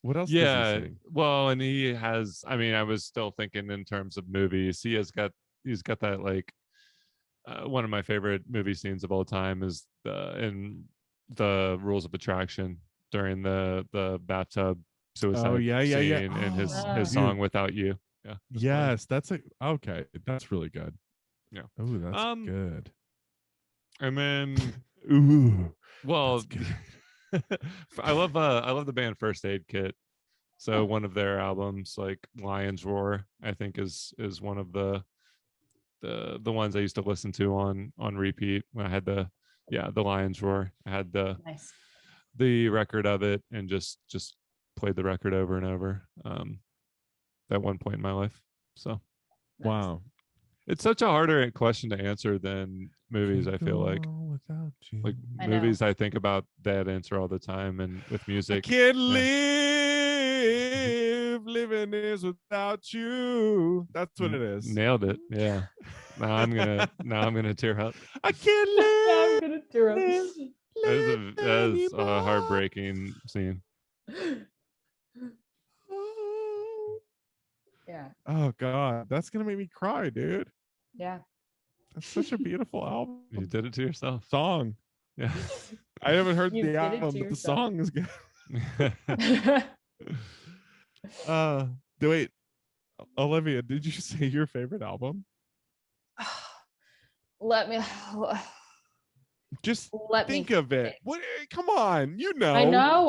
What else does Yeah. he sing? Well, and he has, I mean, I was still thinking in terms of movies. He's got that like one of my favorite movie scenes of all time is in the Rules of Attraction during the bathtub suicide scene and his song Without You. Yeah. Yes, that's okay. That's really good. Yeah. Oh, that's good. And then Ooh. well, I love the band First Aid Kit. So one of their albums, like Lion's Roar, I think is one of the ones I used to listen to on repeat when I had the Lion's Roar. I had the record of it and just played the record over and over at one point in my life. So wow, it's such a harder question to answer than movies. I feel like movies I think about that answer all the time, and with music, I can't live, living is without you. That's what it is. Nailed it. Yeah. Now I'm gonna tear up. I can't live. I'm gonna tear up. That is a heartbreaking scene. Yeah. Oh God, that's gonna make me cry, dude. Yeah. That's such a beautiful album. You did it to yourself. Song. Yeah. I haven't heard You the did it album, to but the yourself. song is good. Wait, Olivia, did you say your favorite album? Let me Just let think me of it. What? Come on, you know. I know.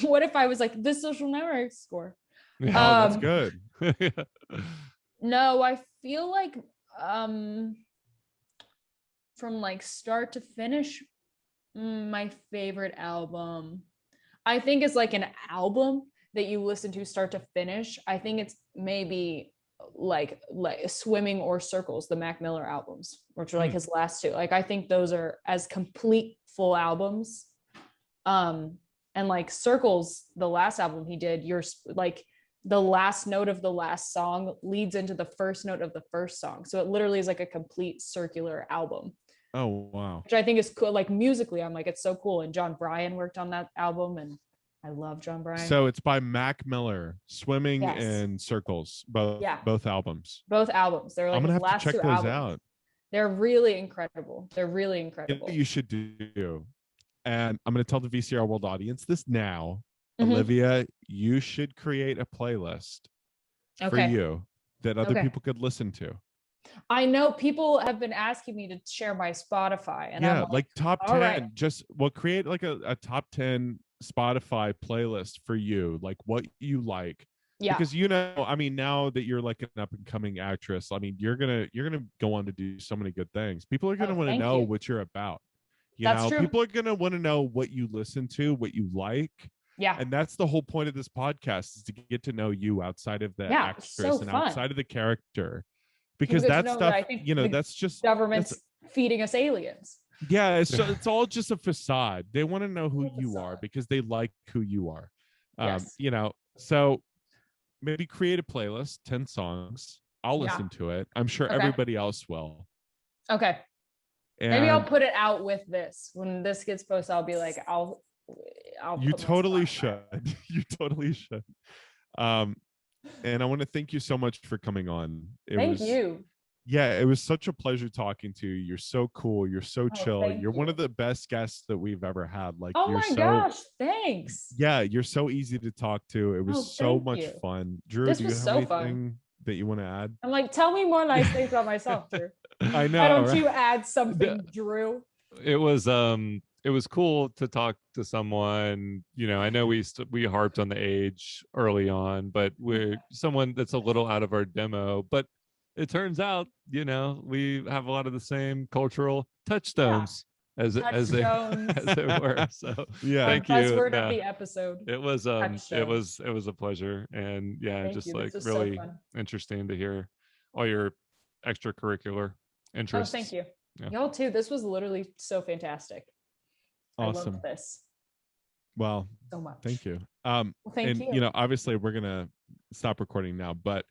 What if I was like the Social Network score? Oh, that's good. No, I feel like from like start to finish, my favorite album, I think is like an album that you listen to start to finish. I think it's maybe like Swimming or Circles, the Mac Miller albums, which are like his last two. Like I think those are as complete full albums. And like Circles, the last album he did, you're like the last note of the last song leads into the first note of the first song. So it literally is like a complete circular album. Oh, wow. Which I think is cool. Like musically, I'm like, it's so cool. And John Bryan worked on that album, and I love John Bryan. So it's by Mac Miller, Swimming and Circles, both albums. Both albums. They're like I'm gonna have last to check two those albums. out. They're really incredible. You know what you should do, and I'm going to tell the VCR World audience this now. Olivia, you should create a playlist for you that other people could listen to. I know people have been asking me to share my Spotify, and I'm like top 10. right. Create like a top 10 Spotify playlist for you, like what you like. Yeah. Because I mean, now that you're like an up and coming actress, I mean, you're gonna go on to do so many good things. People are gonna want to know what you're about. That's true. People are gonna want to know what you listen to, what you like. Yeah. And that's the whole point of this podcast, is to get to know you outside of the actress and outside of the character. Because that stuff, that's just government's feeding us aliens. Yeah, it's all just a facade. They want to know who you are because they like who you are. So maybe create a playlist, 10 songs. I'll listen to it. I'm sure everybody else will. Okay. And maybe I'll put it out with this. When this gets posted, I'll be like, I'll You totally should. You totally should. And I want to thank you so much for coming on. Thank you. Yeah, it was such a pleasure talking to you. You're so cool. You're so chill. You're one of the best guests that we've ever had. Like, oh my gosh, thanks. Yeah, you're so easy to talk to. It was so much fun. Drew, do you have anything that you want to add? I'm like, tell me more nice things about myself, Drew. I know. Why don't you add something, Drew? It was cool to talk to someone. I know we harped on the age early on, but we're someone that's a little out of our demo. But it turns out, we have a lot of the same cultural touchstones as it were. So Yeah. thank you. Buzzword Yeah. of the episode. It was Touchstones. it was a pleasure, and yeah, Thank just you. like This was so really fun. interesting to hear all your extracurricular interests. Oh, thank you. Yeah. Y'all too. This was literally so fantastic. Awesome. I love this Well, so much. thank you. Well, thank and you. obviously we're gonna stop recording now, but